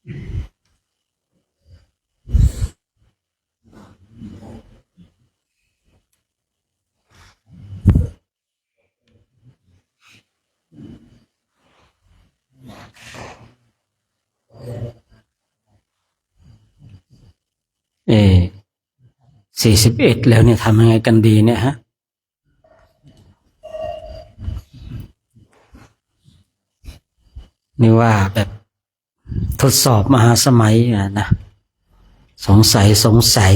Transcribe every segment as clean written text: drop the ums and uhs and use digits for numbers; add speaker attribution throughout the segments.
Speaker 1: เอ41แล้วเนี่ยทำยังไงกันดีเนี่ยฮะนี่ว่าแบบทดสอบมหาสมัยนะสงสัยสงสั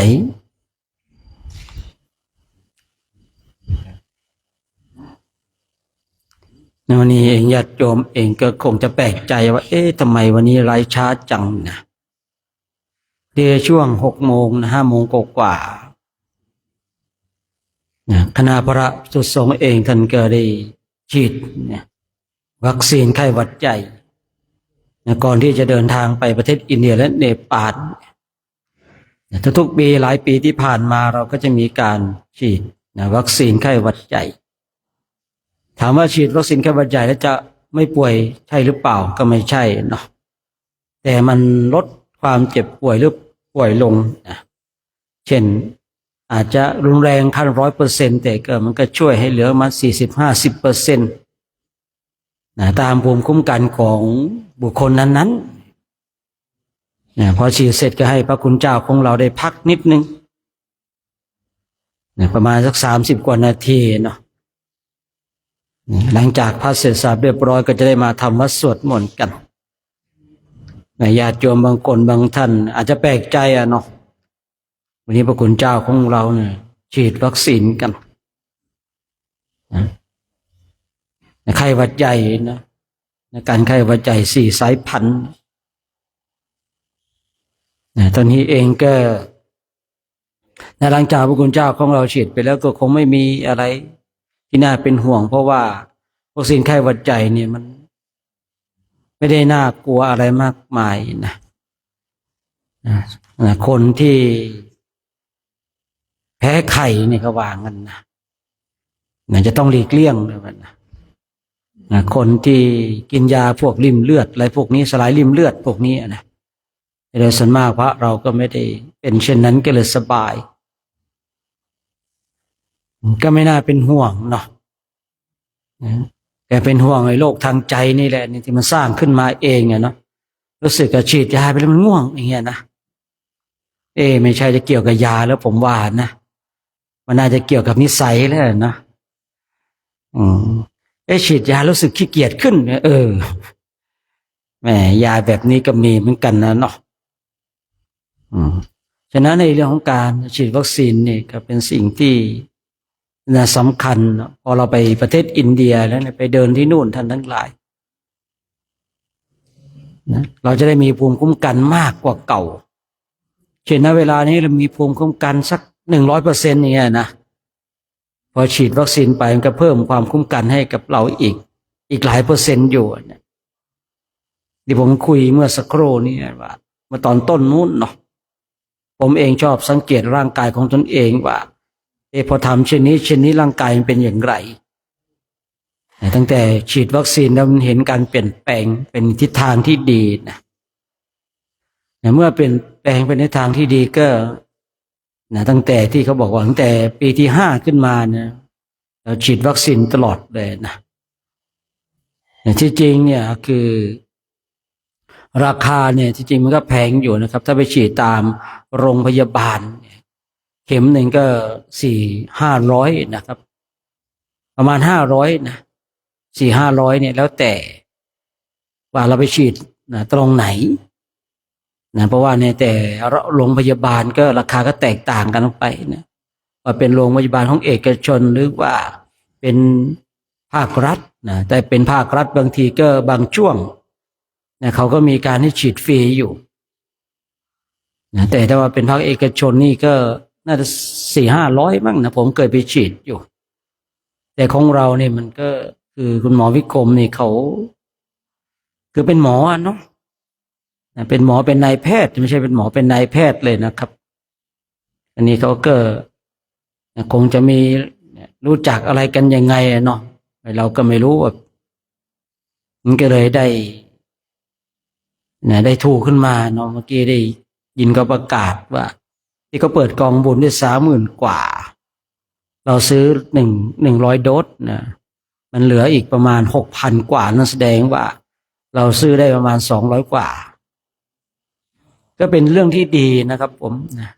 Speaker 1: ยในวันนี้เองญาติโยมเองก็คงจะแปลกใจว่าทำไมวันนี้ไลฟ์ช้าจังนะเดี๋ยวช่วง6 โมงนะ5 โมงกว่าคณะพระสุสงฆ์เองท่านก็ได้ฉีดวัคซีนไข้หวัดใหญ่ก่อนที่จะเดินทางไปประเทศอินเดียและเนปาลทุกปีหลายปีที่ผ่านมาเราก็จะมีการฉีดวัคซีนไข้หวัดใหญ่ถามว่าฉีดวัคซีนไข้หวัดใหญ่แล้วจะไม่ป่วยใช่หรือเปล่าก็ไม่ใช่เนาะแต่มันลดความเจ็บป่วยหรือป่วยลงนะเช่นอาจจะรุนแรงขั้น100%แต่ก็มันก็ช่วยให้เหลือมา40-50%ตามภูมิคุ้มกันของบุคคลนั้นพอฉีดเสร็จก็ให้พระคุณเจ้าของเราได้พักนิดนึงประมาณสัก30 กว่านาทีเนาะหลังจากพักเสร็จสับเรียบร้อยก็จะได้มาทำวัดสวดมนต์กันญาติโยมบางคนบางท่านอาจจะแปลกใจเนาะวันนี้พระคุณเจ้าของเราเนี่ยฉีดวัคซีนกันไข้หวัดใหญ่นะการไข้หวัดใหญ่4 สายพันธุ์ตอนนี้เองก็หลังจากพระคุณเจ้าของเราฉีดไปแล้วก็คงไม่มีอะไรที่น่าเป็นห่วงเพราะว่าวัคซีนไข้หวัดใหญ่เนี่ยมันไม่ได้น่ากลัวอะไรมากมายนะคนที่แพ้ไข่เนี่ยก็ว่างั้นนะจะต้องหลีกเลี่ยงเลยนะคนที่กินยาพวกริ่มเลือดอะไรพวกนี้สลายริ่มเลือดพวกนี้นะโดยส่วนมากพระเราก็ไม่ได้เป็นเช่นนั้นก็เลยสบายก็ไม่น่าเป็นห่วงเนาะแต่เป็นห่วงไอ้โรคทางใจนี่แหละนี่ที่มันสร้างขึ้นมาเองเนาะรู้สึกกับฉีดยาไปแล้วมันง่วงอย่างเงี้ยนะไม่ใช่จะเกี่ยวกับยาแล้วผมว่านะมันน่าจะเกี่ยวกับนิสัยแล้วนะฉีดยารู้สึกขี้เกียจขึ้นแหมยาแบบนี้ก็มีเหมือนกันนะเนาะฉะนั้นในเรื่องของการฉีดวัคซีนนี่ก็เป็นสิ่งที่สำคัญพอเราไปประเทศอินเดียแล้วไปเดินที่นู่นท่านทั้งหลายเราจะได้มีภูมิคุ้มกันมากกว่าเก่าเช่นณเวลานี้เรามีภูมิคุ้มกันสัก100%เนี่ยนะพอฉีดวัคซีนไปมันก็เพิ่มความคุ้มกันให้กับเราอีกหลายเปอร์เซ็นต์อยู่เนี่ยที่ผมคุยเมื่อสักครู่นี้ว่าเมื่อตอนต้นนู้นเนาะผมเองชอบสังเกตร่างกายของตนเองว่าพอทำเช่นนี้ร่างกายมันเป็นอย่างไรตั้งแต่ฉีดวัคซีนแล้วมันเห็นการเปลี่ยนแปลงเป็นทิศทางที่ดีนะเมื่อเปลี่ยนแปลงเป็นทิศทางที่ดีก็ตั้งแต่ที่เขาบอกว่าตั้งแต่ปีที่5ขึ้นมาเนี่ยเราฉีดวัคซีนตลอดเลยนะที่จริงเนี่ยคือราคาเนี่ยที่จริงมันก็แพงอยู่นะครับถ้าไปฉีดตามโรงพยาบาลเข็มหนึ่งก็400-500นะครับประมาณ500นะ400-500เนี่ยแล้วแต่ว่าเราไปฉีดตรงไหนเพราะว่าในแต่โรงพยาบาลก็ราคาก็แตกต่างกันออกไปนะว่าเป็นโรงพยาบาลของเอกชนหรือว่าเป็นภาครัฐนะแต่เป็นภาครัฐบางทีก็บางช่วงเขาก็มีการให้ฉีดฟรีอยู่แต่ถ้าว่าเป็นภาคเอกชนนี่ก็น่าจะ400-500มั้งนะผมเคยไปฉีดอยู่แต่ของเราเนี่ยมันก็คือคุณหมอวิกรมนี่เขาคือเป็นหมอเนาะเป็นหมอเป็นนายแพทย์ไม่ใช่เป็นหมอเป็นนายแพทย์เลยนะครับอันนี้เขาก็คงจะมีรู้จักอะไรกันยังไงเนาะเราก็ไม่รู้ว่า มันก็เลยได้ได้ถูกขึ้นมาเนาะเมื่อกี้ได้ยินก็ประกาศว่าที่เขาเปิดกองบุญได้30,000 กว่าเราซื้อ100 โดสนะมันเหลืออีกประมาณ6,000 กว่านั่นแสดงว่าเราซื้อได้ประมาณ200 กว่าก็เป็นเรื่องที่ดีนะครับผมนะ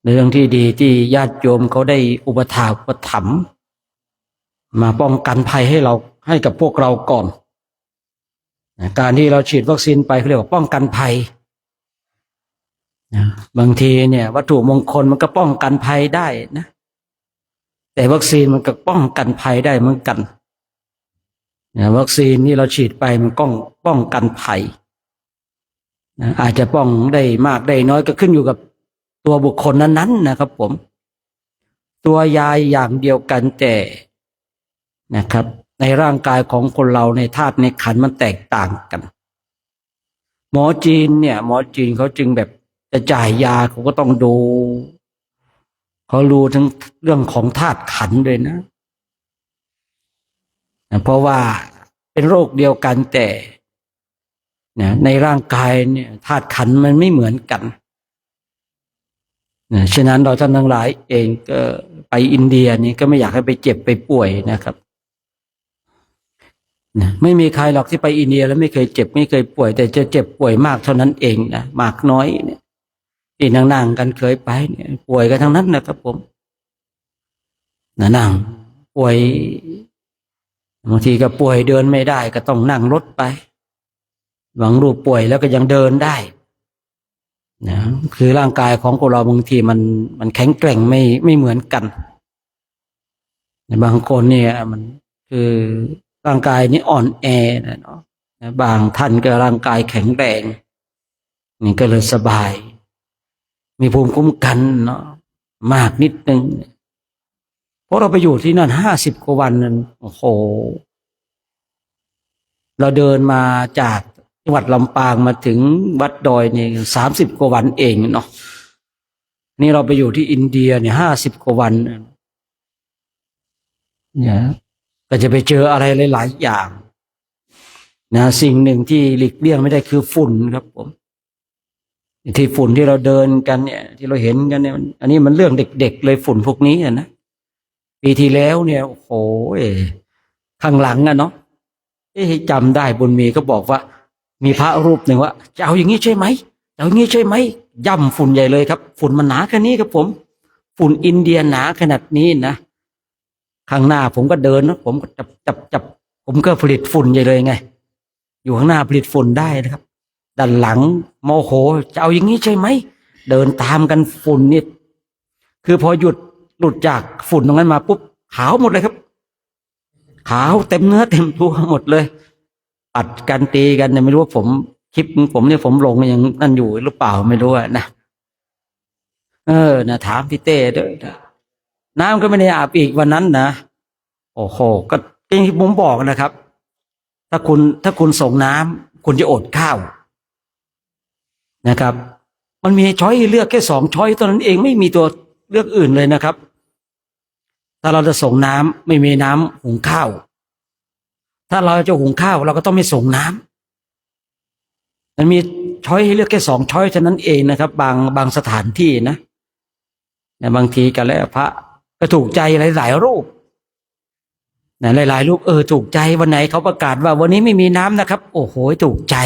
Speaker 1: เรื่องที่ดีที่ญาติโยมเขาได้อุปถัมภ์มาป้องกันภัยให้เราให้กับพวกเราก่อนการที่เราฉีดวัคซีนไปเขาเรียกว่าป้องกันภัยบางทีเนี่ยวัตถุมงคลมันก็ป้องกันภัยได้นะแต่วัคซีนมันก็ป้องกันภัยได้เหมือนกันวัคซีนที่เราฉีดไปมันป้องกันภัยอาจจะป้องได้มากได้น้อยก็ขึ้นอยู่กับตัวบุคคลนั้นๆนะครับผมตัวยาอย่างเดียวกันแต่นะครับในร่างกายของคนเราในธาตุในขันธ์มันแตกต่างกันหมอจีนเขาจึงแบบจะจ่ายยาเขาก็ต้องดูเขารู้ทั้งเรื่องของธาตุขันธ์ด้วยนะเพราะว่าเป็นโรคเดียวกันแต่ในร่างกายเนี่ยธาตุขันธ์มันไม่เหมือนกันฉะนั้นเราท่านทั้งหลายเองก็ไปอินเดียนี่ก็ไม่อยากให้ไปเจ็บไปป่วยนะครับไม่มีใครหรอกที่ไปอินเดียแล้วไม่เคยเจ็บไม่เคยป่วยแต่จะเจ็บป่วยมากเท่านั้นเองนะมากน้อยเนี่ยที่นั่งกันเคยไปเนี่ยป่วยกันทั้งนั้นนะครับผมนั่งป่วยบางทีก็ป่วยเดินไม่ได้ก็ต้องนั่งรถไปบางรูปป่วยแล้วก็ยังเดินได้นะคือร่างกายของคนเราบางทีมันแข็งแกร่งไม่เหมือนกันบางคนเนี่ยมันคือร่างกายนี้อ่อนแอนะเนาะบางท่านก็ร่างกายแข็งแรงนี่ก็เลยสบายมีภูมิคุ้มกันเนาะมากนิดนึงเพราะเราไปอยู่ที่นั่น50 กว่าวันนั่นโอ้โหเราเดินมาจากจังหวัดลำปางมาถึงวัดดอยเนี่ย30 กว่าวันเองเนาะนี่เราไปอยู่ที่อินเดียเนี่ย50 กว่าวันเนี่ยก็จะไปเจออะไรหลายๆอย่างนะสิ่งหนึ่งที่หลีกเลี่ยงไม่ได้คือฝุ่นครับผมที่ฝุ่นที่เราเดินกันเนี่ยที่เราเห็นกันเนี่ยอันนี้มันเรื่องเด็กๆเลยฝุ่นพวกนี้นะปีที่แล้วเนี่ยโอ้โหข้างหลังอะเนาะจำได้บุญมีก็บอกว่ามีพระรูปหนึ่งว่าจะเอาอย่างนี้ใช่ไหมจะเอาอย่างนี้ใช่ไหมย่ำฝุ่นใหญ่เลยครับฝุ่นมันหนาแค่นี้ครับผมฝุ่นอินเดียหนาขนาดนี้นะข้างหน้าผมก็เดินนะผมก็จับผมก็ผลิตฝุ่นใหญ่เลยไงอยู่ข้างหน้าผลิตฝุ่นได้นะครับด้านหลังโมโหจะเอาอย่างนี้ใช่ไหมเดินตามกันฝุ่นนี่คือพอหลุดจากฝุ่นตรงนั้นมาปุ๊บขาวหมดเลยครับขาวเต็มเนื้อเต็มตัวหมดเลยปัดกันตีกันเนี่ยไม่รู้ว่าผมคลิปผมเนี่ยผมลงยังนั่นอยู่หรือเปล่าไม่รู้นะนะถามพี่เต้ด้วยน้ำก็ไม่ได้อาบอีกวันนั้นนะโอ้โหก็อย่างที่ผมบอกนะครับถ้าคุณส่งน้ำคุณจะอดข้าวนะครับมันมีช้อยเลือกแค่2 ช้อยเท่านั้นเองไม่มีตัวเลือกอื่นเลยนะครับถ้าเราจะส่งน้ำไม่มีน้ำหุงข้าวถ้าเราจะหุงข้าวเราก็ต้องไม่ส่งน้ำมันมีช้อยให้เลือกแค่2 ช้อยเท่านั้นเองนะครับบางสถานที่นะบางทีกันแล้วพระก็ถูกใจหลายๆรูปนะหลายๆรูปถูกใจวันไหนเขาประกาศว่าวันนี้ไม่มีน้ำนะครับโอ้โหถูกใจ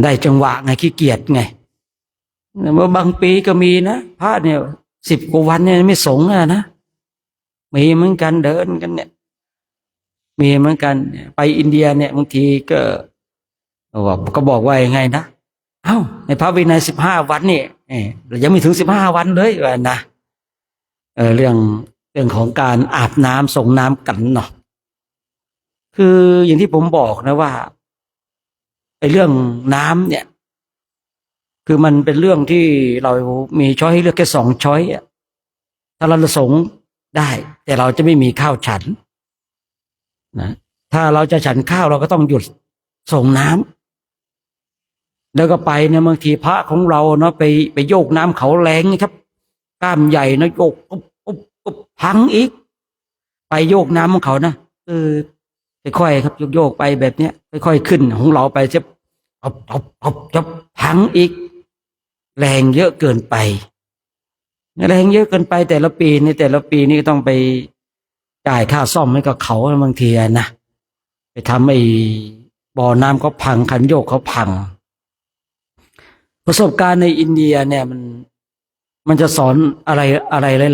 Speaker 1: ได้จังหวะไงขี้เกียจไงเมื่อบางปีก็มีนะพระเนี่ย10 กว่าวันเนี่ยไม่สงฆ์นะมีเหมือนกันเดินกันเนี่ยมีเหมือนกันไปอินเดียเนี่ยบางทีก็บอกว่ายังไงนะเอ้าในพระวินัย15 วันนี่ยังไม่ถึง15 วันเลยนะเรื่องของการอาบน้ำส่งน้ำกันเนาะคืออย่างที่ผมบอกนะว่าไอ้เรื่องน้ำเนี่ยคือมันเป็นเรื่องที่เรามีช้อยให้เลือกแค่2 ช้อยถ้าเราส่งได้แต่เราจะไม่มีข้าวฉันนะถ้าเราจะฉันข้าวเราก็ต้องหยุดส่งน้ำแล้วก็ไปเนี่ยบางทีพระของเราเนาะไปโยกน้ำเขาแรงครับกล้ามใหญ่นะโยกปุ๊บพังอีกไปโยกน้ำของเขานะ ค่อยๆครับโยกๆไปแบบเนี้ยค่อยๆขึ้นของเราไปจะจะพังอีกแรงเยอะเกินไปแรงเยอะเกินไปแต่ละปีนี่ก็ต้องไปจ่ายค่าซ่อมให้กับเขาบางทีนะไปทำไอ้บ่อน้ำเขาพังคันโยกเขาพังประสบการณ์ในอินเดียเนี่ยมันจะสอนอะไร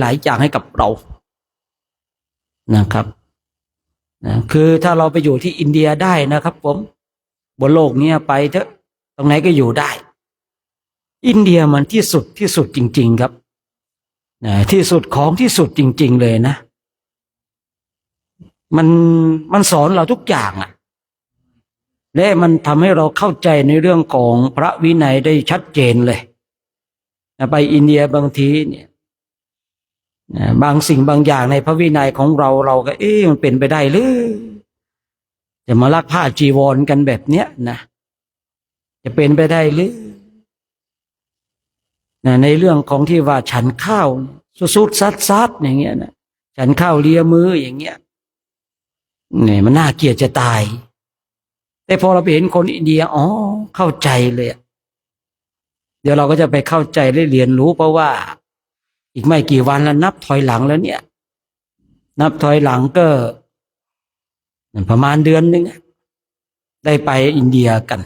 Speaker 1: หลายๆอย่างให้กับเรานะครับนะคือถ้าเราไปอยู่ที่อินเดียได้นะครับผมบนโลกนี้ไปเถอะตรงไหนก็อยู่ได้อินเดียมันที่สุดจริงๆครับนะที่สุดของที่สุดจริงๆเลยนะมันสอนเราทุกอย่างอ่ะและมันทำให้เราเข้าใจในเรื่องของพระวินัยได้ชัดเจนเลยนะไปอินเดียบางทีเนี่ยนะบางสิ่งบางอย่างในพระวินัยของเราก็มันเป็นไปได้หรือจะมาลักผ้าจีวรกันแบบเนี้ยนะจะเป็นไปได้หรือนะในเรื่องของที่ว่าฉันข้าวสุดซัดอย่างเงี้ยนะฉันข้าวเลียมืออย่างเงี้ยเนี่ยมันน่าเกลียดจะตายแต่พอเราไปเห็นคนอินเดียเข้าใจเลยเดี๋ยวเราก็จะไปเข้าใจได้เรียนรู้เพราะว่าอีกไม่กี่วันแล้วนับถอยหลังแล้วเนี่ยนับถอยหลังก็ประมาณเดือนนึงได้ไปอินเดียกัน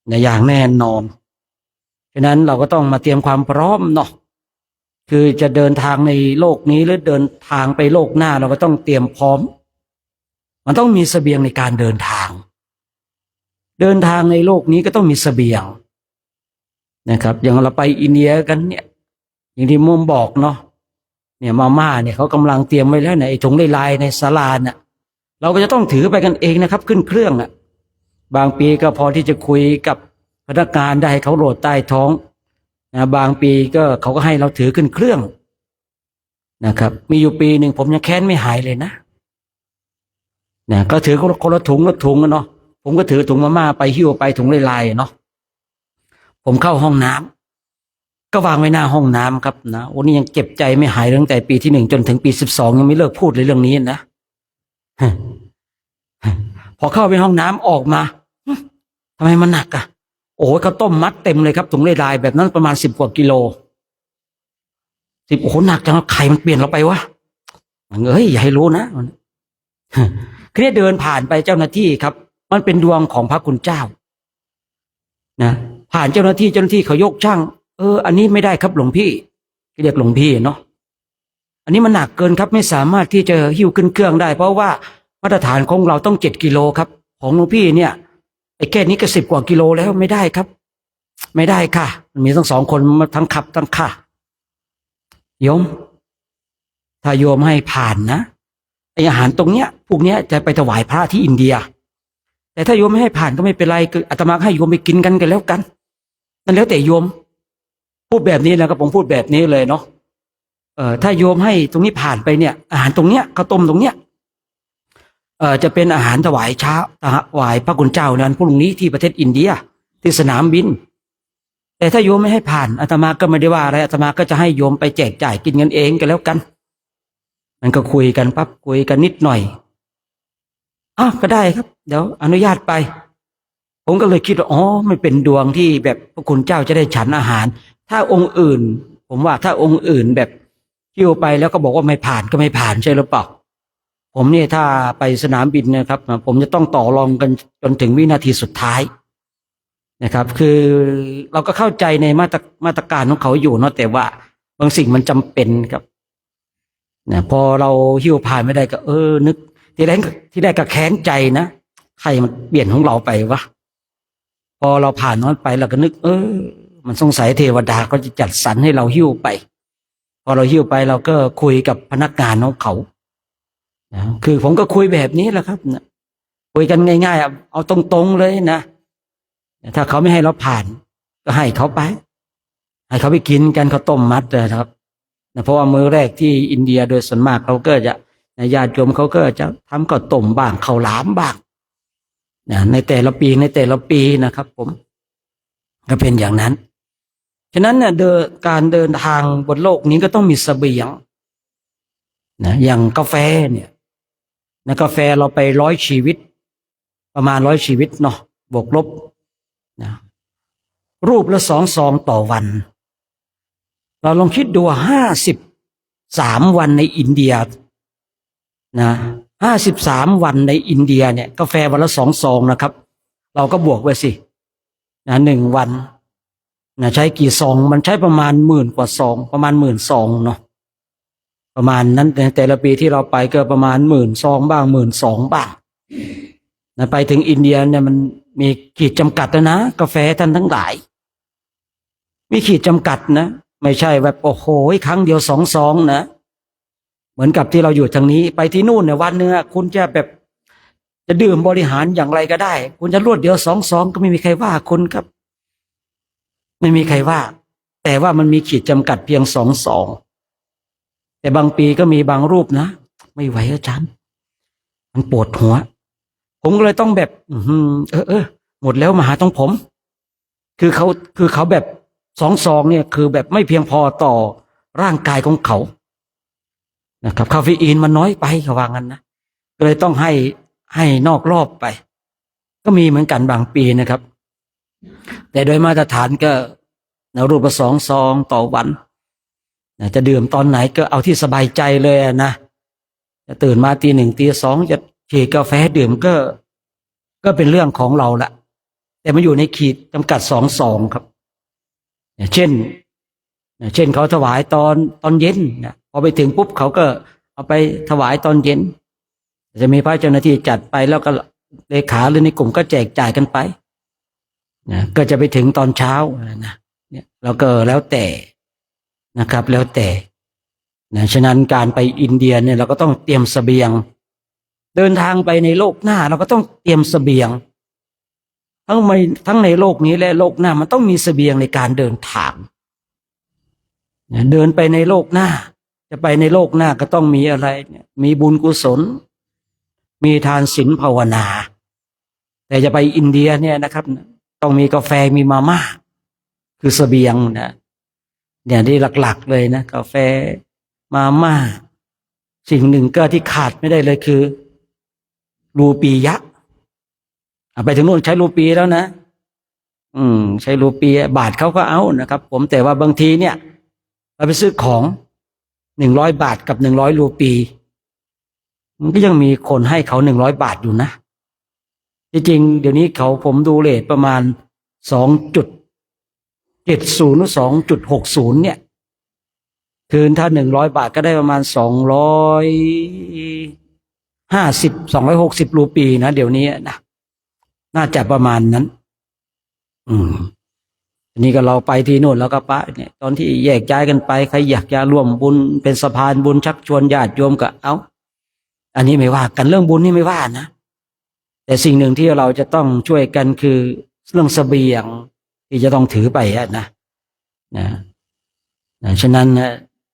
Speaker 1: นะอย่างแน่นอนฉะนั้นเราก็ต้องมาเตรียมความพร้อมเนาะคือจะเดินทางในโลกนี้หรือเดินทางไปโลกหน้าเราก็ต้องเตรียมพร้อมมันต้องมีเสบียงในการเดินทางในโลกนี้ก็ต้องมีเสบียงนะครับอย่างเราไปอินเดียกันเนี่ยอย่างที่มุมบอกเนาะเนี่ยมาม่าเนี่ยเขากำลังเตรียมไว้แล้วในถุงลายในศาลาน่ะเราก็จะต้องถือไปกันเองนะครับขึ้นเครื่องบางปีก็พอที่จะคุยกับพนักงานได้เขาโหลดใต้ท้องนะบางปีก็เขาก็ให้เราถือขึ้นเครื่องนะครับมีอยู่ปีหนึ่งผมยังแค้นไม่หายเลยนะก็ถือคนละถุงเนาะผมก็ถือถุงมาม่าไปหิ้วไปถุงลายเนาะผมเข้าห้องน้ำก็วางไว้หน้าห้องน้ำครับนะวันนี้ยังเจ็บใจไม่หายตั้งแต่ปีที่ 1จนถึงปี12ยังไม่เลิกพูดเลยเรื่องนี้นะพอเข้าไปห้องน้ำออกมาทำไมมันหนักโอ้ยข้าวต้มมัดเต็มเลยครับถุงลายแบบนั้นประมาณ10 กว่ากิโลโอ้โหหนักจังไข่มันเปลี่ยนเราไปวะอย่าให้รู้นะคือเดินผ่านไปเจ้าหน้าที่ครับมันเป็นดวงของพระคุณเจ้านะผ่านเจ้าหน้าที่เขายกช่างอันนี้ไม่ได้ครับหลวงพี่เรียกหลวงพี่เนาะอันนี้มันหนักเกินครับไม่สามารถที่จะหิ้วขึ้นเครื่องได้เพราะว่ามาตรฐานของเราต้อง7 กิโลครับของหลวงพี่เนี่ยไอ้แค่นี้ก็10 กว่ากิโลแล้วไม่ได้ครับไม่ได้ค่ะมันมีทั้ง2 คนมาทั้งขับทั้งค่ะโยมถ้าโยมให้ผ่านนะไอ้อาหารตรงเนี้ยพวกเนี้ยจะไปถวายพระที่อินเดียแต่ถ้าโยมไม่ให้ผ่านก็ไม่เป็นไรคืออาตมาให้โยมไปกินกันแล้วกันนั่นแล้วแต่โยมพูดแบบนี้นะครับผมพูดแบบนี้เลยเนาะถ้าโยมให้ตรงนี้ผ่านไปเนี่ยอาหารตรงเนี้ยข้าวต้มตรงเนี้ยจะเป็นอาหารถวายเช้าถวายพระคุณเจ้านั้นพรุ่งนี้ที่ประเทศอินเดียที่สนามบินแต่ถ้าโยมไม่ให้ผ่านอาตมาก็ไม่ได้ว่าอะไรอาตมาก็จะให้โยมไปแจกจ่ายกินกันเองกันแล้วกันมันก็คุยกันปั๊บคุยกันนิดหน่อยก็ได้ครับเดี๋ยวอนุญาตไปผมก็เลยคิดว่าไม่เป็นดวงที่แบบพระคุณเจ้าจะได้ฉันอาหารถ้าองค์อื่นผมว่าถ้าองค์อื่นแบบหิ้วไปแล้วก็บอกว่าไม่ผ่านก็ไม่ผ่านใช่หรือเปล่าผมเนี่ยถ้าไปสนามบินนะครับผมจะต้องต่อรองกันจนถึงวินาทีสุดท้ายนะครับคือเราก็เข้าใจในมาตรการของเขาอยู่เนาะแต่ว่าบางสิ่งมันจำเป็นครับนะพอเราหิ้วผ่านไม่ได้ก็นึกทีแรกก็แค้นใจนะใครมันเปลี่ยนของเราไปวะพอเราผ่านนั้นไปเราก็นึกมันสงสัยเทวดาก็จะจัดสรรให้เราหิ้วไปพอเราหิ้วไปเราก็คุยกับพนักงานของเขานะคือผมก็คุยแบบนี้แหละครับนะคุยกันง่ายๆเอาตรงๆเลยนะถ้าเขาไม่ให้เราผ่านก็ให้เขาไปให้เขาไปกินกันข้าวต้มมัดนะครับนะเพราะว่ามื้อแรกที่อินเดียโดยส่วนมากเขาก็จะญาติโยมเขาก็จะทำข้าวต้มบ้างข้าวหลามบ้างนะในแต่ละปีนะครับผมก็เป็นอย่างนั้นฉะนั้นเนี่ยการเดินทางบนโลกนี้ก็ต้องมีเสบียงนะอย่างกาแฟเนี่ย นะกาแฟเราไป100 ชีวิตประมาณ100 ชีวิตเนาะบวกลบนะรูปละ2 ซองต่อวันเราลองคิดดู53 วันในอินเดียนะ53 วันในอินเดียเนี่ยกาแฟวันละ2 ซองนะครับเราก็บวกไปสินะ1 วันนะใช้กี่ซองมันใช้ประมาณ10,000 กว่า ซองประมาณ10,000 ซองเนาะประมาณนั้นแต่ละปีที่เราไปก็ประมาณ10,000 ซองบ้าง12,000 บ้างนะไปถึงอินเดียเนี่ยมันมีขีดจำกัดนะกาแฟท่านทั้งหลายมีขีดจำกัดนะไม่ใช่แบบโอ้โหครั้งเดียว2 ซองนะเหมือนกับที่เราอยู่ทางนี้ไปที่นู่นเนี่ยวันนึงคุณจะแบบจะดื่มบริหารอย่างไรก็ได้คุณจะรวดเดียว2 ซองก็ไม่มีใครว่าคุณครับไม่มีใครว่าแต่ว่ามันมีขีดจำกัดเพียง2 ซองแต่บางปีก็มีบางรูปนะไม่ไหวอาจารย์มันปวดหัวผมก็เลยต้องแบบหมดแล้วมาหาต้องผมคือเขาแบบ2 ซองเนี่ยคือแบบไม่เพียงพอต่อร่างกายของเขานะครับคาเฟอีนมันน้อยไปเขาว่างั้นนะก็เลยต้องให้นอกรอบไปก็มีเหมือนกันบางปีนะครับแต่โดยมาตรฐานก็รูปละ2 ซองต่อวันจะดื่มตอนไหนก็เอาที่สบายใจเลยนะจะตื่นมาตี 1ตี 2จะฉีดกาแฟดื่มก็เป็นเรื่องของเราละแต่มันอยู่ในขีดจำกัด2 ซองครับเช่นเขาถวายตอนเย็นนะพอไปถึงปุ๊บเขาก็เอาไปถวายตอนเย็นจะมีพระเจ้าหน้าที่จัดไปแล้วก็เลขาหรือในกลุ่มก็แจกจ่ายกันไปนะก็จะไปถึงตอนเช้านะเนี่ยเราก็แล้วแต่นะครับแล้วแต่นะฉะนั้นการไปอินเดียเนี่ยเราก็ต้องเตรียมเสบียงเดินทางไปในโลกหน้าเราก็ต้องเตรียมเสบียงทั้งในโลกนี้และโลกหน้ามันต้องมีเสบียงในการเดินทางเดินไปในโลกหน้าจะไปในโลกหน้าก็ต้องมีอะไรมีบุญกุศลมีทานศีลภาวนาแต่จะไปอินเดียเนี่ยนะครับต้องมีกาแฟมีมาม่าคือเสบียงนะเนี่ยที่หลักๆเลยนะกาแฟมาม่าสิ่งหนึ่งก็ที่ขาดไม่ได้เลยคือรูปียะไปถึงนู่นใช้รูปีแล้วนะใช้รูปีบาทเขาก็เอานะครับผมแต่ว่าบางทีเนี่ยเราไปซื้อของ100 บาทกับ100 รูปีมันก็ยังมีคนให้เขา100 บาทอยู่นะจริงๆเดี๋ยวนี้ผมดูเรทประมาณ2.70หรือ2.60เนี่ยคืนถ้า100 บาทก็ได้ประมาณ260 รูปีนะเดี๋ยวนี้นะน่าจะประมาณนั้นอันนี้ก็เราไปที่โน่นแล้วก็ปะเนี่ยตอนที่แยกย้ายกันไปใครอยากจะร่วมบุญเป็นสะพานบุญชักชวนญาติโยมก็เอาอันนี้ไม่ว่ากันเรื่องบุญนี่ไม่ว่านะแต่สิ่งหนึ่งที่เราจะต้องช่วยกันคือเรื่องเสบียงที่จะต้องถือไปนะฉะนั้น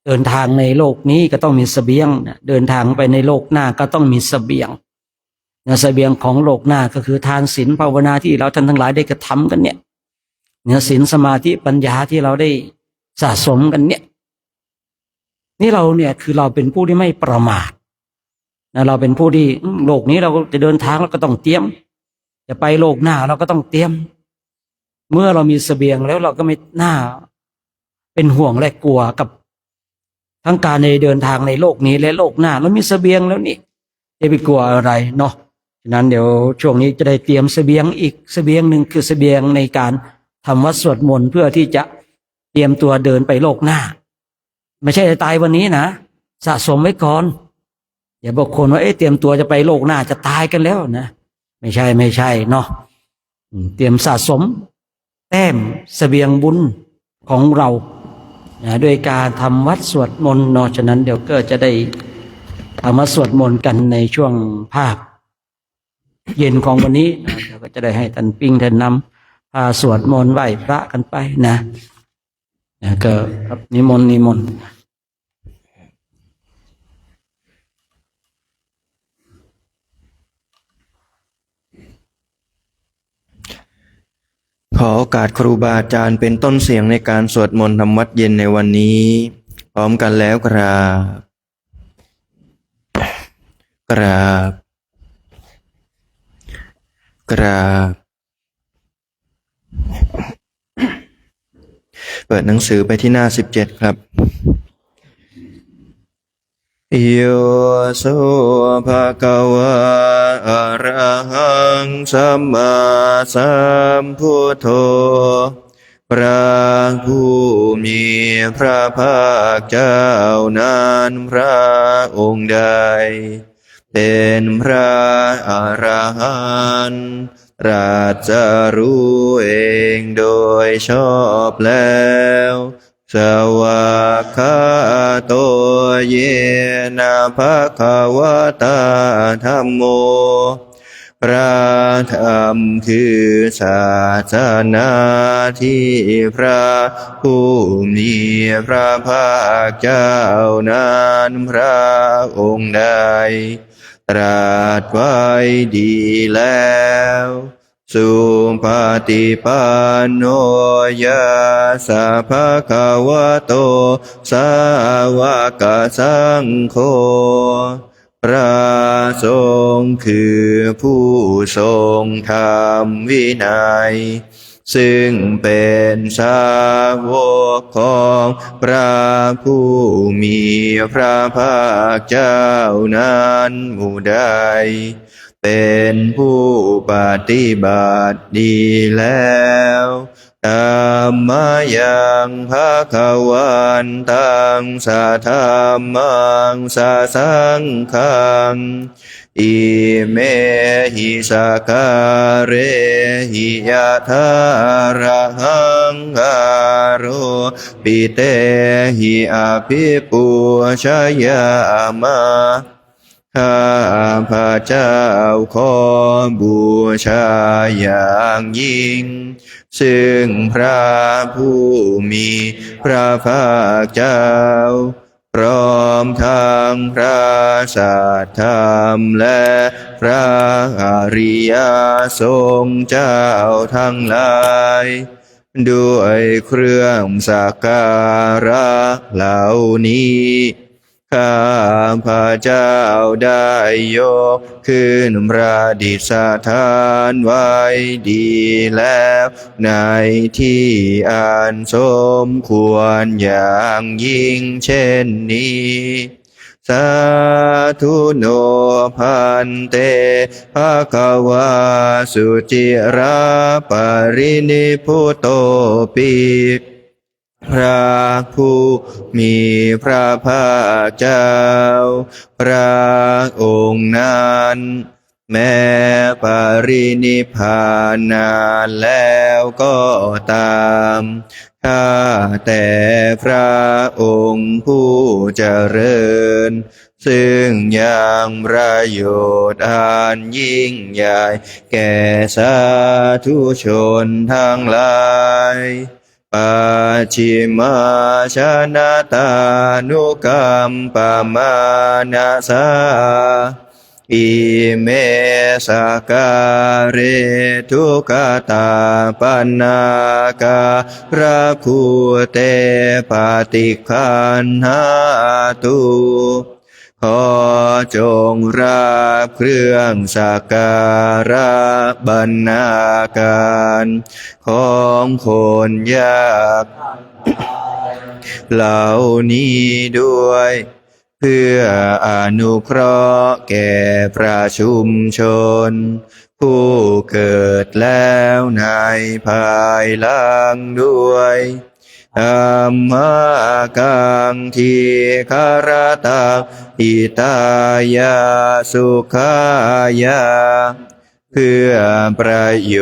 Speaker 1: เดินทางในโลกนี้ก็ต้องมีเสบียงเดินทางไปในโลกหน้าก็ต้องมีเสบียงเสบียงของโลกหน้าก็คือทานศีลภาวนาที่เราท่านทั้งหลายได้กระทำกันเนี่ยศีลสมาธิปัญญาที่เราได้สะสมกันเนี่ยนี่เราเนี่ยคือเราเป็นผู้ที่ไม่ประมาทเราเป็นผู้ที่โลกนี้เราจะเดินทางเราก็ต้องเตรียมจะไปโลกหน้าเราก็ต้องเตรียมเมื่อเรามีเสบียงแล้วเราก็ไม่น่าเป็นห่วงและกลัวกับทั้งการในเดินทางในโลกนี้และโลกหน้าเรามีเสบียงแล้วนี่จะไปกลัวอะไรเนาะฉะนั้นเดี๋ยวช่วงนี้จะได้เตรียมเสบียงอีกเสบียงหนึ่งคือเสบียงในการทำวัดสวดมนต์เพื่อที่จะเตรียมตัวเดินไปโลกหน้าไม่ใช่ตายวันนี้นะสะสมไว้ก่อนอย่าบอกคนว่าเตรียมตัวจะไปโลกหน้าจะตายกันแล้วนะไม่ใช่เนาะเตรียมสะสมแต้มเสบียงบุญของเราด้วยการทำวัดสวดมนต์เนาะฉะนั้นเดี๋ยวก็จะได้ทำวัดสวดมนต์กันในช่วงภาคเย็นของวันนี้เดี๋ยวก็จะได้ให้ท่านปิ้งท่านนำพาสวดมนต์ไหว้พระกันไปนะก็นิมนต์
Speaker 2: ขอโอกาสครูบาอาจารย์เป็นต้นเสียงในการสวดมนต์ทำวัดเย็นในวันนี้พร้อมกันแล้วกราบ กราบเปิดหนังสือไปที่หน้า17ครับโยโสภะคะวะอะระหังสัมมาสัมพุทโธพระผู้มีพระภาคเจ้านั้นพระองค์ใดเป็นพระอรหันต์ตรัสรู้เองโดยชอบแล้วสวากขาโตเยนะภะคะวะตาธัมโมพระธรรมคือศาสนาที่พระผู้มีพระภาคเจ้านั้นพระองค์ใดตรัสไว้ดีแล้วสุปฏิปันโนยะสะภะคะวะโตสาวกสังโฆพระสงฆ์คือผู้ทรงธรรมวินัยซึ่งเป็นสาวกของพระผู้มีพระภาคเจ้านั้นหมู่ใดเป็นผู้ปฏิบัติดีแล้วธัมมายังภะคะวันตังสะธัมมังสะสังฆังอิเมหิสะการะหิยะทาระหังอาโรปิเตหิอภิปูชยามะข้าพระเจ้าขอบูชาอย่างยิ่งซึ่งพระผู้มีพระภาคเจ้าพร้อมทั้งพระสัทธรรมและพระอริยสงฆ์เจ้าทั้งหลายด้วยเครื่องสักการะเหล่านี้ข้าพระเจ้าได้ยกขึ้นประดิษฐานไว้ดีแล้วในที่อันสมควรอย่างยิ่งเช่นนี้สาธุโนพันเตภะคะวะสุจิราปรินิพพุโตปิพระผู้มีพระภาคเจ้าพระองค์นั้นแม้ปรินิพพานนานแล้วก็ตามข้าแต่พระองค์ผู้เจริญซึ่งยังประโยชน์อันยิ่งใหญ่แก่สาธุชนทั้งหลายปัจฉิมาชนะตานุกัมปมานาสาอิเมสการเรทุกตาปันนากาพระคูเตปฏิคันหาตุขอจงรับเครื่องสักการะบรรณาการของคนยากเหล่านี้ด้วยเพื่ออนุเคราะห์แก่ประชุมชนผู้เกิดแล้วในภายหลังด้วยธัมมากังทีคารตังอิตายาสุขายาเพื่อประโย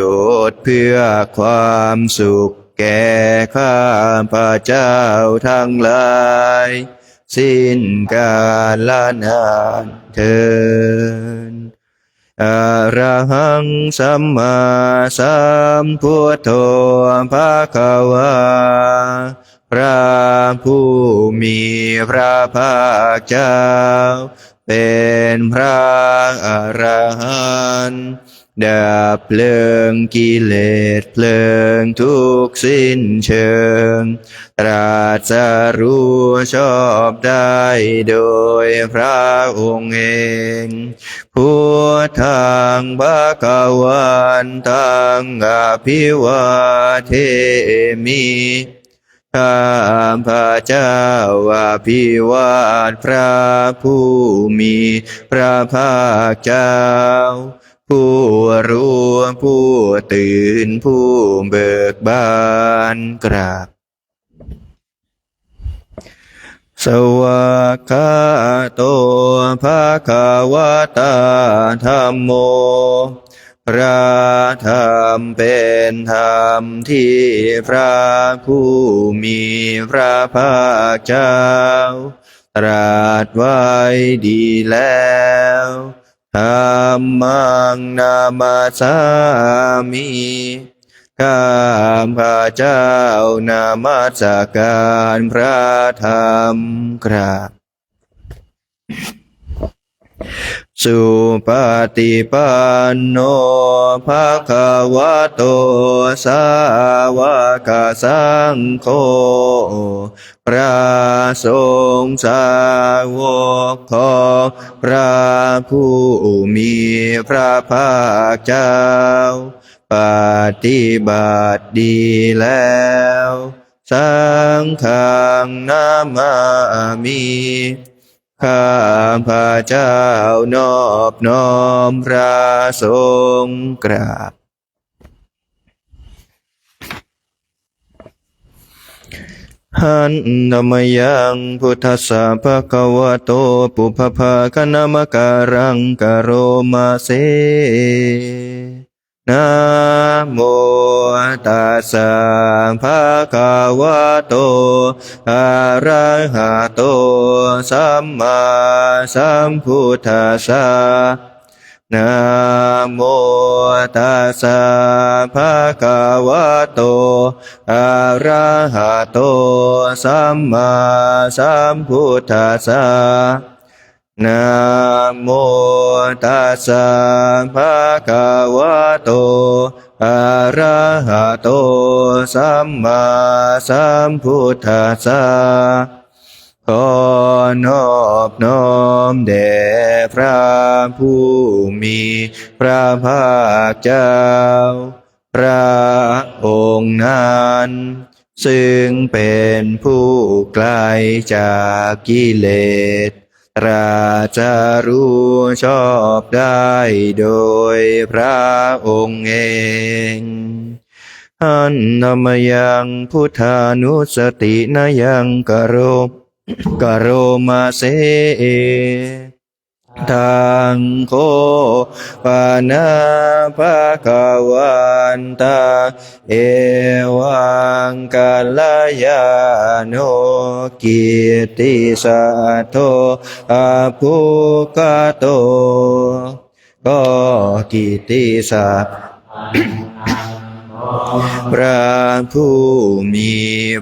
Speaker 2: ชน์เพื่อความสุขแก่ข้าพระเจ้าทั้งหลายสิ้นกาลนานเทินอะระหังสัมมาสัมพุทโธภะคะวะพระผู้มีพระภาคเจ้า เป็นพระอรหันต์ดับเพลิงกิเลสเพลิงทุกข์สิ้นเชิงตรัสรู้ชอบได้โดยพระองค์เองพุทธังภควตังอภิวาเทมิข้าพระเจ้าอภิวาทพระผู้มีพระภาคเจ้าผู้รู้ผู้ตื่นผู้เบิกบานกราบสวากขาโตภะคะวะตาธัมโมพระธรรมเป็นธรรมที่พระผู้มีพระภาคเจ้าตรัสไว้ดีแล้วธัมมังนามัสสามิข้าพระเจ้านมัสการพระธรรมกราบสุปฏิปันโนภะคะวะโตสาวกสังโฆพระสงฆ์สาวกของพระผู้มีพระภาคเจ้าปฏิบัติดีแล้วสังฆังนามามิข้าพระเจ้านอบน้อมพระสงฆ์กราบหันธรรมยังพุทธัสสะภะคะวะโตปุพพะคะนามการังกโรมาเสนะโมตัสสะภะคะวะโตอะระหะโตสัมมาสัมพุทธัสสะนะโมตัสสะภะคะวะโตอะระหะโตสัมมาสัมพุทธัสสะนะโมตัสสะภะคะวะโตอะระหะโตสัมมาสัมพุทธัสสะขอนอบน้อมแด่พระผู้มีพระภาคเจ้าพระองค์นั้นซึ่งเป็นผู้ไกลจากกิเลสตรัสรู้ชอบได้โดยพระองค์เองหันธรรมยังพุทธานุสตินายังกโรมาเสทังโคปานาภะคะวันตาเอวังกัลยาโนกิตติสัทโธอะภุคโตก็กิตติศักดิ์พระผู้มี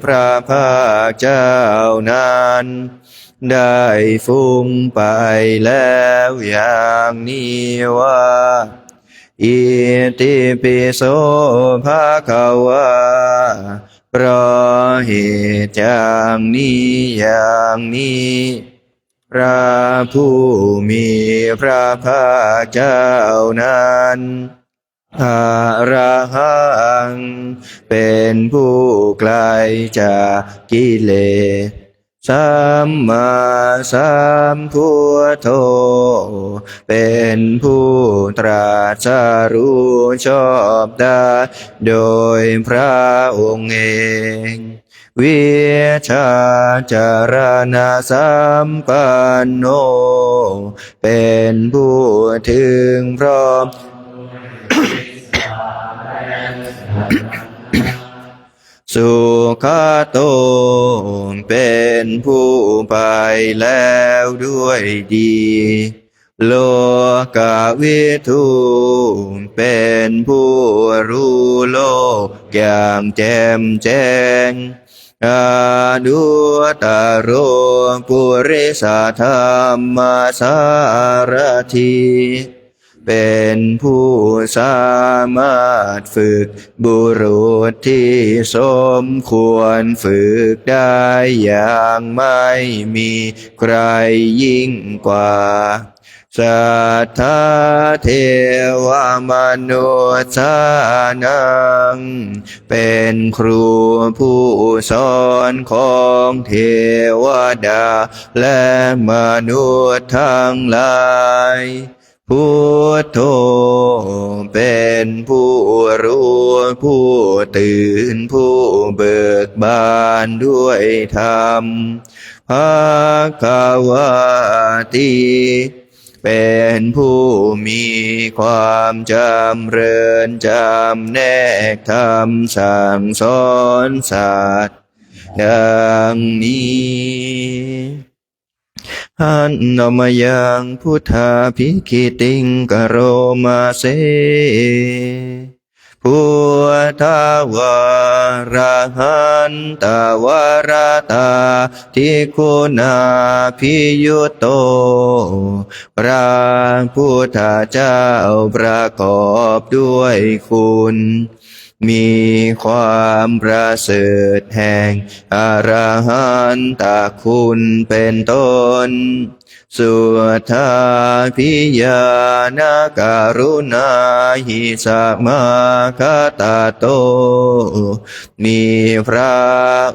Speaker 2: พระภาคเจ้านั้นได้ฟุ้งไปแล้วอย่างนี้ว่าอิติปิโสภะคะวะเพราะเหตุอย่างนี้อย่างนี้พระผู้มีพระภาคเจ้านั้นอรหังเป็นผู้ไกลจากกิเลสสัมมาสัมพุทโธเป็นผู้ตรัสรู้ชอบได้โดยพระองค์เองวิชาจารณะสัมปันโนเป็นผู้ถึงพร้อมสุขโตเป็นผู้ไปแล้วด้วยดีโลกวิทูเป็นผู้รู้โลกอย่างแจ่มแจ้ง อานุตตโรปุริสธรรมสารถีเป็นผู้สามารถฝึกบุรุษที่สมควรฝึกได้อย่างไม่มีใครยิ่งกว่าสัทธาเทวมนุษย์สานังเป็นครูผู้สอนของเทวดาและมนุษย์ทั้งหลายพุทโธเป็นผู้รู้ผู้ตื่นผู้เบิกบานด้วยธรรมภควติเป็นผู้มีความจำเริญจำแนกธรรมสั่งสอนสัตว์ดังนี้หันนมยังพุทธาภิคิติงกโรมาเสพุทธวาระหันตวรตาทิคุณาภิยุตโตพระพุทธเจ้าประกอบด้วยคุณมีความประเสริฐแห่งอรหันตคุณเป็นต้นสุทธาพิยานาการุณาหิสมาคตาโตมีพระ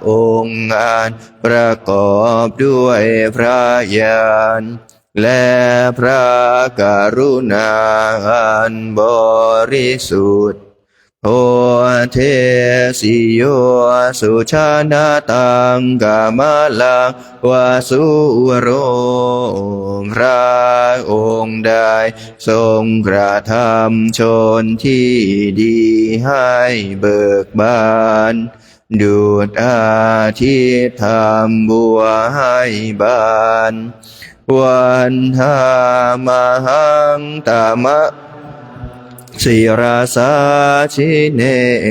Speaker 2: องค์อันประกอบด้วยพระญาณและพระกรุณาอันบริสุทธิ์โอเทสิโยสุชานาตังกามลังวาสุโรพระองค์ได้ทรงกระทำชนที่ดีให้เบิกบานดุจอาทิตย์ทำบัวให้บานวันหามหังตามะศิราสาชิเน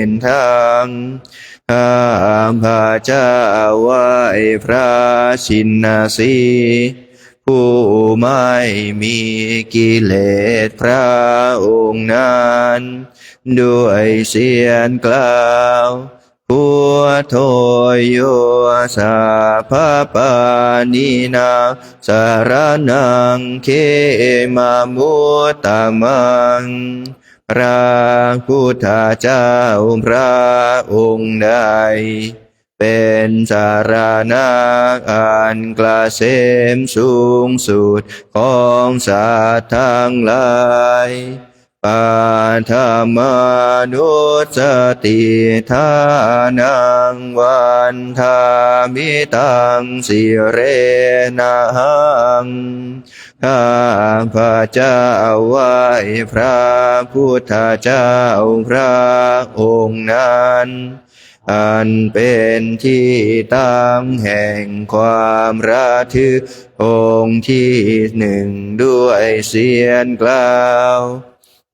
Speaker 2: นทังข้าพระเจ้าไหว้พระชินสีผู้ไม่มีกิเลสพระองค์นั้นด้วยเสียงกล่าวพุทโธโยสาภาปานินาสารนังเขมามุตตมังพระพุทธเจ้าพระองค์ใดเป็นสารณะอันกระเสมสูงสุดของสัตว์ทั้งหลายปัทมานุสติทานังวันทามิตังสิเรนะหังข้าพระเจ้าไหว้พระพุทธเจ้าพระองค์นั้นอันเป็นที่ตั้งแห่งความระทึกองค์ที่หนึ่งด้วยเสียงกล่าว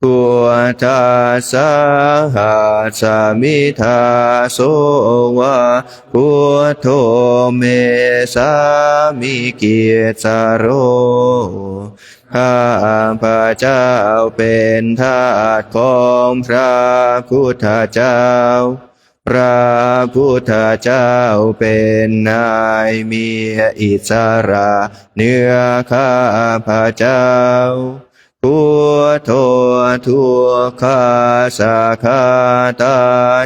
Speaker 2: พุทธัสสะหัสสมิทาโสวะพุทโธเมสามิเกียรติสโรข้าพระเจ้าเป็นทาสของพระพุทธเจ้าพระพุทธเจ้าเป็นนายมีอิสระเหนือข้าพระเจ้าพุทโธทุกขาสัคคาตา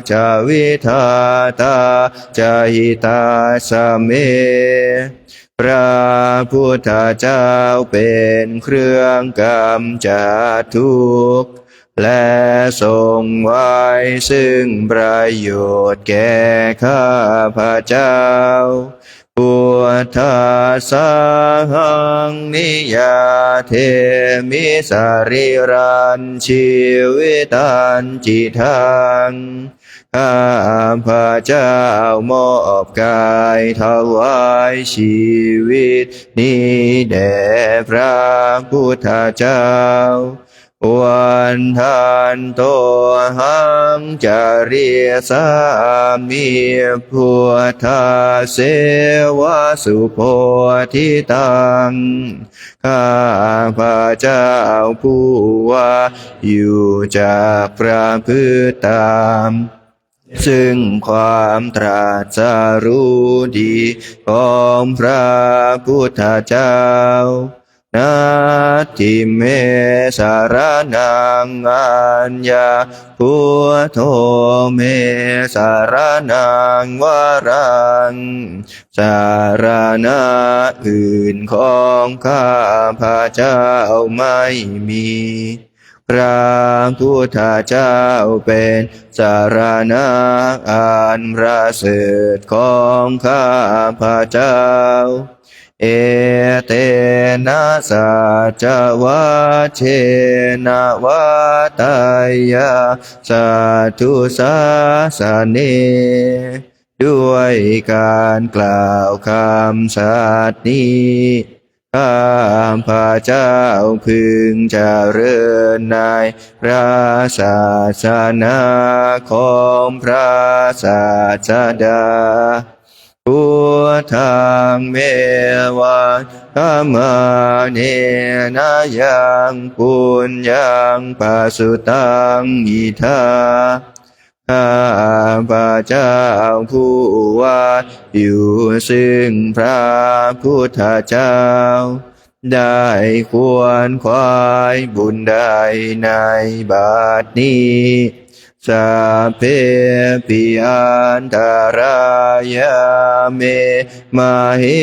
Speaker 2: จาวิทาตาจาหิตาสเมพระพุทธเจ้าเป็นเครื่องกำจัดทุกข์และทรงไว้ซึ่งประโยชน์แก่ข้าพระเจ้าพุทธัสสะหังนิยาเทมิสริรันชีวิตันจิตังข้าพระเจ้ามอบกายถวายชีวิตนี้แด่พระพุทธเจ้า วันทานโตหังจาริสามิพุทธาเสวะสุโพธิตังข้าพระเจ้าผู้ว่าอยู่จากพระพฤติตามซึ่งความตรัสรู้ดีของพระพุทธเจ้านาทิเมสารนังอัญญาพุทโธเมสารนังวรังสารณะอื่นของข้าพระเจ้าไม่มีพระพุทธเจ้าเป็นสารณะอันประเสริฐของข้าพระเจ้าเอเตนะสัจวัชเชนะวัตายาสัตถุสาสเนด้วยการกล่าวคำสัตย์นี้ข้าพระเจ้าพึงเจริญในพระศาสนาของพระศาสดาพุทธังเมวังธัมมาเนนะยังปุญญังปัสสุตังอิทาข้าพระเจ้าผู้ว่าอยู่ซึ่งพระพุทธเจ้าได้ควรขวายบุญใดในบัดนี้สัพเพปิอันตรายาเมมาหิ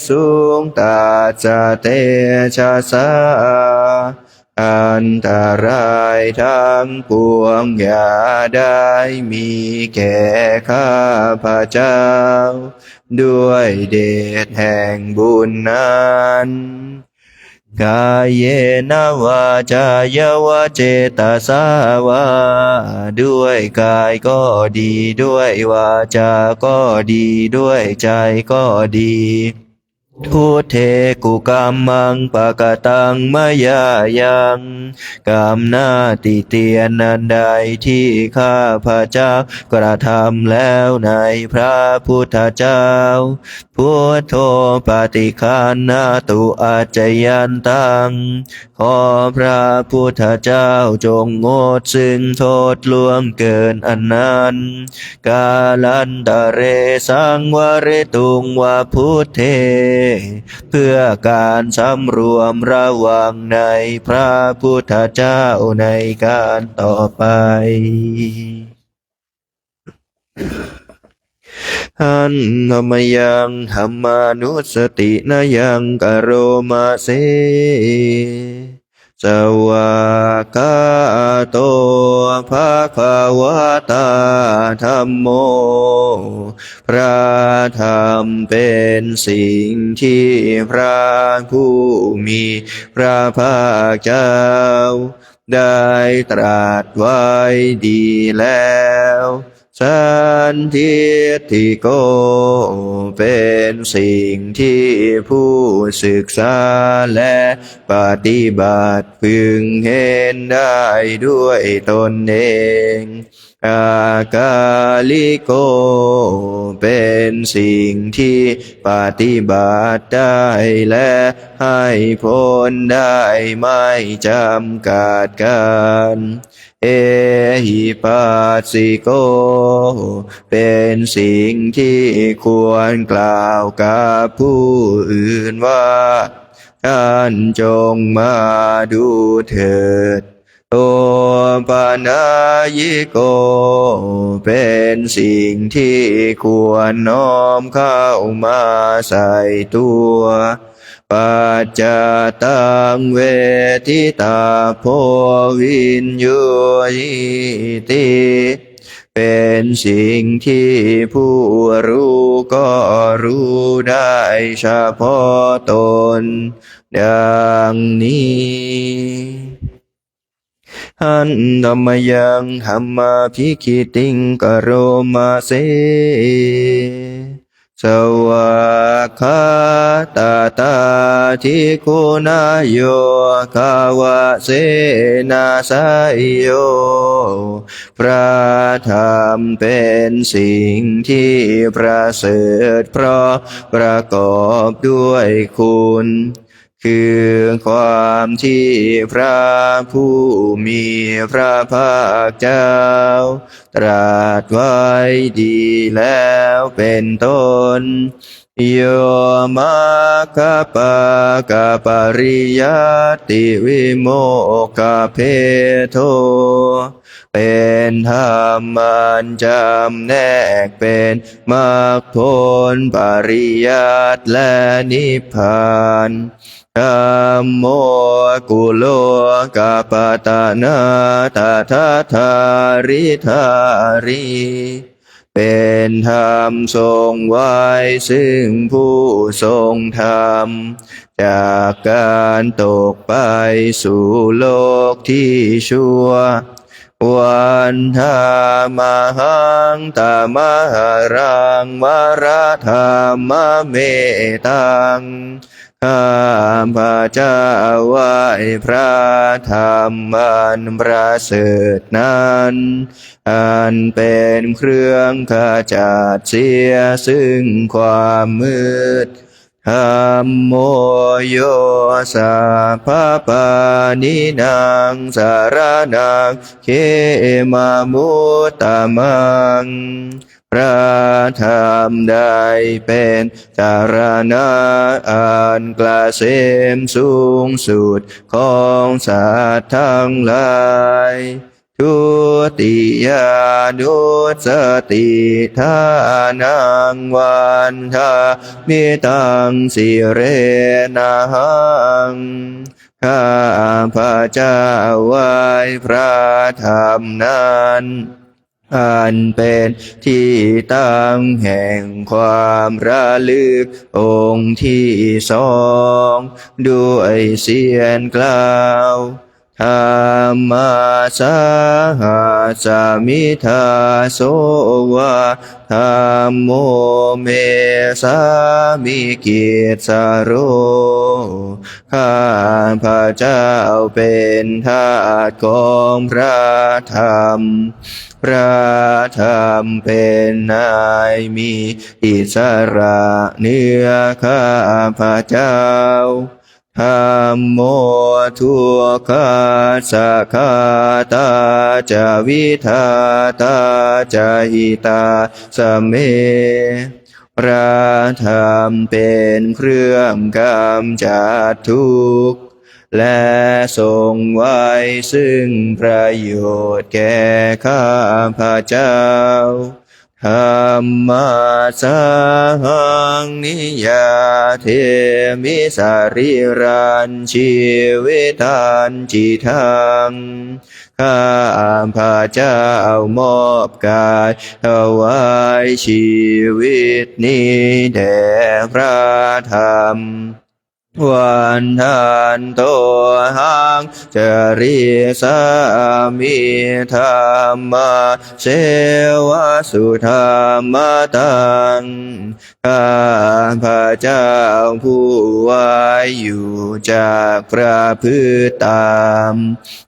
Speaker 2: สุงตัสสะเตชะสาอันตรายทั้งปวงอย่าได้มีแก่ข้าพระเจ้าด้วยเดชแห่งบุญนั้นกายเยนะวาจายวะเจตสาวาด้วยกายก็ดีด้วยวาจาก็ดีด้วยใจก็ดีพุทเทกุกัมมังปะกตังมะยายังกรรมหน้าติเตียนนันใดที่ข้าพระเจ้ากระทำแล้วในพระพุทธเจ้าพุทโธปฏิคันนาตุอาจยันตังขอพระพุทธเจ้าจงงดซึ่งโทษล่วงเกินอันนั้นกาลันตะเรสังวะเรตุงวะพุทเทเพื่อการสำรวมระวังในพระพุทธเจ้าในการต่อไปหันธรรมยังธรรมานุสตินายังกโรมาเสสวากาโตภะคะวะตาธัมโมพระธรรมเป็นสิ่งที่พระผู้มีพระภาคเจ้าได้ตรัสไว้ดีแล้วสันทิฏฐิโกเป็นสิ่งที่ผู้ศึกษาและปฏิบัติพึงเห็นได้ด้วยตนเองอากาลิโกเป็นสิ่งที่ปฏิบัติได้และให้ผลได้ไม่จำกัดการเอหิปัสสิโกเป็นสิ่งที่ควรกล่าวกับผู้อื่นว่าท่านจงมาดูเถิดโตปานายิโกเป็นสิ่งที่ควรน้อมเข้ามาใส่ตัวปัจจตังเวทิตาโพวินโยยิติเป็นสิ่งที่ผู้รู้ก็รู้ได้เฉพาะตนดังนี้หันธัมมยังธัมมาภิกขิติงกโรมาเส สวากขาตาตาทิคุณายโยคาวะเสนาสายโยพระธรรมเป็นสิ่งที่ประเสริฐเพราะประกอบด้วยคุณคือความที่พระผู้มีพระภาคเจ้าตรัสไว้ดีแล้วเป็นต้นโยมาคปะกะปริยัติวิโมกขเพโทเป็นธรรมอันจำแนกเป็นมรรคผลปริยัติและนิพพานธัมโมกุโลกาปตานาตถาธาริธารีเป็นธรรมทรงไว้ซึ่งผู้ทรงธรรมจากการตกไปสู่โลกที่ชั่ววันธามหังตามหารังวรธรรมเมตังข้าพระเจ้าไหว้พระธรรมอันประเสริฐนั้นอันเป็นเครื่องขจัดเสียซึ่งความมืดธัมโมโยสัพพปานินางสารนังเขมามุตตมังพระธรรมได้เป็นสารณะอันกระเสมสูงสุดของสัตว์ทั้งหลายทุติยานุสติทานังวันทามิตังสิเรนะหังข้าพระเจ้าไหว้พระธรรมนั้นอันเป็นที่ตั้งแห่งความระลึกองค์ที่สองด้วยเสียงกล่าวธรรมาสหัสสมิทาโสวะธัมโมเมสามิกิจสโรข้าพระเจ้าเป็นทาสของพระธรรมพระธรรมเป็นนายมีอิสระเหนือข้าพระเจ้าธัมโมทุกขาสักขาตาจาวิทาตาจาหิตาสเมพระธรรมเป็นเครื่องกำจัดทุกข์และทรงไว้ซึ่งประโยชน์แก่ข้าพระเจ้าธัมมาสหังนิยาเทมิสาริรันชีวิตันจิทังข้าพระเจ้ามอบกายถวายชีวิตนี้แด่พระธรรมวันทันโตหังจริสามิธรรมาเสวะสุธรรมตังข้าพระเจ้าผู้ไว้อยู่จากพระพฤติตาม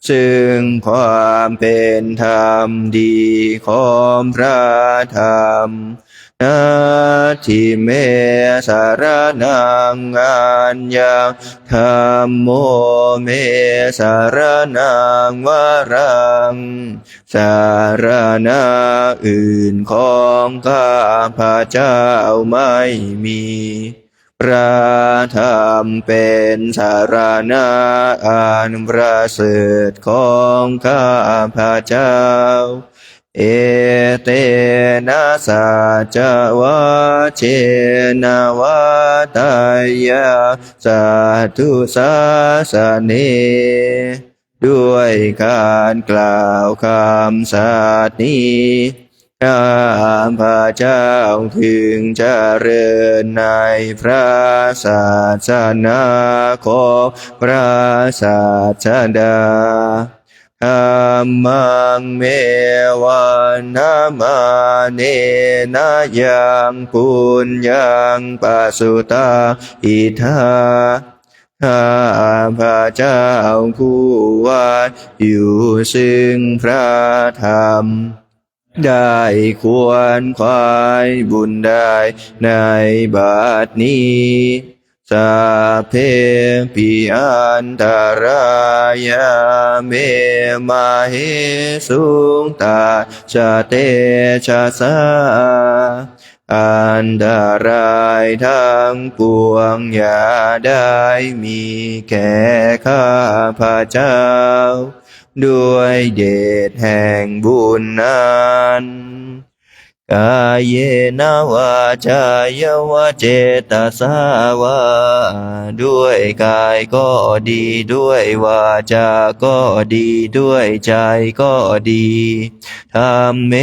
Speaker 2: ซึ่งความเป็นธรรมดีของพระธรรมนาทิเมสารนังอัญญังธัมโมเมสารนังวรังสารณะอื่นของข้าพระเจ้าไม่มีพระธรรมเป็นสารณะอันประเสริฐของข้าพระเจ้าเอเตนะสัจวะเชนะวะตายาสัตถุสาสเนด้วยการกล่าวคำสัตย์นี้ข้าพระเจ้าพึงเจริญในพระศาสนาของพระศาสดา ธัมมังเมวันนามาเนนะยังปุญญังปัสสุตาอิทาข้าพระเจ้าผู้ว่าอยู่ซึ่งพระธรรมได้ควรควายบุญได้ในบัดนี้สัพเพปิอันตรายาเมมาเหสุงตาชะเตชะสาอันตรายทั้งปวงอย่าได้มีแก่ข้าพระเจ้าด้วยเดชแห่งบุญนั้นกายเยนะวาจายวะเจตสาวาด้วยกายก็ดีด้วยวาจาก็ดีด้วยใจก็ดีธรรมเม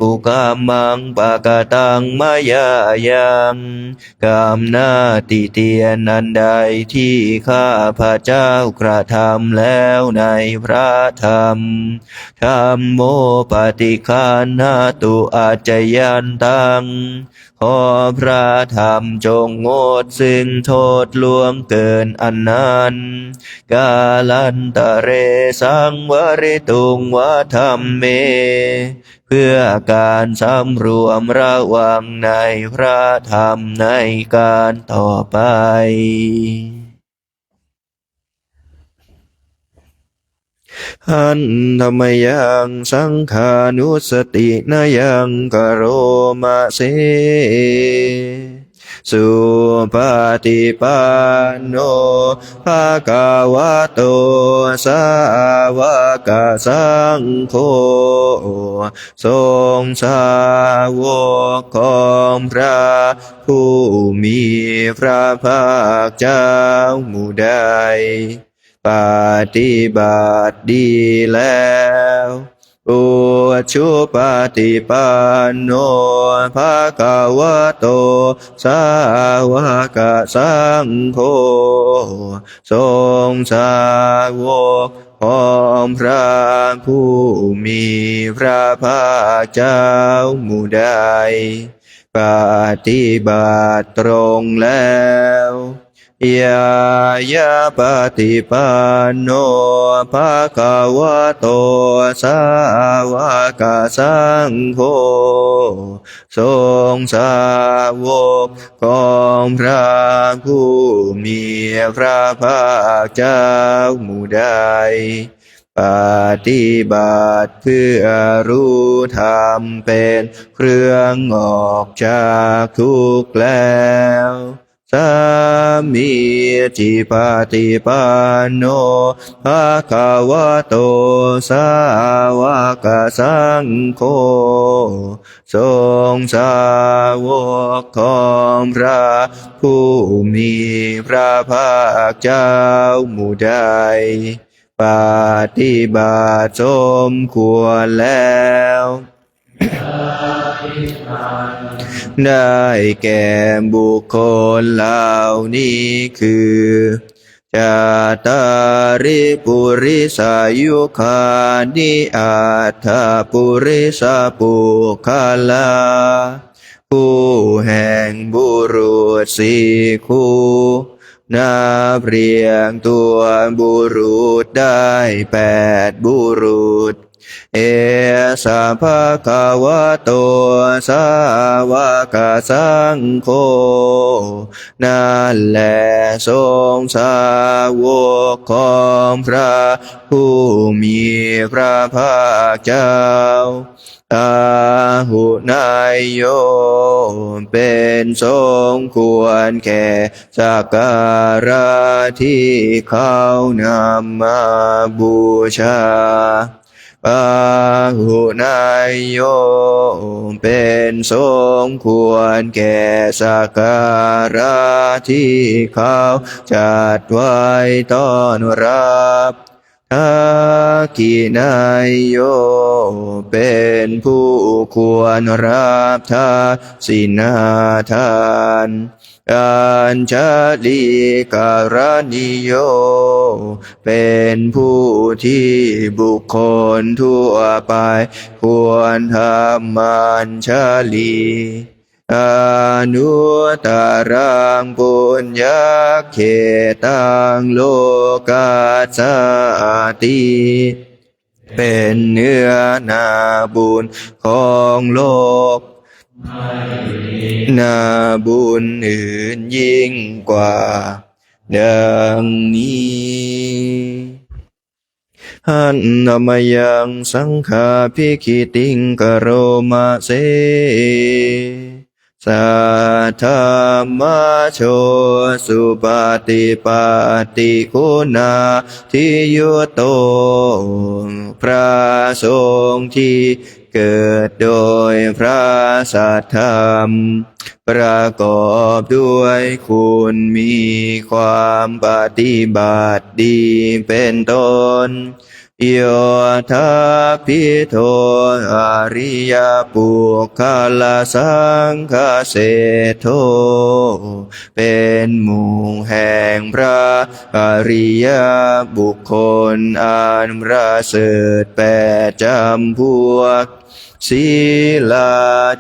Speaker 2: กุกามังปะกะตังมายายังกามหน้าติเตียนอันใดที่ข้าพระเจ้ากระทำแล้วในพระธรรมธัมโมปฏิคันหตุอาจยันตังขอพระธรรมจงงดซึ่งโทษล่วงเกินอันนั้นกาลันตะเรสังวริตุงวะธรรมเมเพื่อการสำรวมระวังในพระธรรมในการต่อไปหันธรรมยังสังขานุสตินายังกโรมะเสสุปฏิปันโนภะคะวะโตสาวกสังโฆทรงสาวกของพระผู้มีพระภาคเจ้าหมู่ใดปฏิบัติดีแล้วอุชุปฏิปันโนภะคะวะโตสาวกสังโฆทรงสาวกของพระผู้มีพระภาคเจ้าหมู่ใดปฏิบัติตรงแล้วยายาปฏิปันโนภะคะวะโตสาวกสังโฆทรงสาวกของพระผู้มีพระภาคเจ้าหมู่ใดปฏิบัติเพื่อรู้ธรรมเป็นเครื่องออกจากทุกข์แล้วสามีจิปฏิปันโนภะคะวะโตสาวกสังโฆทรงสาวกของพระผู้มีพระภาคเจ้าหมู่ใดปฏิบัติสมควรแล้วได้แก่บุคคลเหล่านี้คือจาตาริปุริสายุคานิอัตถปุริสปุคลาผู้แห่งบุรุษสี่คู่นับเรียงตัวบุรุษได้8บุรุษเอสะภะคะวะโตสาวกสังโฆนั่นแหละทรงสาวกของพระผู้มีพระภาคเจ้าอาหุนายโยเป็นสมควรแก่สักการะที่เขานำมาบูชาปาหุนายโยเป็นสมควรแก่สักการะที่เขาจัดไว้ต้อนรับ ทักขินายโยเป็นผู้ควรรับทาสินาทานอัญชลีการณิโยเป็นผู้ที่บุคคลทั่วไปควรทำอัญชลีอนุตตรังปุญญเขตังโลกัสสติเป็นเนื้อนาบุญของโลกนาบุญอื่นยิ่งกว่าดังนี้หันนามยังสังฆาภิกขิติงกโรมาเสสัทธามาโชสุปฏิปัตติคุณาทิยุตโตพระสงฆ์ที่เกิดโดยพระสัทธรรมประกอบด้วยคุณมีความปฏิบัติดีเป็นต้นโยทัพพิโทอริยปุคลสังฆเสโทเป็นหมู่แห่งพระอริยบุคคลอันประเสริฐแปดจำพวกศีลา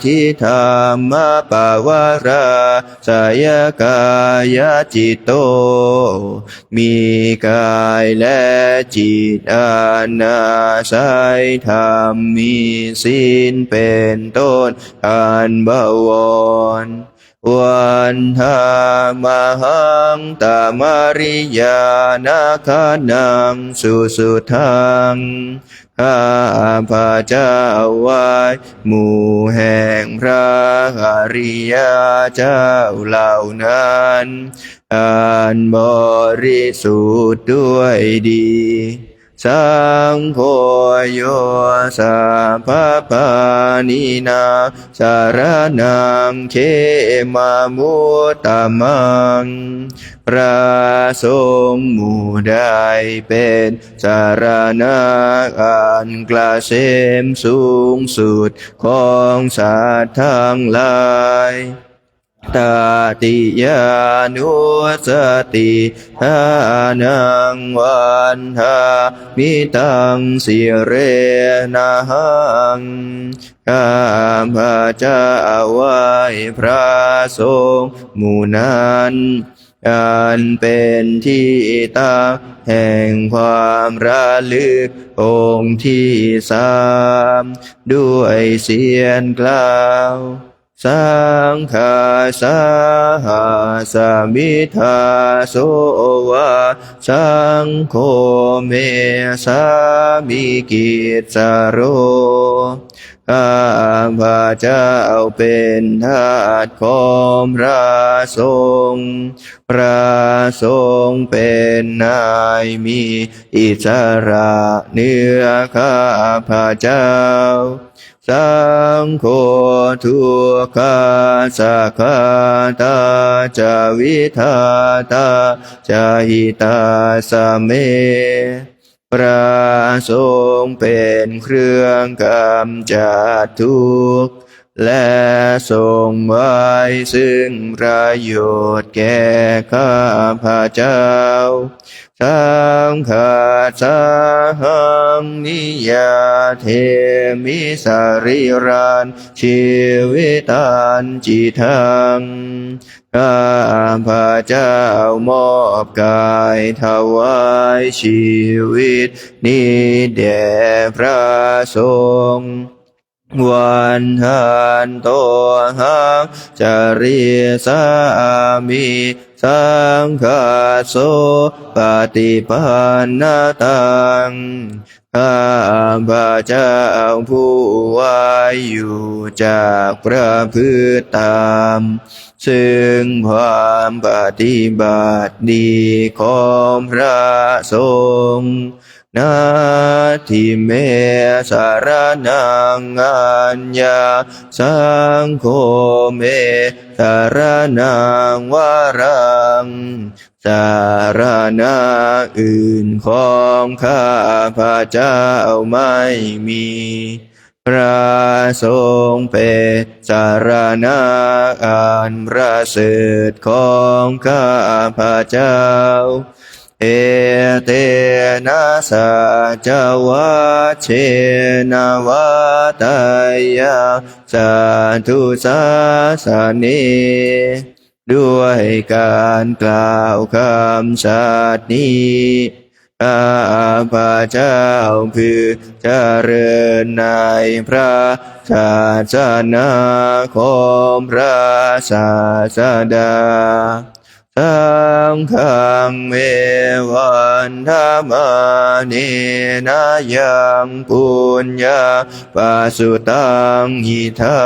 Speaker 2: ทิธรรมปวาราสยกายจิตโตมีกายและจิตอานาศัยธรรมมีศีลเป็นต้นอันบวรวันธามหังตามาริยานาคานังสุสุทังข้าพระเจ้าไหว้หมู่แห่งพระอริยเจ้าเหล่านั้นอันบริสุทธิ์ด้วยดีสังโฆโยสัพพปานินาสารนังเขมามุตตมังพระสงฆ์หมู่ใดเป็นสารณะอันกลเสมสูงสุดของสัตว์ทั้งหลายตติยานุสติทานังวันทามิตังสิเรนะหังข้าพระเจ้าไหว้พระสงฆ์หมู่นั้นอันเป็นที่ตั้งแห่งความระลึกองค์ที่สามด้วยเสียงกล่าวสังฆาสาหาสมิทาโสวะสังโฆเมสามิกิจสโรข้าพระเจ้าเป็นทาสของพระสงฆ์พระสงฆ์เป็นนายมีอิสระเหนือข้าพระเจ้าสังโฆทุกขาสักขาตาจาวิทาตาจาหิตาสเมพระสงฆ์เป็นเครื่องกำจัดทุกข์และทรงไว้ซึ่งประโยชน์แก่ข้าพระเจ้าสังฆาสาหังนิยาเทมิสริรันชีวิตันจิทังข้าพระเจ้ามอบกายถวายชีวิตนี้แด่พระสงฆ์วันหันโตหังจริสามิสังฆาโสปฏิปันนาตังข้าพระเจ้าผู้ไว้อยู่จากพระพฤติตามซึ่งความปฏิบัติดีของพระสงฆ์ นาทิเมสารนังอัญญาสังโฆเมสารนังวรังสารณะอื่นของข้าพระเจ้าไม่มีพระสงฆ์เป็นสารณะอันประเสริฐของข้าพระเจ้าเอเตนะสัจวัชเชนะวัตยาสาธุสาสเนด้วยการกล่าวคำสัตย์นี้ข้าพระเจ้าพึงเจริญในพระศาสนาของพระศาสดาสังฆังเมวันธรรมานินายังปุญญาปัสสุตังหิทา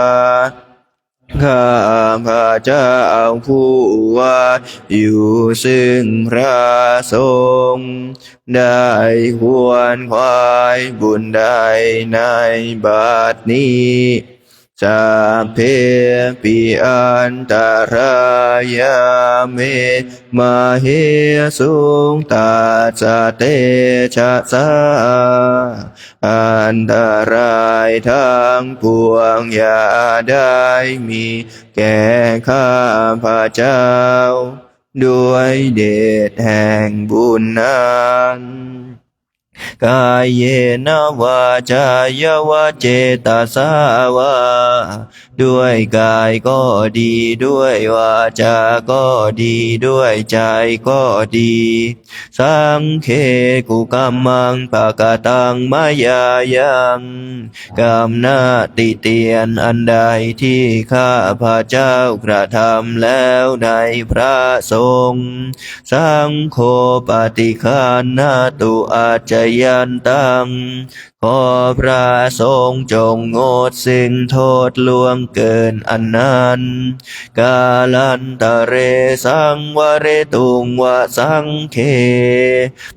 Speaker 2: ข้าพระเจ้าผู้ว่าอยู่ซึ่งพระสงฆ์ได้ควรขวายบุญใดในบัดนี้สัพเพปิอันตรายาเมมาเหสุงตัสสะเตชะสาอันตรายทั้งปวงอย่าได้มีแก่ข้าพระเจ้าด้วยเดชแห่งบุญนั้นกายเยนะวาจายวะเจตสาวาด้วยกายก็ดีด้วยวาจาก็ดีด้วยใจก็ดีสังเคกุกัมมังปะกะตังมายายังกรรมนาติเตียนอันใดที่ข้าพระเจ้ากระทำแล้วในพระสงฆ์สังโฆปฏิคันนาตุอาจยันตังขอพระสงฆ์จงงดสิ่งโทษล่วงเกินอันนั้นกาลันตะเรสังวเรตุงวะสังเค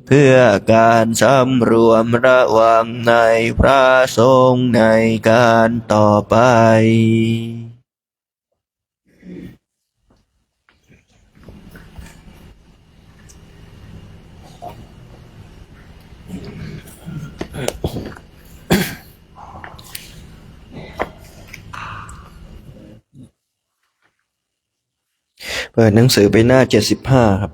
Speaker 2: เพื่อการสำรวมระวังในพระสงฆ์ในการต่อไปเปิดหนังสือไปหน้า75ครับ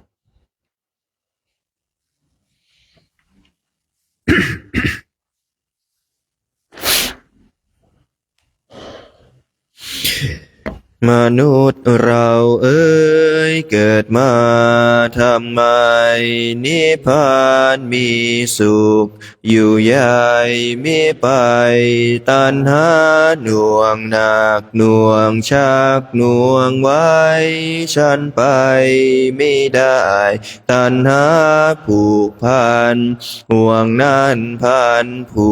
Speaker 2: มนุษย์เราเอ้ยเกิดมาทำไมนิพพานมีสุขอยู่ใหญ่มิไปตัณหาหน่วงหนักหน่วงชักหน่วงไว้ฉันไปไม่ได้ตัณหาผูกพันห่วงนั่นพันผู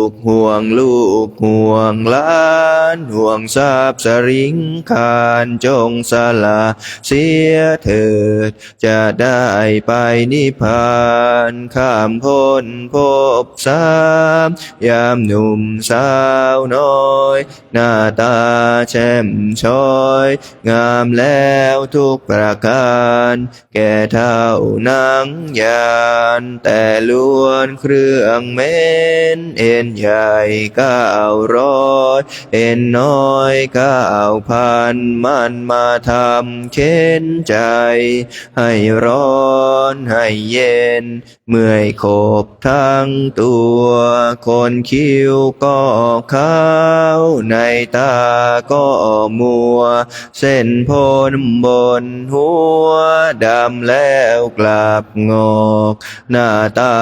Speaker 2: กห่วงลูกห่วงหลานห่วงทรัพย์สริงคารจงสละเสียเถิดจะได้ไปนิพพานข้ามพ้นภพสามยามหนุ่มสาวน้อยหน้าตาแช่มช้อยงามแล้วทุกประการแก่เท่านังยานแต่ล้วนเครื่องเม้นเอ็นใหญ่900เอ็นน้อย9,000มันมาทำเข็นใจให้ร้อนให้เย็นเมื่อยขบทั้งตัวคนคิ้วก็ขาวในตาก็มัวเส้นผมบนหัวดำแล้วกลับงอกหน้าตา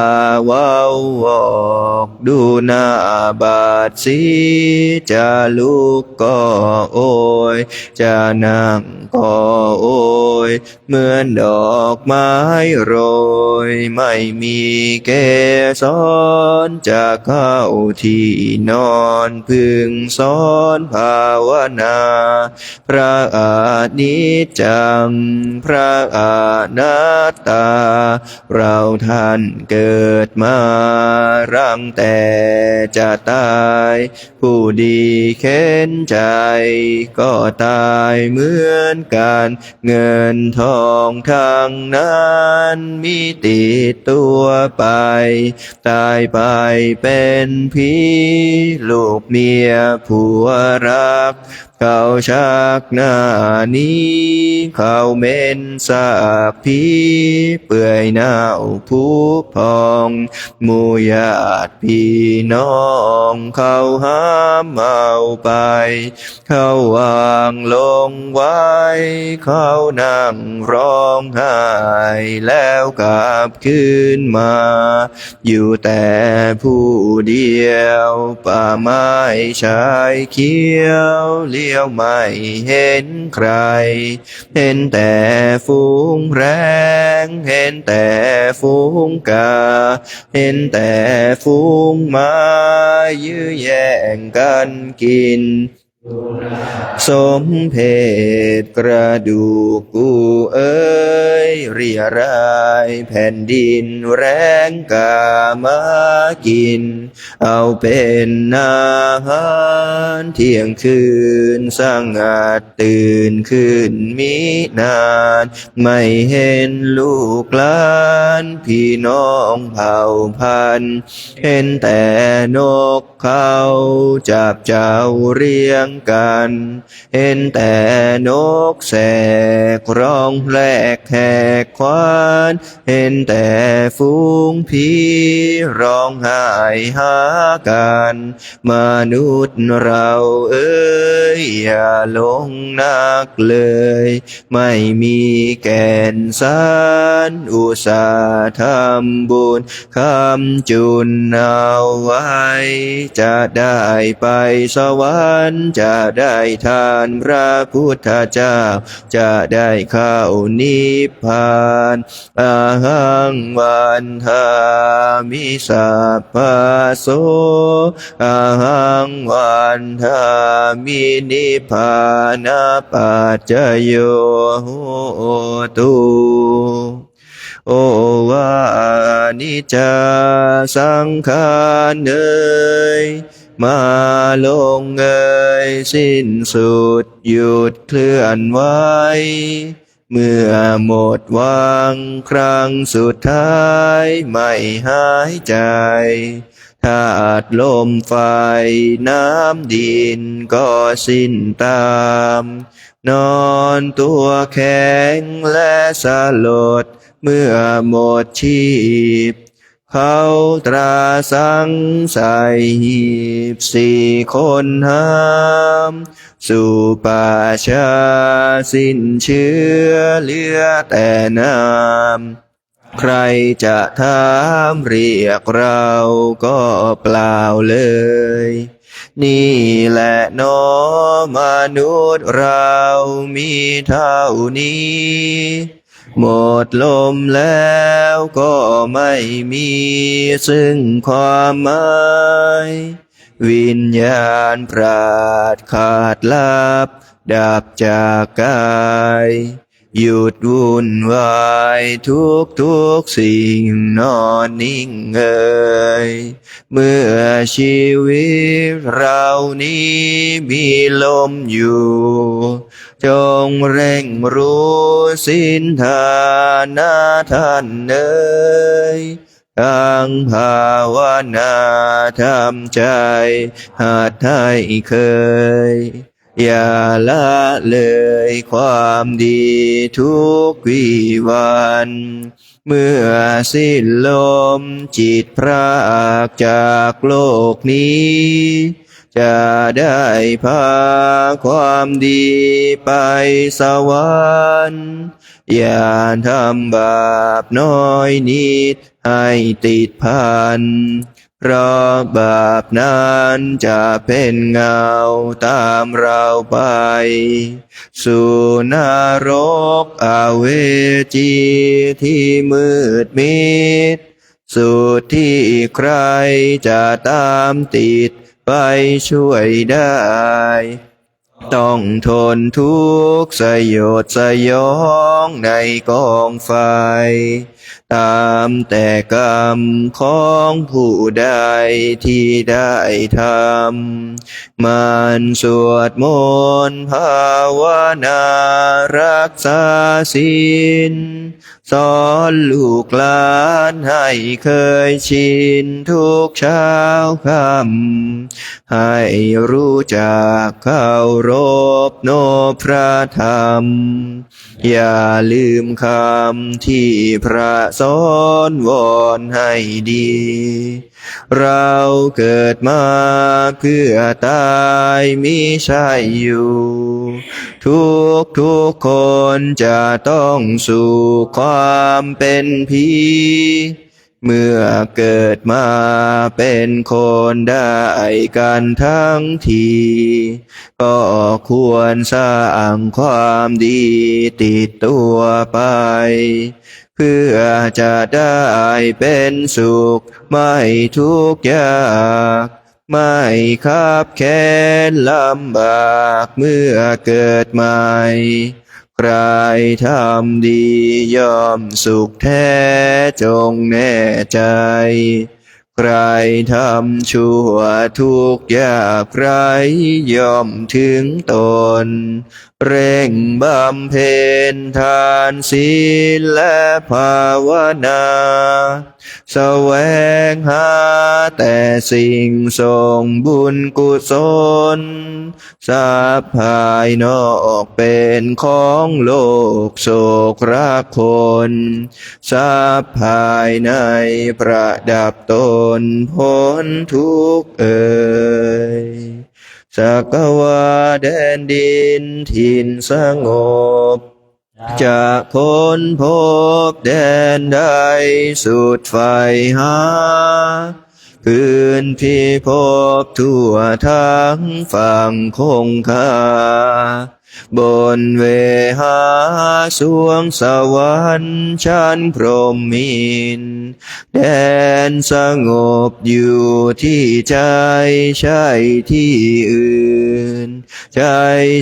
Speaker 2: เว้าวอกดูหน้าบาดสีจะลุกก็โอยจะนั่งก็โอ ยเหมือนดอกไม้โรยไม่มีเกสรจะเข้าที่นอนพึงสอนภาวนาพระอนิจจังพระอนัตตาเราท่านเกิดมารังแต่จะตายผู้ดีเข็นใจก็ตายเหมือนกันเงินทองทางนั้นมีติดตัวไปตายไปเป็นผีลูกเมียผัวรักเขาชักหน้านี้เขาเม้นสาบผีเปื่อยเน่าผุพองหมู่ญาติพี่น้องเขาห้ามเอาไปเขาวางลงไว้เขานั่งร้องไห้แล้วกลับคืนมาอยู่แต่ผู้เดียวป่าไม้ชายเขียวเลี้ยวไม่เห็นใครเห็นแต่ฝูงแรงเห็นแต่ฝูงกาเห็นแต่ฝูงม้ายื้อแย่งกันกินสมเพศกระดูกกูเอ้ยเรียรายแผ่นดินแรงกามากินเอาเป็นอาหารเที่ยงคืนสร้างอาจตื่นขึ้นมินานไม่เห็นลูกหลานพี่น้องเผ่าพันธุ์เห็นแต่นกเขาจับเจ้าเรียงกันเห็นแต่นกแสกร้องแพลกแหกควานเห็นแต่ฝูงผีร้องไห้หากันมนุษย์เราเอ้ยอย่าหลงนักเลยไม่มีแก่นสารอุตสาห์ทำบุญคำจุนเอาไว้จะได้ไปสวรรค์จะได้ทานพระพุทธเจ้าจะได้เข้านิพพานอาหังวันทามิสัพพะโสอาหังวันทามินิพพานาปัจจโยโหตุโอวานิจจาสังขารเอ่ยมาลงเอ่ยสิ้นสุดหยุดเคลื่อนไหวเมื่อหมดวังครั้งสุดท้ายไม่หายใจธาตุลมไฟน้ำดินก็สิ้นตามนอนตัวแข็งและสลดเมื่อหมดชีพเขาตราสังใส่หีบ4 คนห้ามสู่ป่าช้าสิ้นเชื้อเหลือแต่น้ำใครจะถามเรียกเราก็เปล่าเลยนี่แหละเนาะมนุษย์เรามีเท่านี้หมดลมแล้วก็ไม่มีซึ่งความหมายวิญญาณปราดขาดลับดับจากกายหยุดวุ่นวายทุกสิ่งนอนนิ่งเอ่ยเมื่อชีวิตเรานี้มีลมอยู่จงเร่งรู้สินทานาท่านเอ่ยตั้งภาวนาทำใจหัดให้เคยอย่าละเลยความดีทุกวี่วันเมื่อสิ้นลมจิตพรากจากโลกนี้จะได้พาความดีไปสวรรค์อย่าทำบาปน้อยนิดให้ติดพัน เพราะบาปนั้นจะเป็นเงาตามเราไปสู่นรกอเวจีที่มืดมิดสุดที่ใครจะตามติดไปช่วยได้ต้องทนทุกข์สยดสยองในกองไฟตามแต่กรรมของผู้ใดที่ได้ทำมันสวดมนต์ภาวนารักษาศีลสอนลูกหลานให้เคยชินทุกเช้าค่ำให้รู้จักเคารพโนพระธรรมอย่าลืมคำที่พระสอนวอนให้ดีเราเกิดมาเพื่อตายมิใช่อยู่ทุกคนจะต้องสู่ความเป็นผีเมื่อเกิดมาเป็นคนได้กันทั้งทีก็ควรสร้างความดีติดตัวไปเพื่อจะได้เป็นสุขไม่ทุกข์ยากไม่คับแค้นลำบากเมื่อเกิดใหม่ใครทำดีย่อมสุขแท้จงแน่ใจใครทำชั่วทุกข์ยากไรย่อมถึงตนเร่งบำเพ็ญทานศีลและภาวนาแสวงหาแต่สิ่งส่งบุญกุศลทรัพย์ภายนอกเป็นของโลกโศกรักคนทรัพย์ภายในประดับตนพ้นทุกข์สักวาแดนดินถิ่นสงบจะค้นพบแดนใดสุดไฟหาพื้นพิภพทั่วทั้งฝั่งคงคาบนเวหาสวงสวรรค์ชั้นพรหมินทร์แดนสงบอยู่ที่ใจใช่ที่อื่นใจ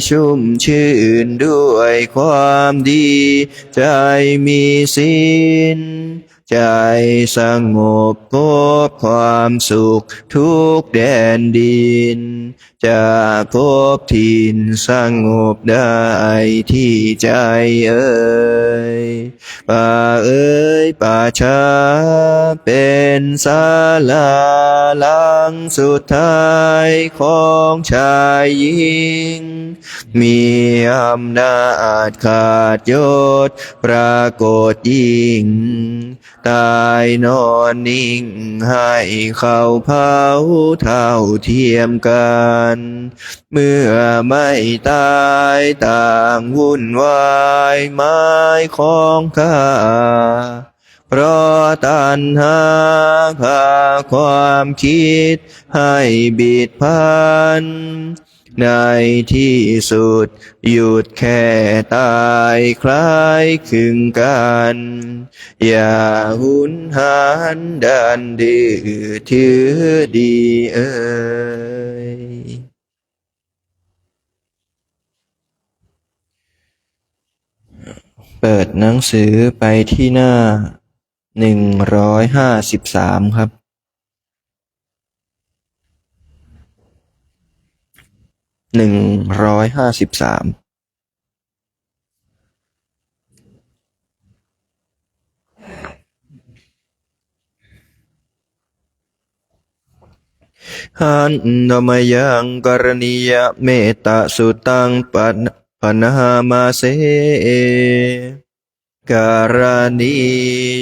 Speaker 2: ชุ่มชื่นด้วยความดีใจมีศีลใจสงบพบความสุขทุกแดนดินจะพบถิ่นสงบได้ที่ใจป่าป่าช้าเป็นศาลาหลังสุดท้ายของชายหญิงมีอำนาจขาดยศปรากฏยิ่งตายนอนนิ่งให้เขาเผาเท่าเทียมกันเมื่อไม่ตายต่างวุ่นวายไม้ของข้าเพราะตัณหาพาความคิดให้บิดพันในที่สุดหยุดแค่ตายคล้ายคลึงกันอย่าหุนหันดันดื้อถือดีเปิดหนังสือไปที่หน้า153ครับ153หันธรรมยังกรณียเมตตาสุตังปนามาเส การณี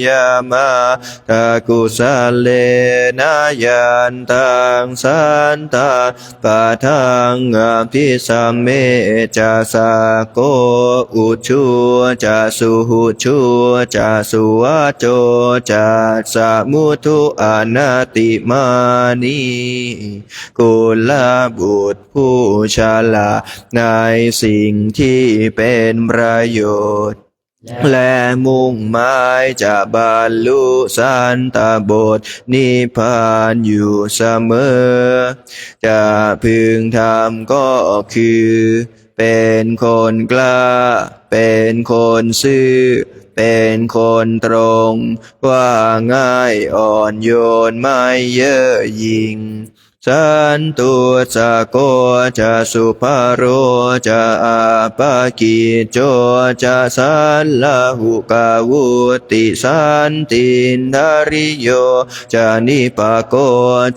Speaker 2: ยมาตากุสเลนะยันตังสันตาปะทังอภิสัมเมจะสาโกอุชุจะสุหุชุจะสุวัจโจจะสมุทุอนาติมานีกุลบุตรผู้ฉลาดในสิ่งที่เป็นประโยชน์และมุ่งหมายจะบรรลุสันตบุตรนิพพานอยู่เสมอจะพึงทำก็คือเป็นคนกล้าเป็นคนซื่อเป็นคนตรงว่าง่ายอ่อนโยนไม่เย่อหยิ่งสันตุสะโกจะสุภาโรจะอาปากิจโจจะสัลลหุกาวุติสันตินทาริโยจะนิปะโก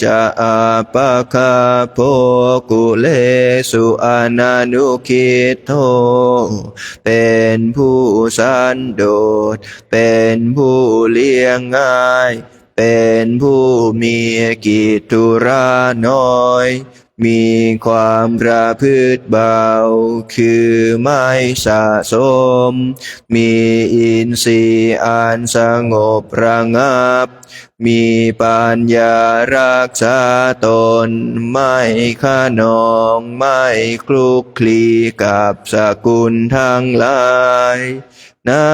Speaker 2: จะอาปะคาโพกุเลสุอนานุคิตโตเป็นผู้สันโดษเป็นผู้เลี้ยงง่ายเป็นผู้มีกิจธุระน้อยมีความประพฤติเบาคือไม่สะสมมีอินทรีย์อันสงบระงับมีปัญญารักษาตนไม่ขนองไม่คลุกคลีกับสกุลทั้งหลายนา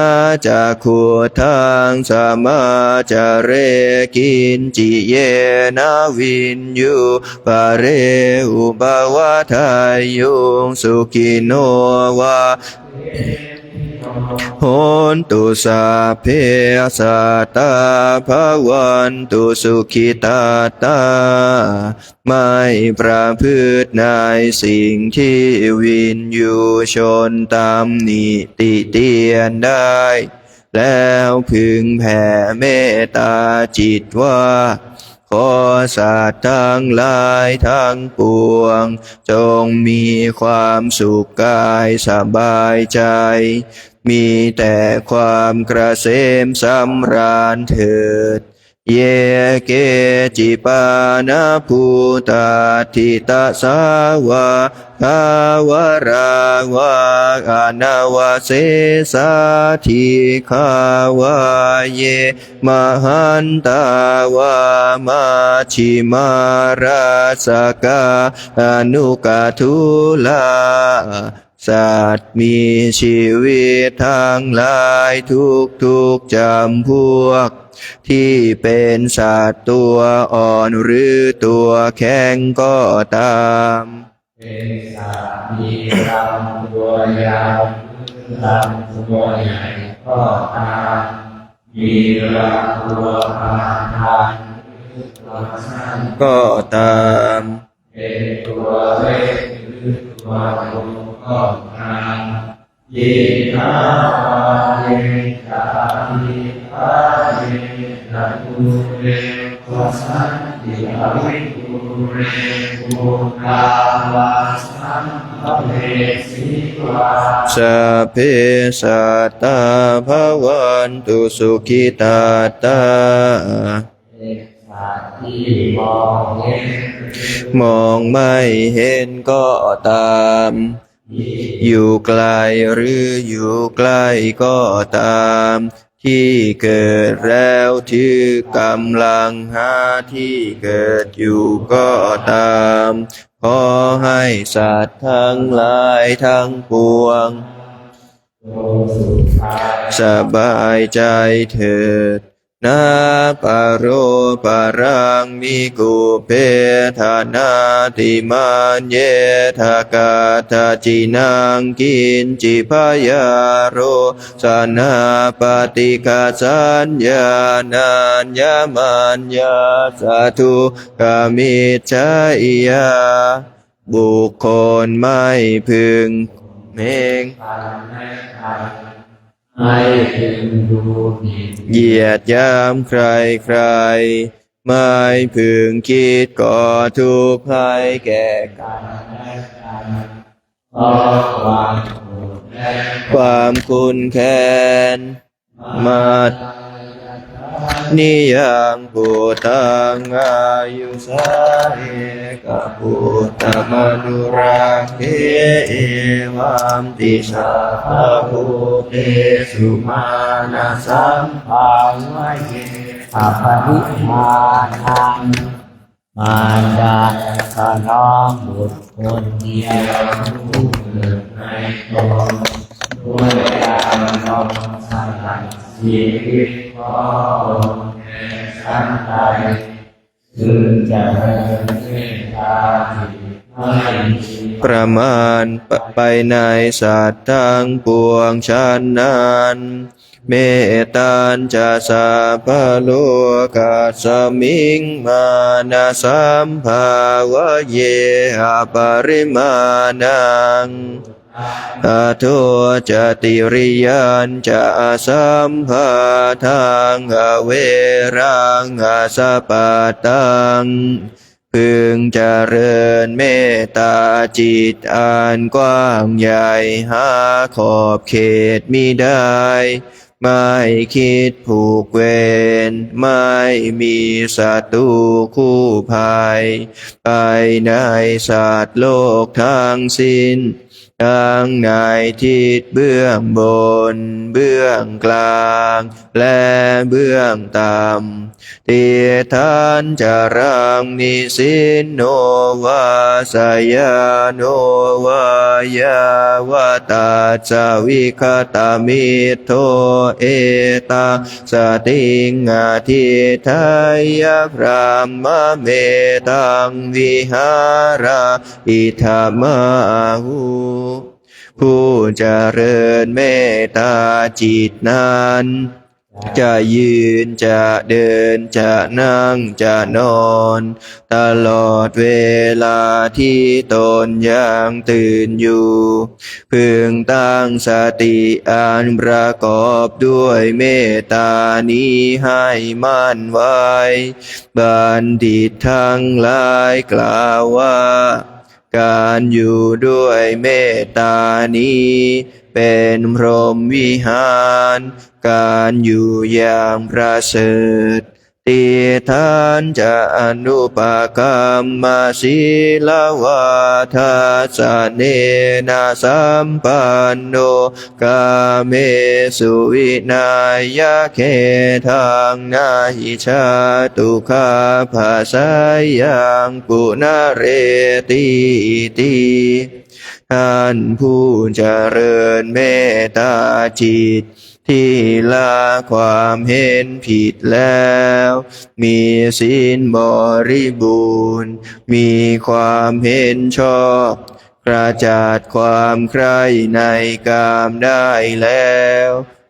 Speaker 2: จะขุทางสมาจะเรกินจิเยนาวินยูปะเรอุบาวะทายยุงสุขิโนวาโหนตุสาเพสัตตาภวันตุสุขิตาตาไม่ประพฤติในสิ่งที่วินยูชนตำหนิติเตียนได้แล้วพึงแผ่เมตตาจิตว่าขอสัตว์ทั้งหลายทั้งปวงจงมีความสุขกายสบายใจมีแต่ความกระเสมสำราญเถิดเยเกจิปานาภูตาทิตาสาวะภาวราวะอนาวาเสสาทิขาวาเยมหันตาวามาชิมาราสกาอนุกาทุลาสัตว์มีชีวิตทั้งหลายทุกจำพวกที่เป็นสัตว์ตัวอ่อนหรือตัวแข็งก็ตาม
Speaker 3: เป็นสัตว์มีลำตัวยาวลำตัวใหญ่ก็ตามมีลำตัวผ่านทางตัวสั้น
Speaker 2: ก็ตาม
Speaker 3: เป็นตัวเล็กหรือตัวโตก็ตามยิทาวาเยจามิภาเยนะตุเรวสันติภวิตุเรปุกาวาสัมภเวสีวา
Speaker 2: สัพเพสัตตาภวันตุสุขิตาตา
Speaker 3: ที่ม
Speaker 2: องไม่เห็นก็ตามอยู่ไกลหรืออยู่ใกล้ก็ตามที่เกิดแล้วที่กำลังหาที่เกิดอยู่ก็ตามขอให้สัตว์ทั้งหลายทั้งปวงสบายใจเถิดนาปะโรปะรังมิกุเพธานาติมันเยทากาทาจินังกินจิพยาโรสนาปฏิกาสัญญานัญญามัญญาสาธุกามิจฉาอยาบุคคลไม่พึงเพ่ง
Speaker 3: ให้พึงดูหมิ่น
Speaker 2: เหยียดยามใครไม่พึงคิดก่อทุกข์ให้แก่กัน
Speaker 3: และกันเพราะความโกรธและ
Speaker 2: ความคุนแค้น มัตนิยังพุทธังอายุสาเอกพุทธมนุราเกเอวัมติสาภาภูเตสุมาณสัมภาวะเย
Speaker 4: อภริมานังมารดาสนองบุตรคนเดียวผู้เกิดในตนด้วยการน้อมสละชีวิตของตนแก่สัตว์ใดคือจะเริญเมตตาจิตให้มี
Speaker 2: ประมาณไปในสัตว์ทั้งปวงชั้นนั้นเมตตานจะสาพะโลกัสสมิงมานะสัมภาวะเยอปริมาณังอาโทจะติริยันจะสัมภาทังอเวรังอาสปปะตังพึงเจริญเมตตาจิตอันกว้างใหญ่หาขอบเขตมิได้ไม่คิดผูกเวรไม่มีศัตรูคู่ภัยไปในสัตว์โลกทั้งสิ้นทั้งในทิศเบื้องบนเบื้องกลางและเบื้องต่ำที่ท่านจะรังนิสินโนวาสยาโนวายาวตาจาวิคตามิโทเอตาสติงอาทิทายะพรามเมตังวิหาราอิธามาหูผู้เจริญเมตตาจิตนั้นจะยืนจะเดินจะนั่งจะนอนตลอดเวลาที่ตนยังตื่นอยู่พึงตั้งสติอันประกอบด้วยเมตตานี้ให้มั่นไว้บัณฑิตทั้งหลายกล่าวว่าการอยู่ด้วยเมตตานี้เป็นพรหมวิหารการอยู่อย่างประเสริฐที่ท่านจะอนุปกรรมมาศีลวาทาสเนนะสัมปันโนกาเมสุวินัยเขทังนาหิชาตุคาภาสายังปุณเรติติท่านผู้เจริญเมตตาจิตที่ละความเห็นผิดแล้วมีศีลบริบูรณ์มีความเห็นชอบกระจัดความใคร่ในกามได้แล้ว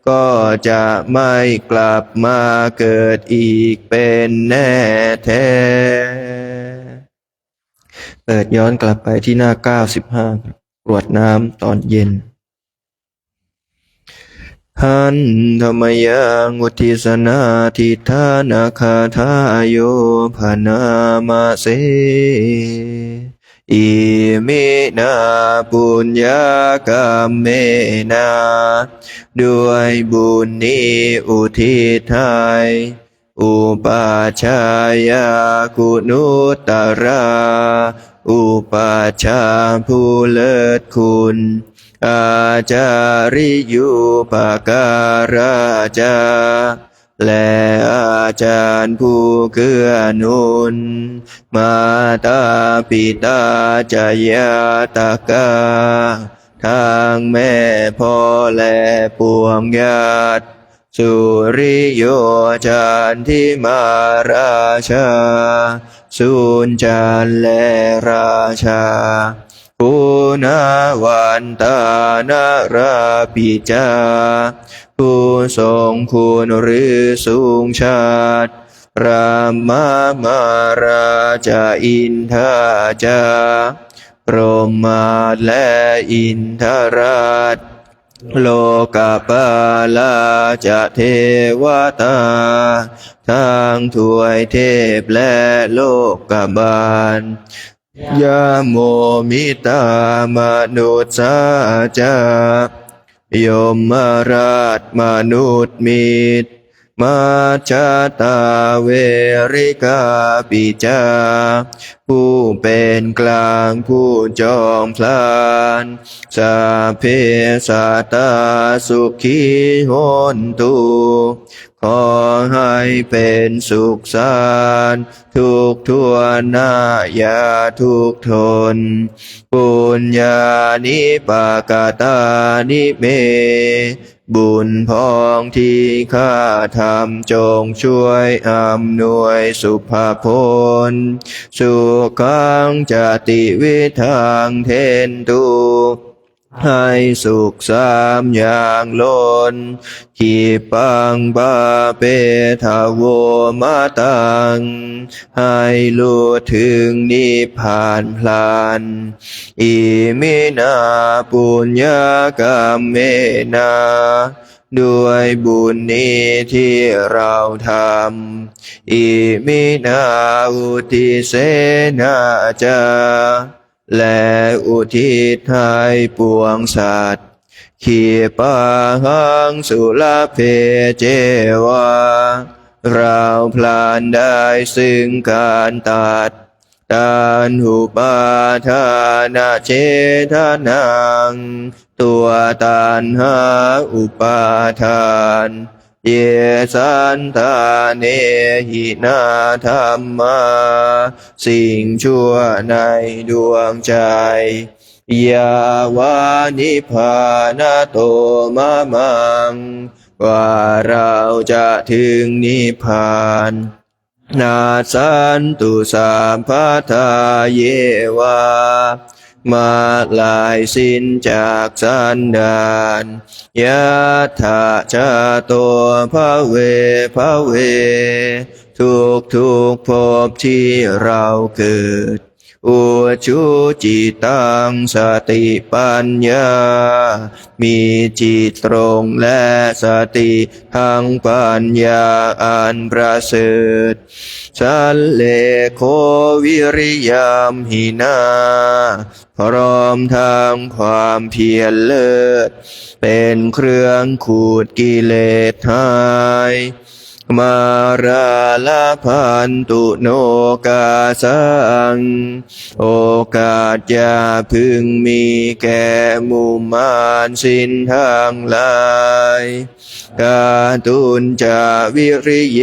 Speaker 2: ก็จะไม่กลับมาเกิดอีกเป็นแน่แท้เปิดย้อนกลับไปที่หน้า95ครับกรวดน้ำตอนเย็นหันธรรมยังอุทิศนาทิฏฐานาคาทายโยภนามาเสอิมินาปุญญากรรมเมนาด้วยบุญนี้อุทิศให้อุปาชายาคุณุตตราอุปาชาผู้เลิศคุณอาจาริยุปการาจาและอาจารย์ผู้เกื้อหนุนมาตาปิตาจายาตกาทางแม่พ่อและปวงญาติสุริโยจารทิมาราชาสุนจารและราชาปุณวันตานาราปิจาผู้ทรงคุณหรือสูงชาติรามามาราชาอินทาจาพรหมาและอินทราชโลกปาลาจะเทวตาทั้งถวยเทพและโลกบาลยาโมมิตามนุษย์สาจาเอ ยมราชมนุษย์มิตรมัจจตาเวริกาปิจาผู้เป็นกลางผู้จอมพลานสัพเพสัตตาสุขีโหนตุขอให้เป็นสุขสันต์ทุกทั่วหน้าอย่าทุกข์ทนปุญญานิปกตานิเมบุญพองที่ข้าทำจงช่วยอำนวยสุภพลสุขังจติวิทังเทนตุให้สุขสามอย่างล้นขีปังบาเปทาโวมาตังให้รู้ถึงนิพพานพลันอิมินาปุญญากรรมเมนาด้วยบุญนี้ที่เราทำอิมินาอุทิเสนาจาและอุทิศให้ปวงสัตว์ขีปะหังสุลเพเจวาเราพลานได้ซึ่งการตัดตัณหุปาทานาเจทานังตัวตัณหาอุปาทานเยสันทาเนหินาธรรมาสิ่งชั่วในดวงใจยาวานิพพานาโตมะมังว่าเราจะถึงนิพพานนาสันตุสัมภัทาเยวามาลายสิ้นจากสันดานยะถาชาโตภเวภเวทุกภพที่เราเกิดอุชุจิตังสติปัญญามีจิตตรงและสติทางปัญญาอันประเสริฐสัลเลโควิริยามหินาพร้อมทางความเพียรเลิศเป็นเครื่องขูดกิเลสหายมาราลาพันตุโนกาสังโอกาสอย่าพึงมีแก่หมู่มารสิ้นทางหลายกาตุนจาวิริเย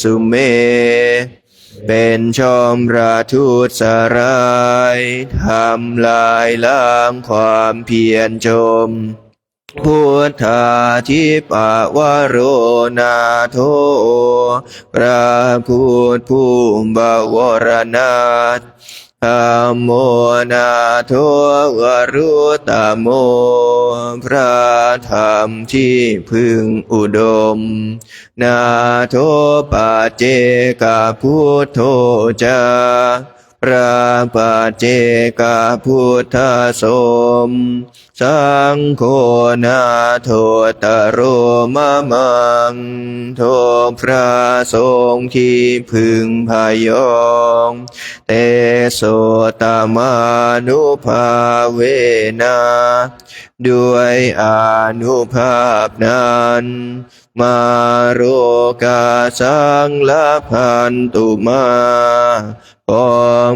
Speaker 2: สุเมเป็นชมราทุสรายทำลายล้างความเพียรชมพุทธาทิปวโรนาโทพระพุทธผู้บวรนาถธัมโมนาโทวรุตโมพระธรรมที่พึงอุดมนาโทปัจเจกพุทโธจาพระปัจเจกพุทธสมสังโฆนาโทตโรมะมังโทพระสงฆ์ที่พึงพยองเตโสตมานุภาเวนะด้วยอานุภาพนั้นมาโรกาสังละพันตุมาขอ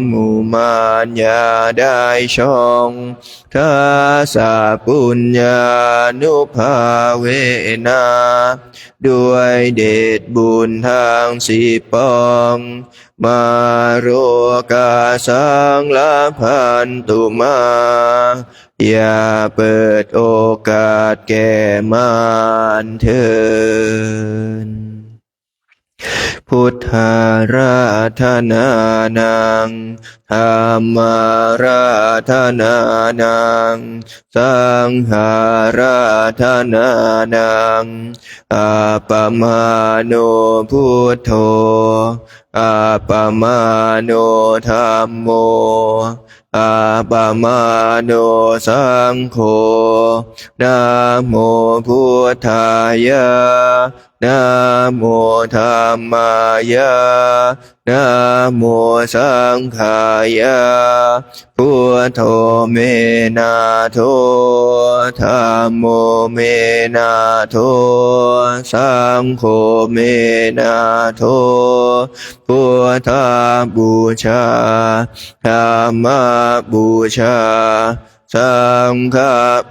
Speaker 2: หมู่มารอย่าได้ช่องทัสสะปุญญานุภาเวนะด้วยเดชบุญทางสิบปองมาโรกาสังละพันตุมาอย่าเปิดโอกาสแก่มารเถิดพุทธาราธนานังธัมมาราธนานังสังฆาราธนานังอาปมาโนพุทโธอาปมาโนธัมโมอาปมาโนสังโฆนะโมพุทธายะ นะโมธัมมายะนะโมสังฆายะพุทโธเมนะโทธัมโมเมนะโทสังโฆเมนะโทพุทธบูชาธัมมบูชาสังฆ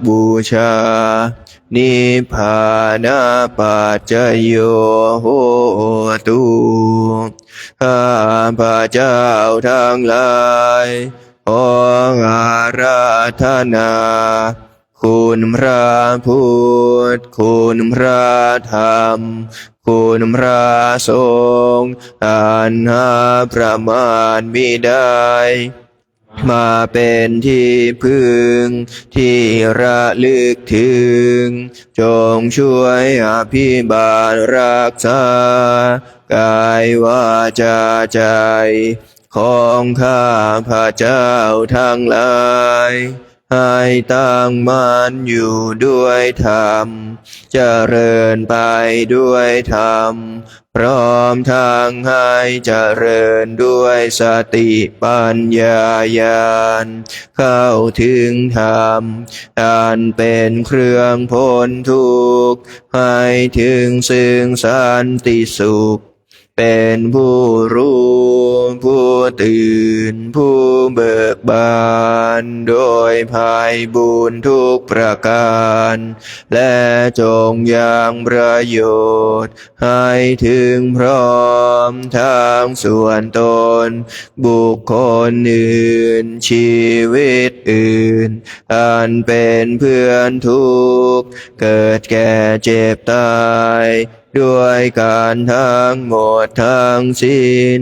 Speaker 2: บูชานิพพานะปัจจโยโหตุข้าพระเจ้าทั้งหลายขออาราธนาคุณพระพุทธคุณพระธรรมคุณพระสงฆ์อันหาประมาณมิได้มาเป็นที่พึ่งที่ระลึกถึงจงช่วยอภิบาลรักษากายวาจาใจของข้าพระเจ้าทั้งหลายให้ตั้งมั่นอยู่ด้วยธรรมเจริญไปด้วยธรรมพร้อมทางให้เจริญด้วยสติปัญญาญาณเข้าถึงธรรมอันเป็นเครื่องพ้นทุกข์ให้ถึงซึ่งสันติสุขเป็นผู้รู้ผู้ตื่นผู้เบิกบานโดยภายบุญทุกประการและจงยังประโยชน์ให้ถึงพร้อมทางส่วนตนบุคคลอื่นชีวิตอื่นอันเป็นเพื่อนทุกข์เกิดแก่เจ็บตายด้วยการทั้งหมดทั้งสิ้น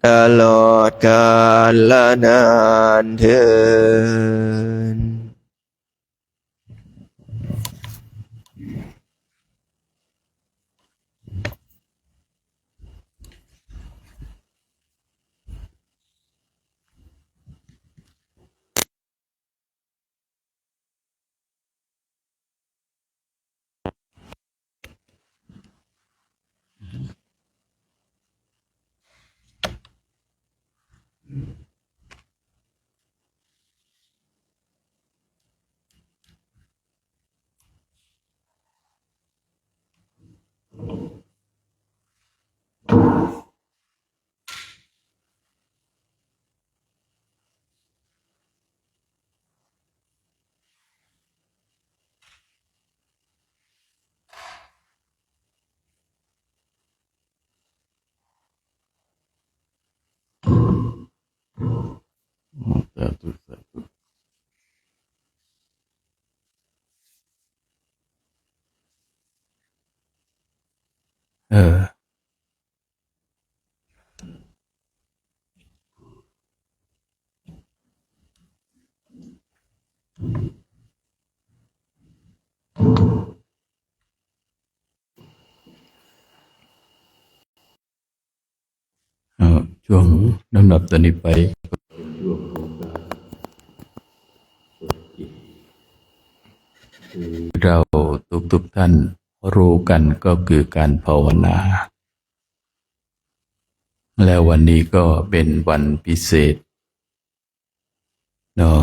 Speaker 2: ตลอดกาลและนานเทอญ
Speaker 5: เออช่วงลำดับตอนนี้ไปเราทุกท่านรู้กันก็คือการภาวนาแล้ววันนี้ก็เป็นวันพิเศษเนาะ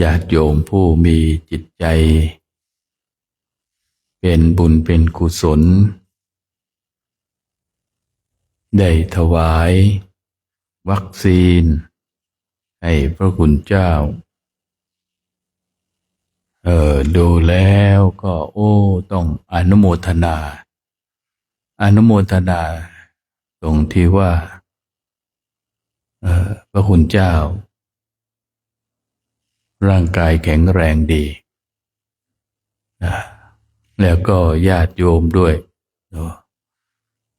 Speaker 5: ญาติโยมผู้มีจิตใจเป็นบุญเป็นกุศลได้ถวายวัคซีนให้พระคุณเจ้าดูแล้วก็ต้องอนุโมทนาตรงที่ว่าพระคุณเจ้าร่างกายแข็งแรงดีแล้วก็ญาติโยมด้วย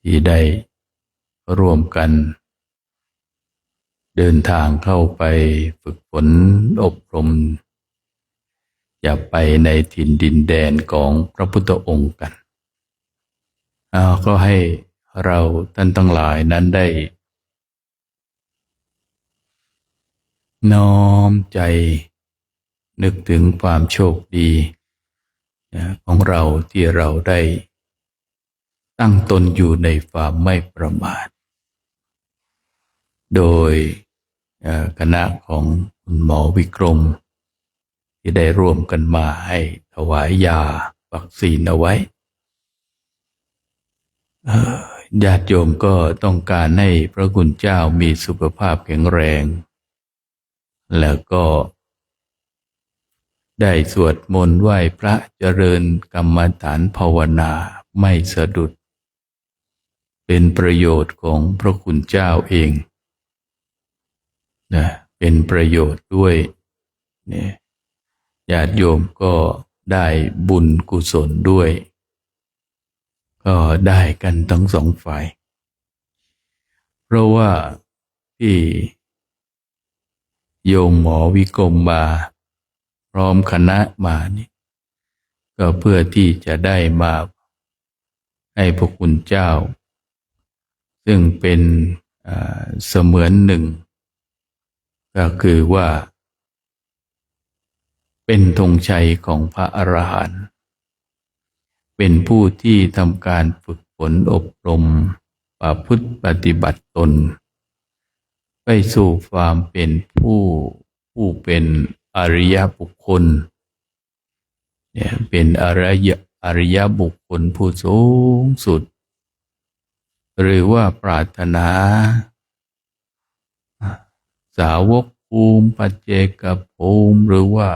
Speaker 5: ที่ได้ร่วมกันเดินทางเข้าไปฝึกฝนอบรมอย่าไปในถิ่นดินแดนของพระพุทธองค์กันก็ให้เราท่านทั้งหลายนั้นได้น้อมใจนึกถึงความโชคดีของเราที่เราได้ ตั้งตนอยู่ในความไม่ประมาทโดยคณะของคุณหมอวิกรมที่ได้ร่วมกันมาให้ถวายยาวัคซีนเอาไว้ญาติโยมก็ต้องการให้พระคุณเจ้ามีสุขภาพแข็งแรงแล้วก็ได้สวดมนต์ไหว้พระเจริญกรรมฐานภาวนาไม่สะดุดเป็นประโยชน์ของพระคุณเจ้าเองนะเป็นประโยชน์ด้วยเนี่ยญาติโยมก็ได้บุญกุศลด้วยก็ได้กันทั้งสองฝ่ายเพราะว่าที่โยมหมอวิกรมมาพร้อมคณะมานี่ก็เพื่อที่จะได้มาให้พระคุณเจ้าซึ่งเป็นเสมือนหนึ่งก็คือว่าเป็นธงชัยของพระอรหันต์เป็นผู้ที่ทำการฝึกฝนอบรมประพฤติปฏิบัติตนไปสู่ความเป็นผู้เป็นอริยบุคคลเนี่ยเป็นอริยบุคคลผู้สูงสุดหรือว่าปรารถนาสาวกภูมิปัจเจกภูมิหรือว่า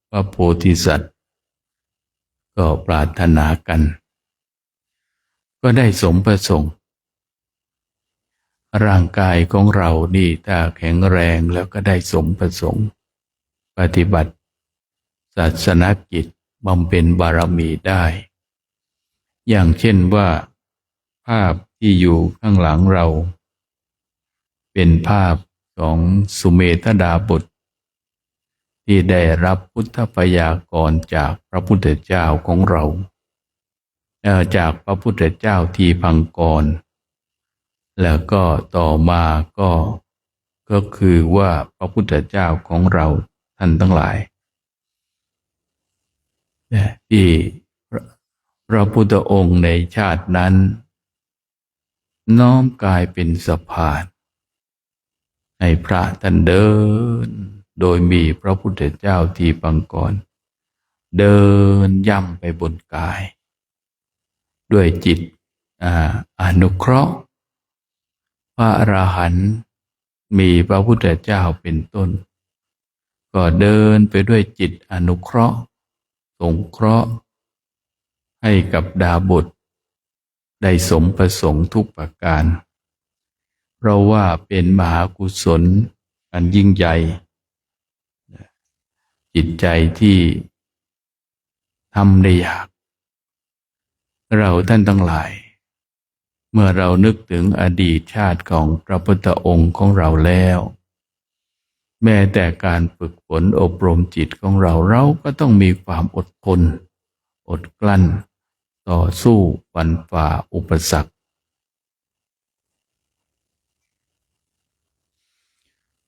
Speaker 5: พระโพธิสัตว์ก็ปรารถนากันก็ได้สมประสงค์ร่างกายของเรานี่ถ้าแข็งแรงแล้วก็ได้สมประสงค์ปฏิบัติศาสนกิจบำเพ็ญบารมีได้อย่างเช่นว่าภาพที่อยู่ข้างหลังเราเป็นภาพของสุเมธดาบทที่ได้รับพุทธพยากรจากพระพุทธเจ้าของเราจากพระพุทธเจ้าทีพังกรแล้วก็ต่อมาก็คือว่าพระพุทธเจ้าของเราท่านทั้งหลายที่พระพุทธองค์ในชาตินั้นน้อมกายเป็นสะพานให้พระท่านเดินโดยมีพระพุทธเจ้าทีปังกรเดินย่ำไปบนกายด้วยจิตอนุเคราะห์พระอรหันต์มีพระพุทธเจ้าเป็นต้นก็เดินไปด้วยจิตอนุเคราะห์สงเคราะห์ให้กับดาบทได้สมประสงค์ทุกประการเพราะว่าเป็นมหากุศลอันยิ่งใหญ่จิตใจที่ทำได้ยากเราท่านทั้งหลายเมื่อเรานึกถึงอดีตชาติของพระพุทธองค์ของเราแล้วแม้แต่การฝึกฝนอบรมจิตของเราก็ต้องมีความอดทนอดกลั้นต่อสู้ฟันฝ่าอุปสรรค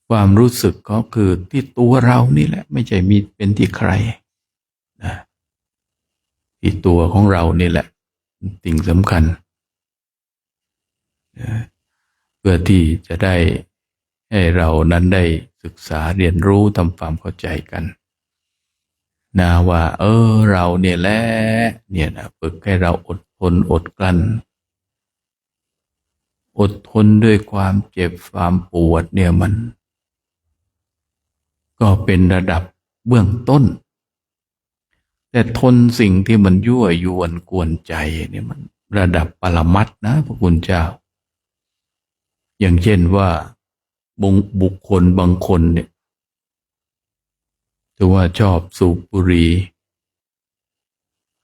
Speaker 5: ความรู้สึกก็คือที่ตัวเรานี่แหละไม่ใช่มีเป็นที่ใครนะที่ตัวของเรานี่แหละสิ่งสำคัญเพื่อที่จะได้ให้เรานั้นได้ศึกษาเรียนรู้ทำความเข้าใจกันนะว่าเราเนี่ยแหละเนี่ยนะฝึกให้เราอดทนอดกลั้นอดทนด้วยความเจ็บความปวดเนี่ยมันก็เป็นระดับเบื้องต้นแต่ทนสิ่งที่มันยั่วยวนกวนใจเนี่ยมันระดับปรมัตถ์นะพระคุณเจ้าอย่างเช่นว่าบุคคลบางคนเนี่ยถือว่าชอบสูบบุหรี่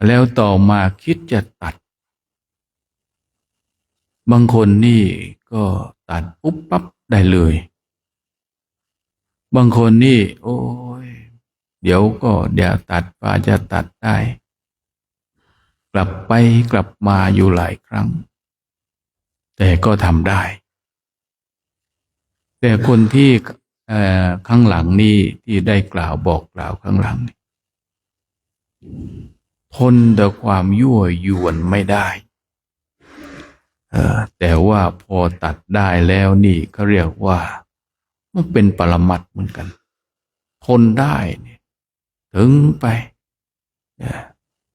Speaker 5: แล้วต่อมาคิดจะตัดบางคนนี่ก็ตัดปุ๊บปั๊บได้เลยบางคนนี่โอ้ยเดี๋ยวตัดว่าจะตัดได้กลับไปกลับมาอยู่หลายครั้งแต่ก็ทำได้แต่คนที่ข้างหลังนี่ที่ได้กล่าวบอกกล่าวข้างหลังทนต่อความยั่วยวนไม่ได้ แต่ว่าพอตัดได้แล้วนี่เขาเรียกว่ามันเป็นปรมัตถ์เหมือนกันทนได้เนี่ยถึงไป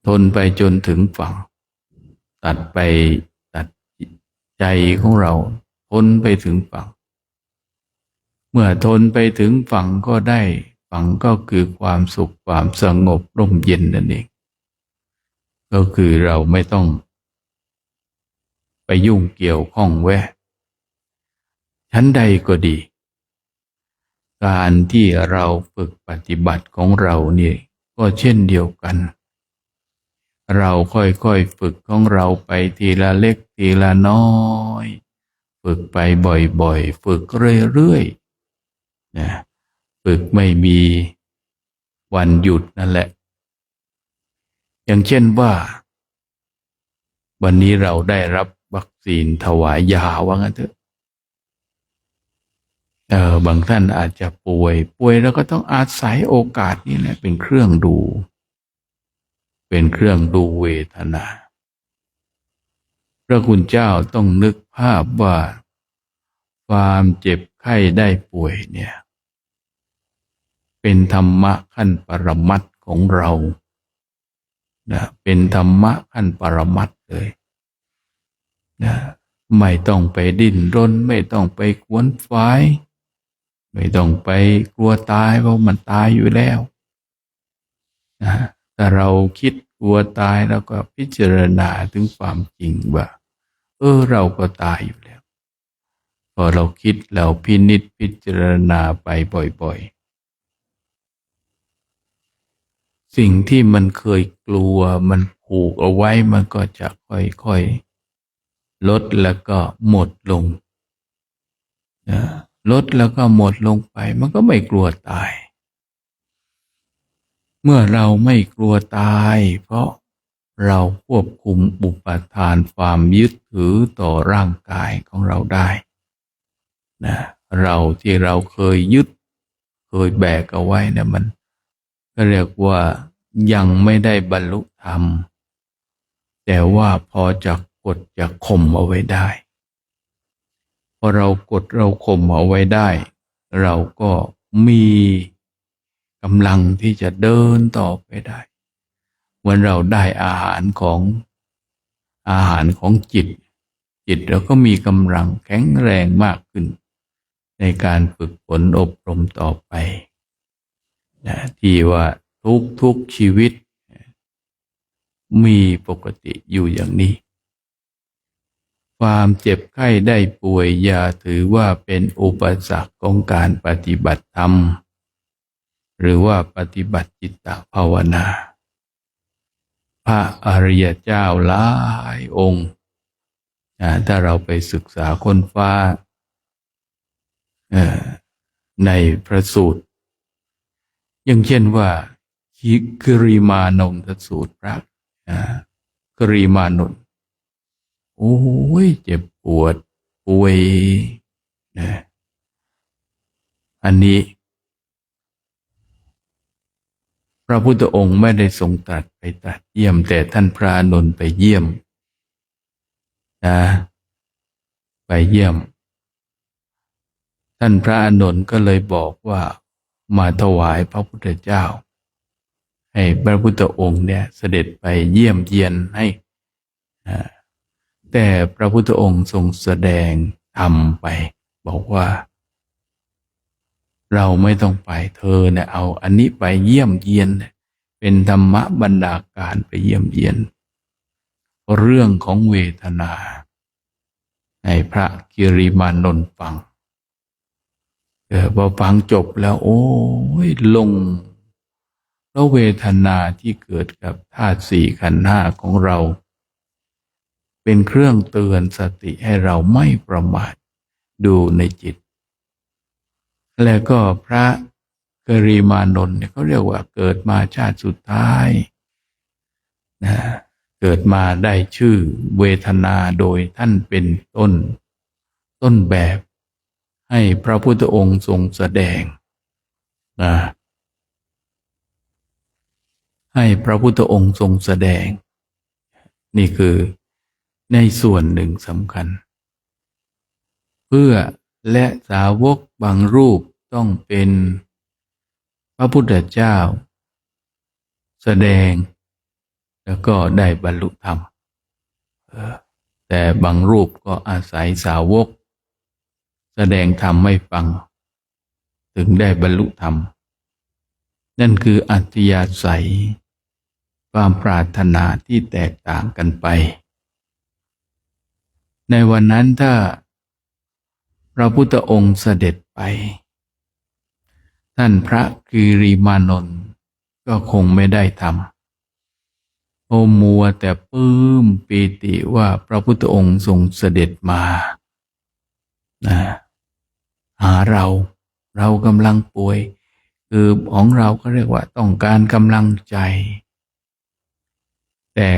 Speaker 5: ทนไปจนถึงฝั่งตัดใจของเราทนไปถึงฝั่งเมื่อทนไปถึงฝั่งก็ได้ฝั่งก็คือความสุขความสงบร่มเย็นนั่นเองก็คือเราไม่ต้องไปยุ่งเกี่ยวข้องแวะชั้นใดก็ดีการที่เราฝึกปฏิบัติของเรานี่ก็เช่นเดียวกันเราค่อยๆฝึกของเราไปทีละเล็กทีละน้อยฝึกไปบ่อยๆฝึกเรื่อยๆนะฝึกไม่มีวันหยุดนั่นแหละอย่างเช่นว่าวันนี้เราได้รับวัคซีนถวายยาว่างั้นเถอะบางท่านอาจจะป่วยแล้วก็ต้องอาศัยโอกาสนี้แหละเป็นเครื่องดูเวทนาพระคุณเจ้าต้องนึกภาพว่าความเจ็บไข้ได้ป่วยเนี่ยเป็นธรรมะขั้นปรมัตถ์ของเรานะเป็นธรรมะขั้นปรมัตถ์เลยนะไม่ต้องไปดิ้นรนไม่ต้องไปขวนขวายไม่ต้องไปกลัวตายเพราะมันตายอยู่แล้วนะถ้าเราคิดกลัวตายแล้วก็พิจารณาถึงความจริงว่าเราก็ตายอยู่แล้วพอเราคิดเราพินิจพิจารณาไปบ่อยๆสิ่งที่มันเคยกลัวมันผูกเอาไว้มันก็จะค่อยๆลดแล้วก็หมดลงนะลดแล้วก็หมดลงไปมันก็ไม่กลัวตายเมื่อเราไม่กลัวตายเพราะเราควบคุมอุปทานความยึดถือต่อร่างกายของเราได้นะเราที่เราเคยยึดเคยแบกเอาไว้เนี่ยมันก็เรียกว่ายังไม่ได้บรรลุธรรมแต่ว่าพอจะกดจะข่มเอาไว้ได้พอเรากดเราข่มเอาไว้ได้เราก็มีกำลังที่จะเดินต่อไปได้วันเราได้อาหารของจิตเราก็มีกำลังแข็งแรงมากขึ้นในการฝึกฝนอบรมต่อไปนะที่ว่าทุกชีวิตมีปกติอยู่อย่างนี้ความเจ็บไข้ได้ป่วยอย่าถือว่าเป็นอุปสรรคของการปฏิบัติธรรมหรือว่าปฏิบัติจิตตภาวนาพระอริยเจ้าหลายองค์ถ้าเราไปศึกษาค้นคว้าในพระสูตรอย่างเช่นว่าคริมานนทสูตรพระคริมานนท์โอ้ยเจ็บปวดป่วยนะอันนี้พระพุทธองค์ไม่ได้ทรงตรัสไปตรัสเยี่ยมแต่ท่านพระอานนท์ไปเยี่ยมนะไปเยี่ยมท่านพระอานนท์ก็เลยบอกว่ามาถวายพระพุทธเจ้าให้พระพุทธองค์เนี่ยเสด็จไปเยี่ยมเยียนให้แต่พระพุทธองค์ทรงแสดงธรรมไปบอกว่าเราไม่ต้องไปเธอเนี่ยเอาอันนี้ไปเยี่ยมเยียนเป็นธรรมะบรรดาการไปเยี่ยมเยียนเรื่องของเวทนาให้พระกิริมานนท์ฟังพอฟังจบแล้วโอ้ยลงแล้วเวทนาที่เกิดกับธาตุสี่ขันธ์ห้าของเราเป็นเครื่องเตือนสติให้เราไม่ประมาทดูในจิตแล้วก็พระกริมานนท์เนี่ยเขาเรียกว่าเกิดมาชาติสุดท้ายนะเกิดมาได้ชื่อเวทนาโดยท่านเป็นต้นแบบให้พระพุทธองค์ทรงแสดงนะให้พระพุทธองค์ทรงแสดงนี่คือ ในส่วนหนึ่งสำคัญเพื่อและสาวกบางรูปต้องเป็นพระพุทธเจ้าแสดงแล้วก็ได้บรรลุธรรมแต่บางรูปก็อาศัยสาวกแสดงธรรมให้ฟังถึงได้บรรลุธรรมนั่นคืออัธยาศัยความปรารถนาที่แตกต่างกันไปในวันนั้นถ้าพระพุทธองค์เสด็จไปท่านพระกิริมานนท์ก็คงไม่ได้ทำโอมัวแต่ปลื้มปีติว่าพระพุทธองค์ทรงเสด็จมาหาเรากำลังป่วยคือของเราก็เรียกว่าต้องการกำลังใจแต่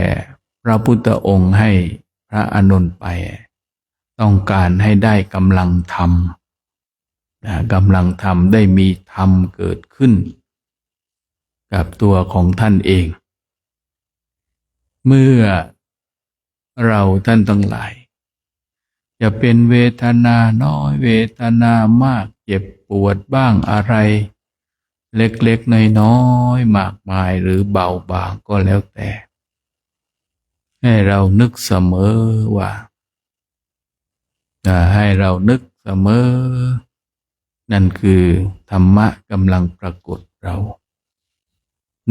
Speaker 5: พระพุทธองค์ให้พระอานนท์ไปต้องการให้ได้กำลังธรรมกำลังธรรมได้มีธรรมเกิดขึ้นกับตัวของท่านเองเมื่อเราท่านทั้งหลายจะเป็นเวทนาน้อยเวทนามากเจ็บปวดบ้างอะไรเล็กๆน้อยๆมากมายหรือเบาบางก็แล้วแต่ให้เรานึกเสมอว่าให้เรานึกเสมอนั่นคือธรรมะกำลังปรากฏเรา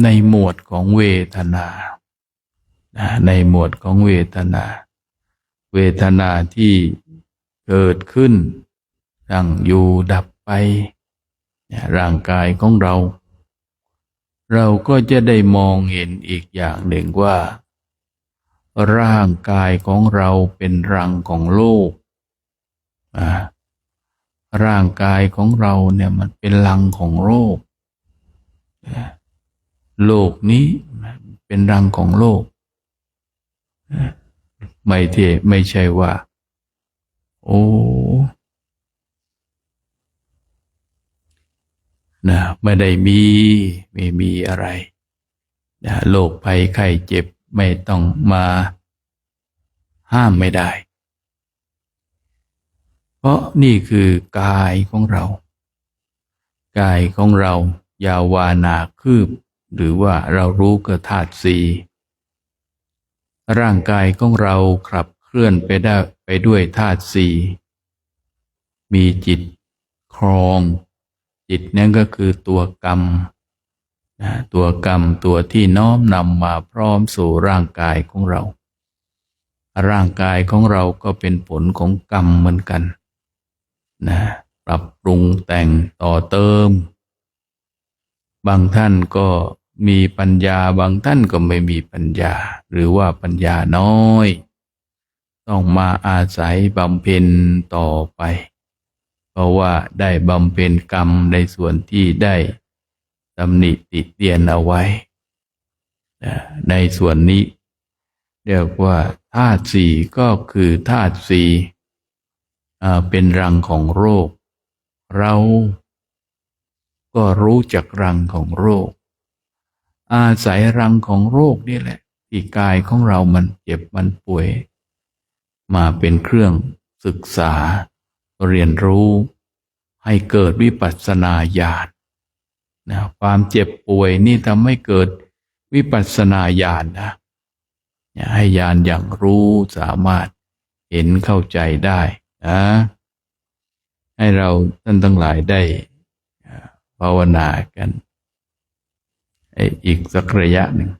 Speaker 5: ในหมวดของเวทนาในหมวดของเวทนาที่เกิดขึ้นตั้งอยู่ดับไปร่างกายของเราก็จะได้มองเห็นอีกอย่างหนึ่งว่าร่างกายของเราเป็นรังของโลกร่างกายของเราเนี่ยมันเป็นรังของโลกโลกนี้เป็นรังของโลกไม่ใช่ว่าโอ้ไม่ได้ไม่มีอะไรโรคภัยไข้เจ็บไม่ต้องมาห้ามไม่ได้เพราะนี่คือกายของเรายาววานาคืบหรือว่าเรารู้ก็ธาตุสี่ร่างกายของเราขับเคลื่อนไปด้วยธาตุสี่มีจิตครองจิตนั่นก็คือตัวกรรมตัวที่น้อมนำมาพร้อมสู่ร่างกายของเราร่างกายของเราก็เป็นผลของกรรมเหมือนกันปรับปรุงแต่งต่อเติมบางท่านก็มีปัญญาบางท่านก็ไม่มีปัญญาหรือว่าปัญญาน้อยต้องมาอาศัยบำเพ็ญต่อไปเพราะว่าได้บำเพ็ญกรรมในส่วนที่ได้ตำหนิติเตียนเอาไว้ในส่วนนี้เรียกว่าธาตุสี่ก็คือธาตุสี่เป็นรังของโรคเราก็รู้จักรังของโรคอาศัยรังของโรคนี่แหละที่กายของเรามันเจ็บมันป่วยมาเป็นเครื่องศึกษาเรียนรู้ให้เกิดวิปัสสนาญาณความเจ็บป่วยนี่ทำให้เกิดวิปัสสนาญาณให้ญาณอย่างรู้สามารถเห็นเข้าใจได้ให้เราท่านทั้งหลายได้ภาวนากันอีกสักระยะหนึ่ง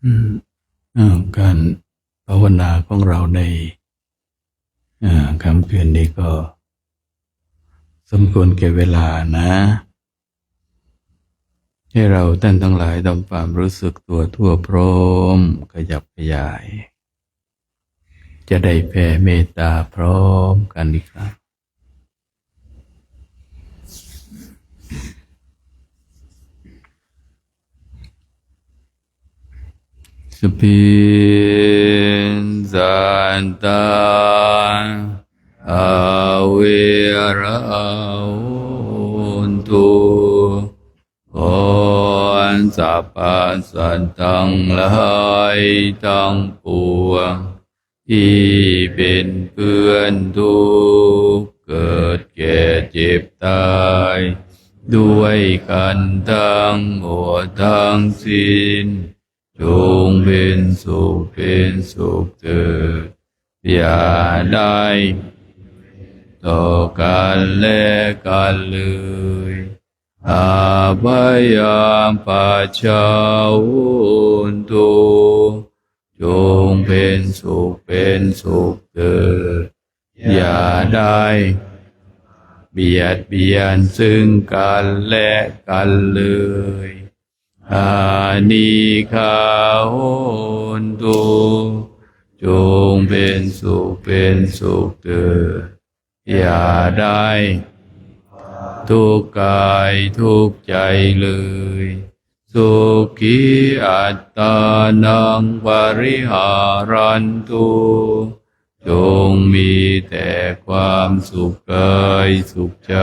Speaker 5: อืมการภาวนาของเราในค่ำคืนนี้ก็สมควรแก่เวลานะ ให้เราท่านทั้งหลายทำความรู้สึกตัวทั่วพร้อมขยับขยาย จะได้แผ่เมตตาพร้อมกันอีกครั้งสพินสันตังอาเวราหุนตุขออันสัพพสัตว์ทั้งหลายทั้งปวงที่เป็นเพื่อนทุกข์เกิดแก่เจ็บตายด้วยกันทั้งหมดทั้งสิ้นจงเป็นสุขเถิดอย่าได้ต่อกันและกันเลยอาบายามปัจจาวุนตุจงเป็นสุขเถิดอย่าได้เบียดเบียนซึ่งกันและกันเลยอานิคาโหนตุจงเป็นสุขเถิดอย่าได้ทุกข์กายทุกข์ใจเลยสุขีอัตตานังปริหารันตุจงมีแต่ความสุขกายสุขใจ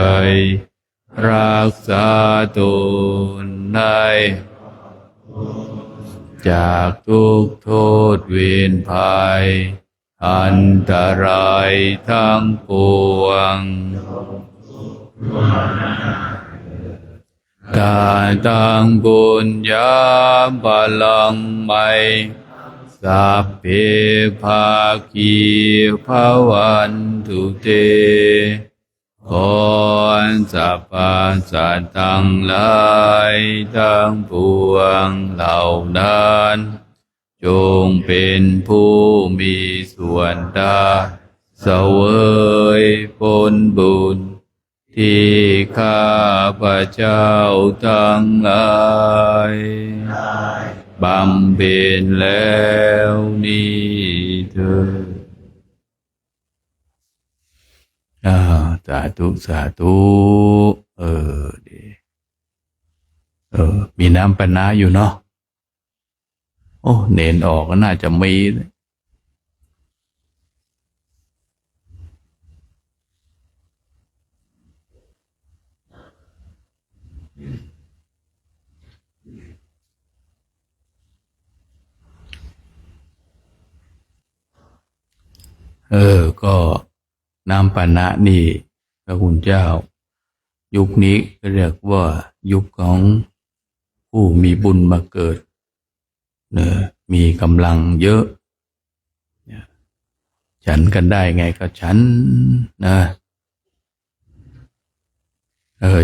Speaker 5: รักษาตนให้จากทุกข์โทษเวรภัยอันตรายทั้งปวงการตั้งบุญญาบาลังไม่สัพเพภาคีภวันตุเตขอสัพพสัตว์ทั้งหลายทั้งปวงเหล่านั้นจงเป็นผู้มีส่วนได้เสวยผลบุญที่ข้าพเจ้าทั้งหลายบำเพ็ญแล้วนี้เถิดสาธุดีมีน้ำปะนะอยู่เนาะโอ้เนนออกก็น่าจะมีก็น้ำปานะนี่พระคุณเจ้ายุคนี้เรียกว่ายุคของผู้มีบุญมาเกิดมีกำลังเยอะฉันกันได้ไงก็ฉันนะ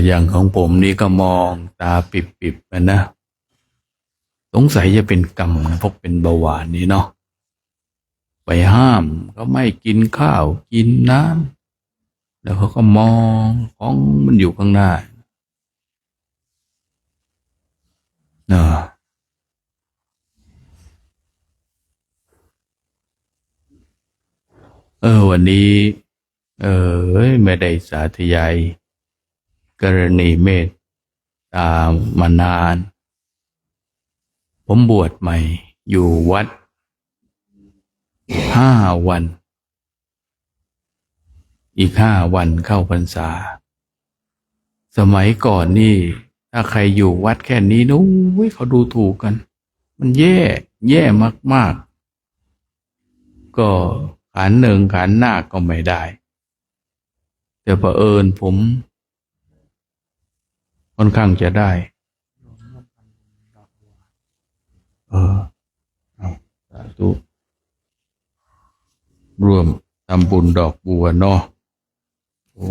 Speaker 5: อย่างของผมนี่ก็มองตาปิบๆนะสงสัยจะเป็นกรรมนะพวกเป็นเบาหวานนี่เนาะไปห้ามก็ไม่กินข้าวกินน้ำแล้วเขาก็มองของมันอยู่ข้างหน้าวันนี้ไม่ได้สาธยายกรณีเมตตามานานผมบวชใหม่อยู่วัด5 วันอีก5 วันเข้าพรรษาสมัยก่อนนี่ถ้าใครอยู่วัดแค่นี้นู้นเขาดูถูกกันมันแย่มากๆก็ขันหนึ่งขันหน้าก็ไม่ได้แต่เผอิญผมค่อนข้างจะได้สาธุร่วมทำบุญดอกบัวเนาะโอ้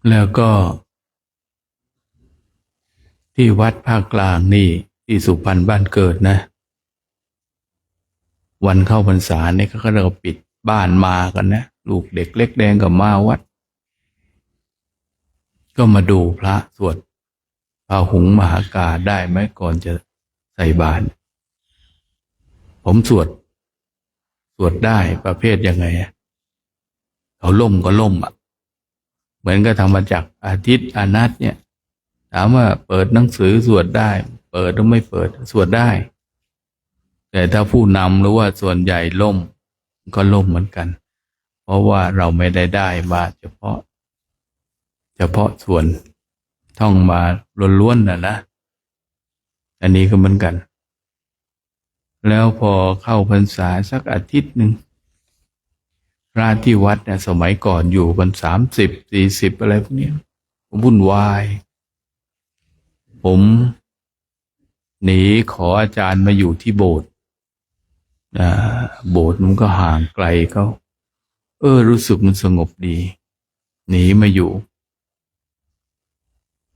Speaker 5: แล้วก็ที่วัดภาคกลางนี่ที่สุพรรณบ้านเกิดนะวันเข้าพรรษาเนี่ยเขาก็เรียกว่าปิดบ้านมากันนะลูกเด็กเล็กแดงกับมาวัดก็มาดูพระสวดพาหุงมหากาได้ไหมก่อนจะใส่บาตรผมสวดได้ประเภทยังไงเขาล่มก็ล่มเหมือนกับธรรมจักรอาทิตย์อานัตเนี่ยถามว่าเปิดหนังสือสวดได้เปิดหรือไม่เปิดสวดได้แต่ถ้าผู้นำหรือว่าส่วนใหญ่ล่มก็ล่มเหมือนกันเพราะว่าเราไม่ได้มาเฉพาะส่วนท่องมาล้วนๆนะอันนี้ก็เหมือนกันแล้วพอเข้าพรรษาสักอาทิตย์หนึ่งพระที่วัดเนี่ยสมัยก่อนอยู่กัน30-40อะไรพวกนี้วุ่นวายผมหนีขออาจารย์มาอยู่ที่โบสถ์โบสถ์มันก็ห่างไกลเขารู้สึกมันสงบดีหนีมาอยู่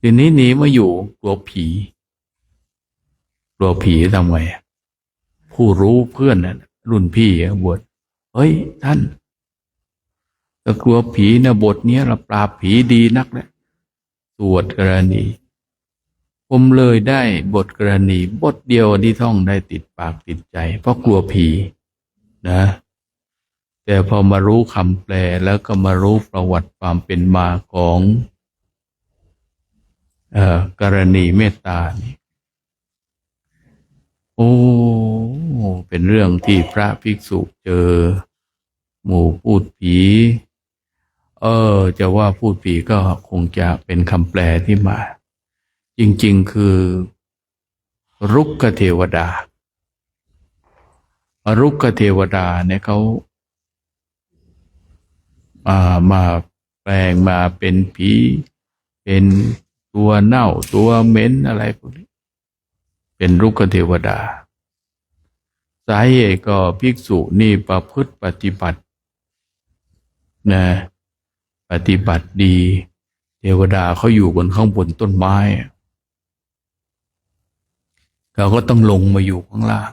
Speaker 5: ทีนี้หนีมาอยู่กลัวผีทำไงผู้รู้เพื่อนน่ะรุ่นพี่บวชเฮ้ยท่านก็กลัวผีนะบทนี้เราปราบผีดีนักนะสวดกรณีผมเลยได้บทกรณีบทเดียวที่ท่องได้ติดปากติดใจเพราะกลัวผีนะแต่พอมารู้คำแปลแล้วก็มารู้ประวัติความเป็นมาของกรณีเมตตานี่เป็นเรื่องที่พระภิกษุเจอหมู่พูดผีจะว่าพูดผีก็คงจะเป็นคำแปลที่มาจริงๆคือรุกขเทวดาเนี่ยเขามาแปลงมาเป็นผีเป็นตัวเน่าตัวเหม็นอะไรพวกนี้เป็นรุกขเทวดาสาเหตุก็ภิกษุนี่ประพฤติปฏิบัตินะปฏิบัติดีเทวดาเขาอยู่บนข้างบนต้นไม้เขาก็ต้องลงมาอยู่ข้างล่าง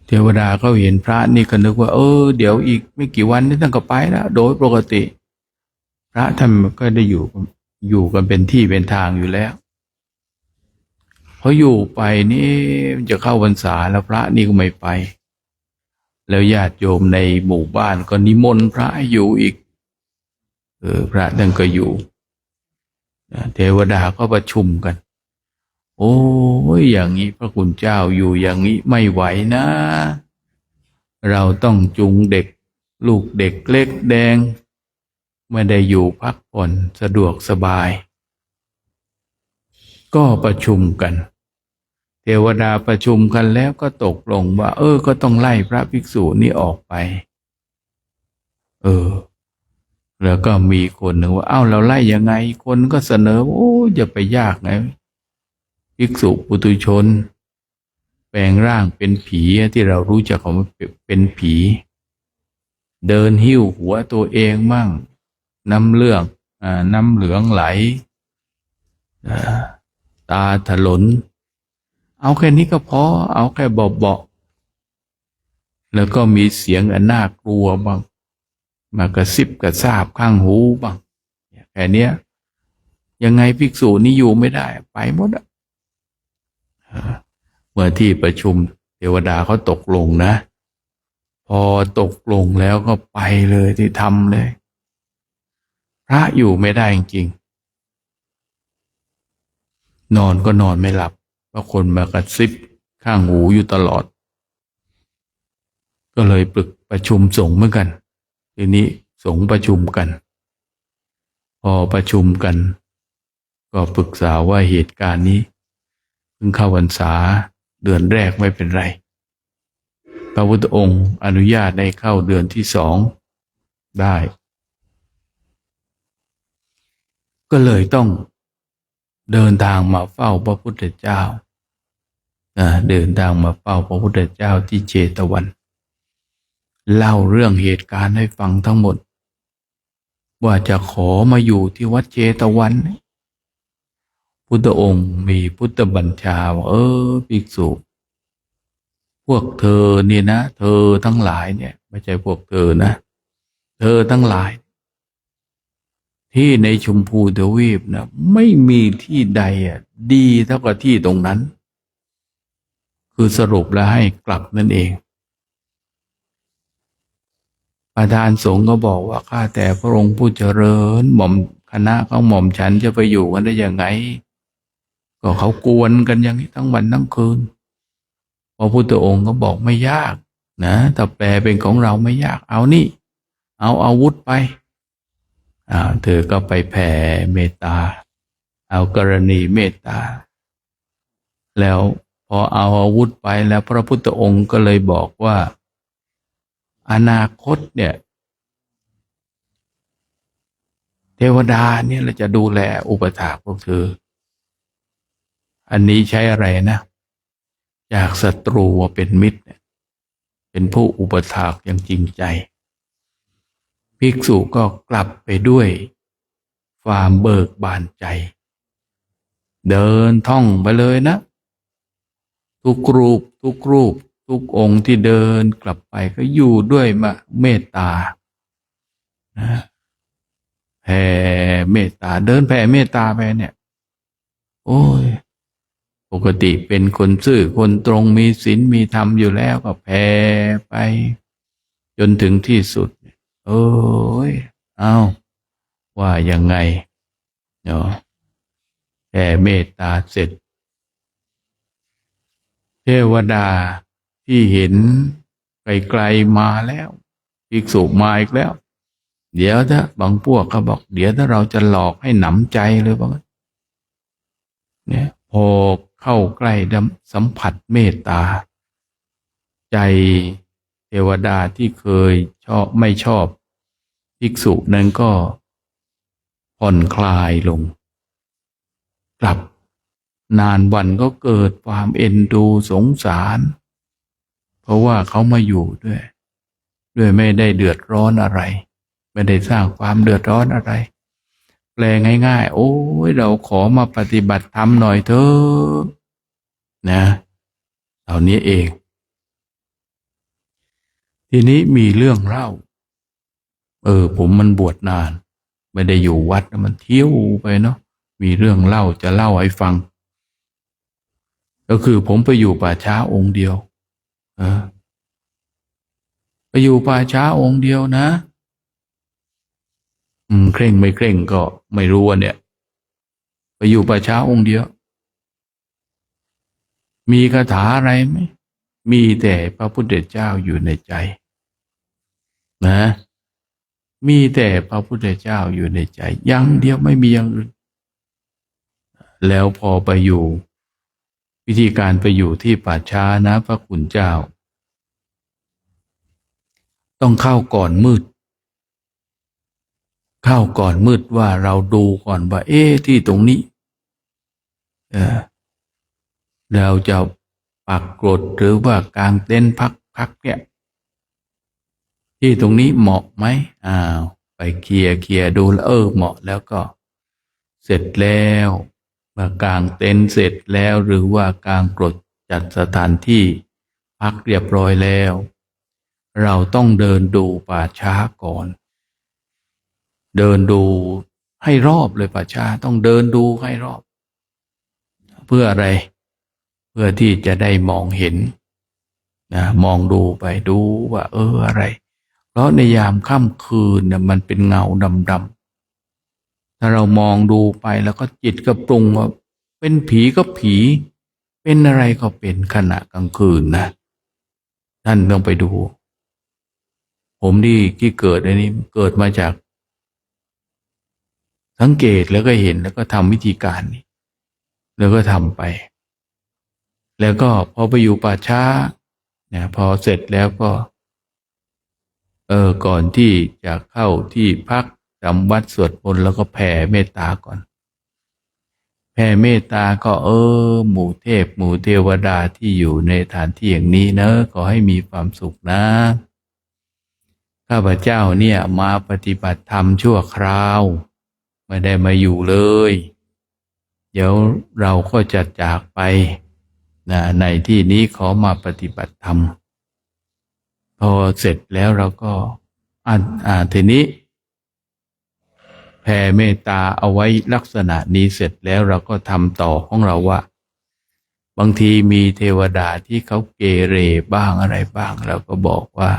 Speaker 5: เทวดาเขาเห็นพระนี่ก็นึกว่าเดี๋ยวอีกไม่กี่วันนี่ท่านก็ไปแล้วโดยปกติพระท่านก็ได้อยู่กันเป็นที่เป็นทางอยู่แล้วพออยู่ไปนี่จะเข้าพรรษาแล้วพระนี่ก็ไม่ไปแล้วญาติโยมในหมู่บ้านก็นิมนต์พระให้อยู่อีกพระท่านก็อยู่เทวดาก็ประชุมกันอย่างนี้พระคุณเจ้าอยู่อย่างนี้ไม่ไหวนะเราต้องจูงเด็กลูกเด็กเล็กแดงไม่ได้อยู่พักผ่อนสะดวกสบายก็ประชุมกันเทวดาประชุมกันแล้วก็ตกลงว่าก็ต้องไล่พระภิกษุนี่ออกไปแล้วก็มีคนหนึ่งว่าเราไล่ยังไงคนก็เสนออย่าไปยากไงภิกษุปุถุชนแปลงร่างเป็นผีที่เรารู้จักเขาเป็นผีเดินหิ้วหัวตัวเองมั่งน้ำเหลืองไหลตาถลนเอาแค่นี้ก็พอเอาแค่เบาๆแล้วก็มีเสียงอันน่ากลัวบ้างมากระซิบกระซาบข้างหูบ้างแค่นี้ยังไงภิกษุนี่อยู่ไม่ได้ไปหมดเมื่อที่ประชุมเทวดาเขาตกลงนะพอตกลงแล้วก็ไปเลยที่ทำเลยพระอยู่ไม่ได้จริงๆนอนก็นอนไม่หลับเพราะคนมากระซิบข้างหูอยู่ตลอดก็เลยปรึกประชุมสงฆ์เหมือนกันทีนี้สงฆ์ประชุมกันพอประชุมกันก็ปรึกษาว่าเหตุการณ์นี้เพิ่งเข้าพรรษาเดือนแรกไม่เป็นไรพระพุทธองค์อนุญาตให้เข้าเดือนที่2ได้ก็เลยต้องเดินทางมาเฝ้าพระพุทธเจ้าเดินทางมาเฝ้าพระพุทธเจ้าที่เชตวัน เล่าเรื่องเหตุการณ์ให้ฟังทั้งหมดว่าจะขอมาอยู่ที่วัดเชตวันพุทธองค์มีพุทธบัญชาว่าภิกษุพวกเธอเนี่ยนะเธอทั้งหลายเนี่ยไม่ใช่พวกเธอนะเธอทั้งหลายที่ในชมพูทวีปนะไม่มีที่ใดดีเท่ากับที่ตรงนั้นคือสรุปแล้วให้กลับนั่นเองประธานสงฆ์ก็บอกว่าข้าแต่พระองค์ผู้เจริญหม่อมคณะของหม่อมฉันจะไปอยู่กันได้ยังไงก็เขากวนกันอย่างนี้ทั้งวันทั้งคืนพระพุทธองค์ก็บอกไม่ยากนะถ้าแปลเป็นของเราไม่ยากเอานี่เอาอาวุธไปเธอก็ไปแผ่เมตตาเอากรณีเมตตาแล้วพอเอาอาวุธไปแล้วพระพุทธองค์ก็เลยบอกว่าอนาคตเนี่ยเทวดาเนี่ยเราจะดูแลอุปถากพวกเธออันนี้ใช้อะไรนะจากศัตรูเป็นมิตรเป็นผู้อุปถากอย่างจริงใจภิกษุก็กลับไปด้วยความเบิกบานใจเดินท่องไปเลยนะทุกรูปทุกองค์ที่เดินกลับไปก็อยู่ด้วยเมตตานะแผ่เมตตาเดินแผ่เมตตาไปเนี่ยโอ้ยปกติเป็นคนซื่อคนตรงมีศีลมีธรรมอยู่แล้วก็แผ่ไปจนถึงที่สุดโอ้ยเอาว่ายังไงเนาะแผ่เมตตาเสร็จเทวดาที่เห็นไกลๆมาแล้วภิกษุมาอีกแล้วเดี๋ยวถ้าบางพวกก็บอกเดี๋ยวถ้าเราจะหลอกให้หนำใจเลยบอกเนี่ยพอเข้าใกล้สัมผัสเมตตาใจเทวดาที่เคยไม่ชอบภิกษุนั้นก็ผ่อนคลายลงกลับนานวันก็เกิดความเอ็นดูสงสารเพราะว่าเขามาอยู่ด้วยไม่ได้เดือดร้อนอะไรไม่ได้สร้างความเดือดร้อนอะไรแปลง่ายๆโอ้ยเราขอมาปฏิบัติธรรมหน่อยเถอะนะเหล่านี้เองทีนี้มีเรื่องเล่าผมมันบวชนานไม่ได้อยู่วัดมันเที่ยวไปเนาะมีเรื่องเล่าจะเล่าให้ฟังก็คือผมไปอยู่ป่าช้าองค์เดียวไปอยู่ป่าช้าองค์เดียวนะเคร่งไม่เคร่งก็ไม่รู้เนี่ยไปอยู่ป่าช้าองค์เดียวมีคาถาอะไรไหมมีแต่พระพุทธเจ้าอยู่ในใจนะมีแต่พระพุทธเจ้าอยู่ในใจอย่างเดียวไม่มีอย่างอื่นแล้วพอไปอยู่วิธีการไปอยู่ที่ป่าช้านะพระคุณเจ้าต้องเข้าก่อนมืดว่าเราดูก่อนว่าที่ตรงนี้เราจะปักกรดหรือว่ากางเต็นท์พักเนี่ยที่ตรงนี้เหมาะไหมไปเคลียร์ดูแล้วเหมาะแล้วก็เสร็จแล้วมากางเต็นท์เสร็จแล้วหรือว่ากางกรดจัดสถานที่พักเรียบร้อยแล้วเราต้องเดินดูป่าช้าก่อนเดินดูให้รอบเลยป่าช้าต้องเดินดูให้รอบเพื่ออะไรเพื่อที่จะได้มองเห็นนะมองดูไปดูว่าอะไรเพราะในยามค่ำคืนเนี่ยมันเป็นเงาดำๆถ้าเรามองดูไปแล้วก็จิตก็ปรุงว่าเป็นผีก็ผีเป็นอะไรก็เป็นขณะกลางคืนนะท่านต้องไปดูผมที่เกิดอันนี้เกิดมาจากสังเกตแล้วก็เห็นแล้วก็ทำวิธีการนี้แล้วก็ทำไปแล้วก็พอไปอยู่ป่าช้าเนี่ยพอเสร็จแล้วก็ก่อนที่จะเข้าที่พักจำวัดสวดมนต์แล้วก็แผ่เมตตาก่อนแผ่เมตตาก็หมู่เทพหมู่เทวดาที่อยู่ในฐานที่อย่างนี้เนอะขอให้มีความสุขนะ ข้าพเจ้าเนี่ยมาปฏิบัติธรรมชั่วคราวไม่ได้มาอยู่เลยเดี๋ยวเราก็จะจากไปนะในที่นี้ขอมาปฏิบัติธรรมพอเสร็จแล้วเราก็ทีนี้แผ่เมตตาเอาไว้ลักษณะนี้เสร็จแล้วเราก็ทำต่อของเราว่าบางทีมีเทวดาที่เขาเกเรบ้างอะไรบ้างเราก็บอกว่า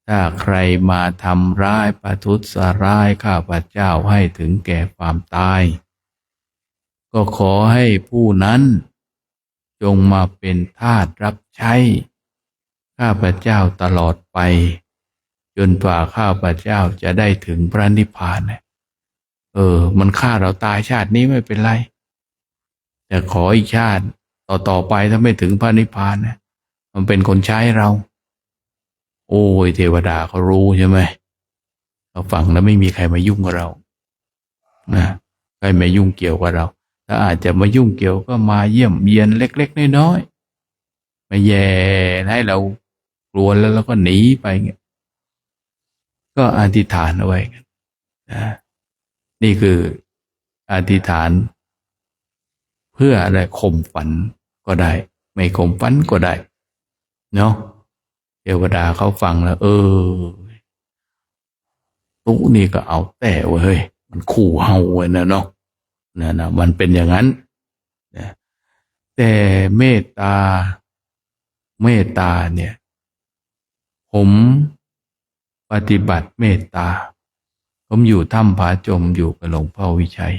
Speaker 5: ถ้าใครมาทำร้ายประทุษร้ายข้าพเจ้าให้ถึงแก่ความตายก็ขอให้ผู้นั้นจงมาเป็นทาสรับใช้ข้าพเจ้าตลอดไปจนกว่าข้าพเจ้าจะได้ถึงพระนิพพานเนี่ยมันฆ่าเราตายชาตินี้ไม่เป็นไรแต่ขออีกชาติต่อไปถ้าไม่ถึงพระนิพพานเนี่ยมันเป็นคนใช้เราโอ้ยเทวดาเขารู้ใช่ไหมเขาฟังแล้วไม่มีใครมายุ่งกับเรานะใครมายุ่งเกี่ยวกับเราถ้าอาจจะมายุ่งเกี่ยวก็มาเยี่ยมเยียนเล็กๆน้อยๆมาแย่ให้เรากลัวแล้วเราก็หนีไปเงี้ยก็อธิษฐานเอาไว้นะนี่คืออธิษฐานเพื่ออะไรข่มฝันก็ได้ไม่ข่มฝันก็ได้เนาะเทวดาเขาฟังแล้วตุ๊นี่ก็เอาแต่เว้ยมันขู่เฮาเว้ยนะเนาะนะมันเป็นอย่างนั้นนะแต่เมตตาเนี่ยผมปฏิบัติเมตตาผมอยู่ถ้ำผาจมอยู่กับหลวงพ่อวิชัย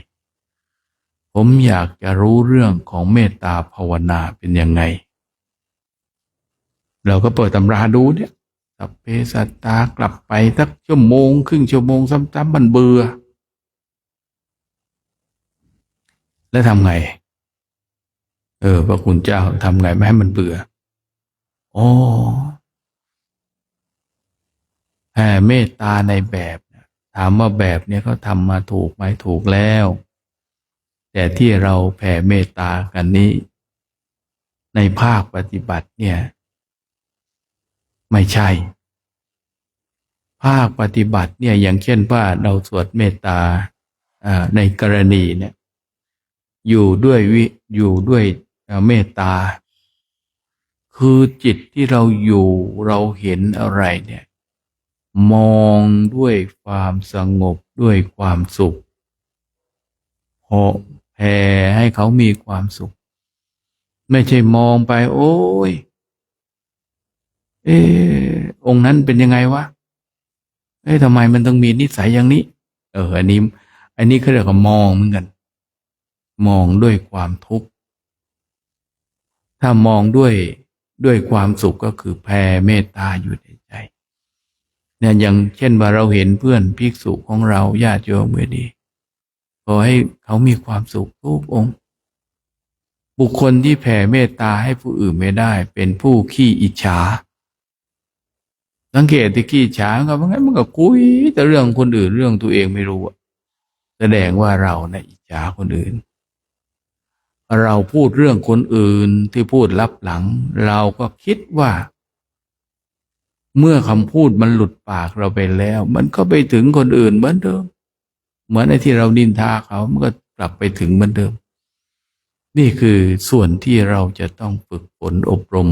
Speaker 5: ผมอยากจะรู้เรื่องของเมตตาภาวนาเป็นยังไงเราก็เปิดตำราดูเนี่ยสัพเพสัตตากลับไปสักชั่วโมงครึ่งชั่วโมงซ้ำๆมันเบื่อแล้วทำไงพระคุณเจ้าทำไงไม่ให้มันเบื่อแผ่เมตตาในแบบถามว่าแบบเนี้ยเขาทำมาถูกไหมถูกแล้วแต่ที่เราแผ่เมตตากันนี้ในภาคปฏิบัติเนี่ยไม่ใช่ภาคปฏิบัติเนี่ยอย่างเช่นว่าเราสวดเมตตาในกรณีเนี่ยอยู่ด้วยเมตตาคือจิตที่เราอยู่เราเห็นอะไรเนี่ยมองด้วยความสงบด้วยความสุขแผ่ให้เขามีความสุขไม่ใช่มองไปโอ้ยองค์นั้นเป็นยังไงวะทำไมมันต้องมีนิสัยอย่างนี้อันนี้เขาเรียกว่ามองเหมือนกันมองด้วยความทุกข์ถ้ามองด้วยความสุขก็คือแผ่เมตตาอยู่ในใจเนี่ยอย่างเช่นว่าเราเห็นเพื่อนภิกษุของเราญาติโยมดีขอให้เขามีความสุขทุกองค์บุคคลที่แผ่เมตตาให้ผู้อื่นไม่ได้เป็นผู้ขี้อิจฉาสังเกตที่ขี้อิจฉามันก็คุยแต่เรื่องคนอื่นเรื่องตัวเองไม่รู้แสดงว่าเราเนี่ยอิจฉาคนอื่นเราพูดเรื่องคนอื่นที่พูดลับหลังเราก็คิดว่าเมื่อคำพูดมันหลุดปากเราไปแล้วมันก็ไปถึงคนอื่นเหมือนเดิมเหมือนไอ้ที่เรานินทาเขามันก็กลับไปถึงเหมือนเดิมนี่คือส่วนที่เราจะต้องฝึกฝนอบรม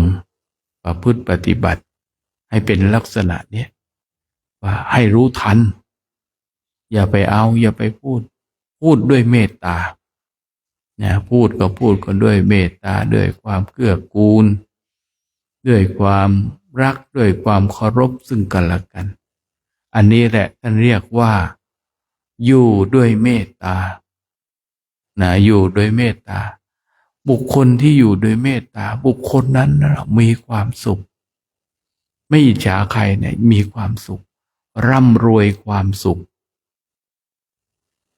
Speaker 5: ประพฤติปฏิบัติให้เป็นลักษณะเนี้ยว่าให้รู้ทันอย่าไปอย่าไปพูดด้วยเมตตาพูดก็พูดกันด้วยเมตตาด้วยความเกื้อกูลด้วยความรักด้วยความเคารพซึ่งกันและกันอันนี้แหละท่านเรียกว่าอยู่ด้วยเมตตาอยู่ด้วยเมตตาบุคคลที่อยู่ด้วยเมตตาบุคคลนั้นมีความสุขไม่อิจฉาใครเนี่ยมีความสุขร่ำรวยความสุข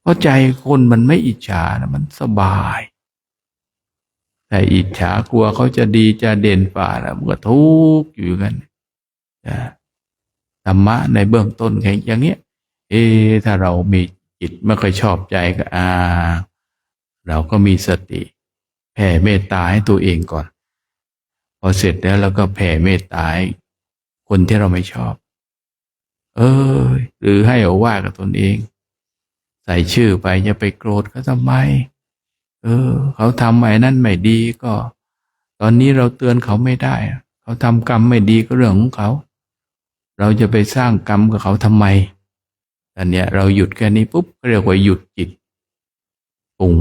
Speaker 5: เพราะใจคนมันไม่อิจฉานะมันสบายแต่อิจฉากลัวเขาจะดีจะเด่นฝ่าแล้วมันก็ทุกข์อยู่กันธรรมะในเบื้องต้นอย่างเงี้ยถ้าเรามีจิตไม่ค่อยชอบใจก็เราก็มีสติแผ่เมตตาให้ตัวเองก่อนพอเสร็จแล้วเราก็แผ่เมตตาให้คนที่เราไม่ชอบ หรือให้เอาว่ากับตนเอง ใส่ชื่อไปอย่าไปโกรธเขาทำไมเขาทำไอ้นั่นไม่ดีก็ ตอนนี้เราเตือนเขาไม่ได้เขาทำกรรมไม่ดีก็เรื่องของเขาเราจะไปสร้างกรรมกับเขาทำไมแต่เนี้ยเราหยุดแค่นี้ปุ๊บก็เรียกว่าหยุดจิตปรุง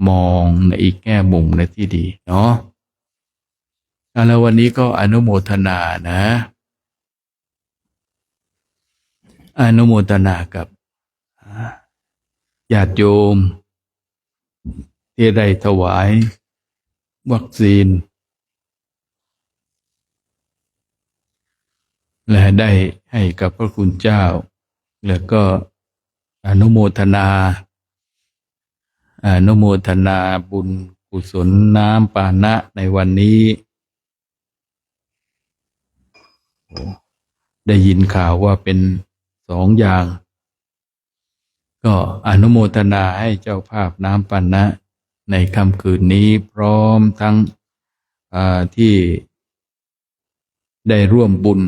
Speaker 5: มองในอีกแง่มุมในที่ดีเนาะแล้ววันนี้ก็อนุโมทนานะอนุโมทนากับญาติโยมที่ได้ถวายวัคซีนและได้ให้กับพระคุณเจ้าแล้วก็อนุโมทนาบุญกุศลน้ำปานะในวันนี้ได้ยินข่าวว่าเป็น2 อย่างก็อนุโมทนาให้เจ้าภาพน้ำปานะในค่ำคืนนี้พร้อมทั้งที่ได้ร่วมบุญ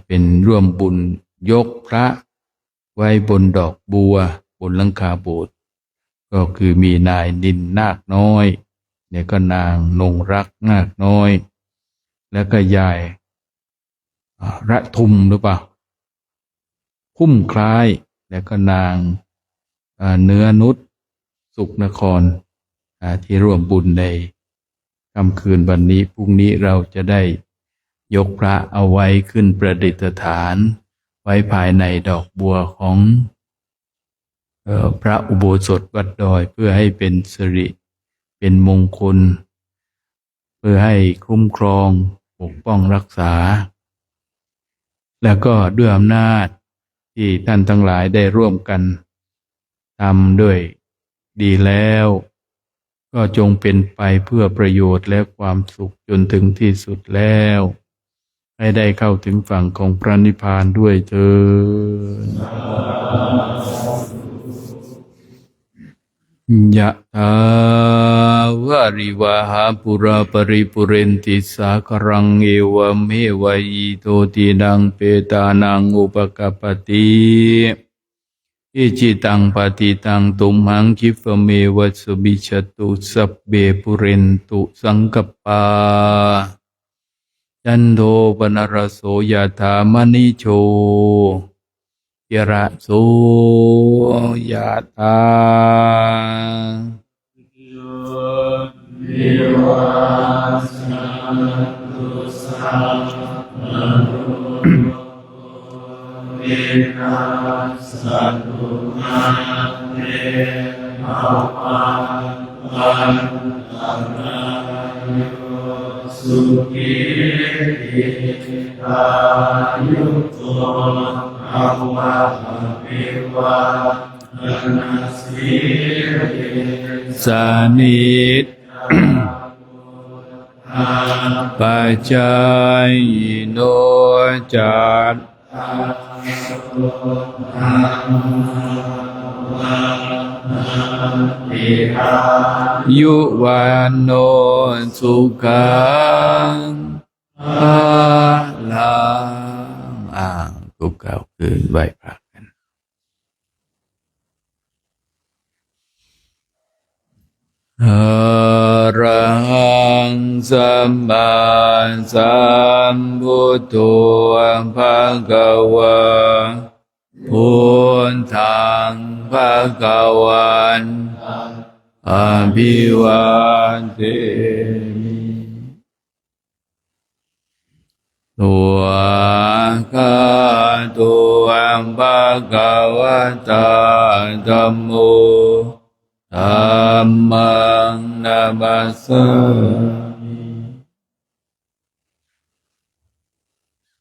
Speaker 5: เป็นร่วมบุญยกพระไว้บนดอกบัวบนหลังคาโบสถ์ก็คือมีนายนินนาคน้อยเนี่ยก็นางนงรักนาคน้อยแล้วก็ยายระทุมหรือเปล่าพุ่มคล้ายแล้วก็นางเนื้อนุชสุขนครที่ร่วมบุญในค่ำคืนวันนี้พรุ่งนี้เราจะได้ยกพระเอาไว้ขึ้นประดิษฐานไว้ภายในดอกบัวของพระอุโบสถวัดดอยเพื่อให้เป็นสิริเป็นมงคลเพื่อให้คุ้มครองปกป้องรักษาแล้วก็ด้วยอำนาจที่ท่านทั้งหลายได้ร่วมกันทำด้วยดีแล้วก็จงเป็นไปเพื่อประโยชน์และความสุขจนถึงที่สุดแล้วให้ได้เข้าถึงฝั่งของพระนิพพานด้วยเถิดยะถาวาริวหาปุราปริปุเรนติสาครังเอวเมวะอิโตตินังเปตานังอุปกัปปติอิจิตังปฏิตังตุมหังคิปะเมวัสสบิชตุสัพเบปุเรนตุสังกปปาจันโทปนรสโสยถามณิโชยระโสยถา
Speaker 3: วิวัสสันตุสัพพะโรวินาศตุมาเตภวันตังโยสุขีติกายุโตภวะอภิวาทนาสีริ
Speaker 5: สานิทปัจจายโนจัตยุวันโนสุขังภาลังทุกเก้าคืนไหว้พระกันอะระหังสัมมาสัมพุทโธภะคะวะพุทธังภะคะวันอะภิวาเทมิตัวคาตัวภะคะวะตาธัมโมธัมมังนัมมัสสามิ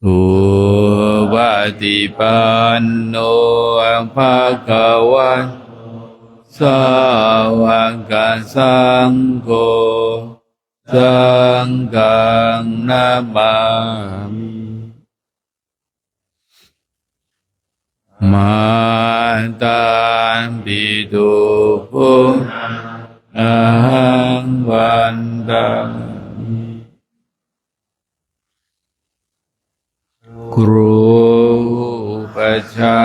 Speaker 5: สุปฏิปันโนภะคะวะสาวกสังโฆสังฆังนามามิมาตาปิตุปุอาหังวันตังครู ชา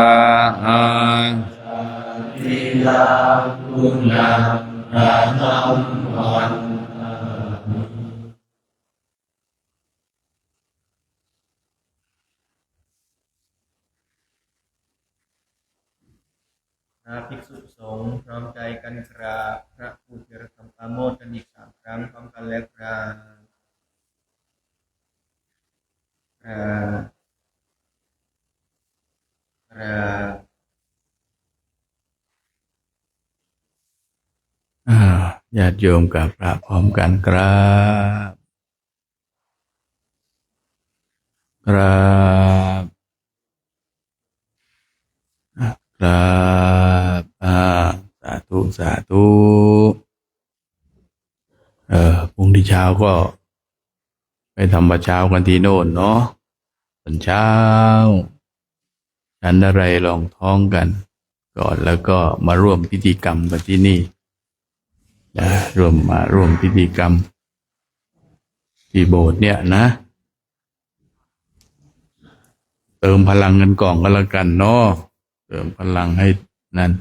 Speaker 5: อา
Speaker 3: ทิลาพุนังพระนัมวัน
Speaker 2: พระภิกษุสงฆ์พร้อมใจกันกราบพระผู้เทระธรรมปราโมทย์กันอีก3 ครั้งพร้อมกันแล้วครับครับ
Speaker 5: ญาติโยมกับพระพร้อมกันครับครับครับสาธุสาธุพรุ่งนี้เช้าก็ไปทำวัดเช้ากันที่โน่นเนาะตอนเช้าฉันอะไรลองท้องกันก่อนแล้วก็มาร่วมพิธีกรรมกันที่นี่นะร่วมพิธีกรรมที่โบสถ์เนี่ยนะเติมพลังกันก่อนก็แล้วกันเนาะเติมพลังให้นั่น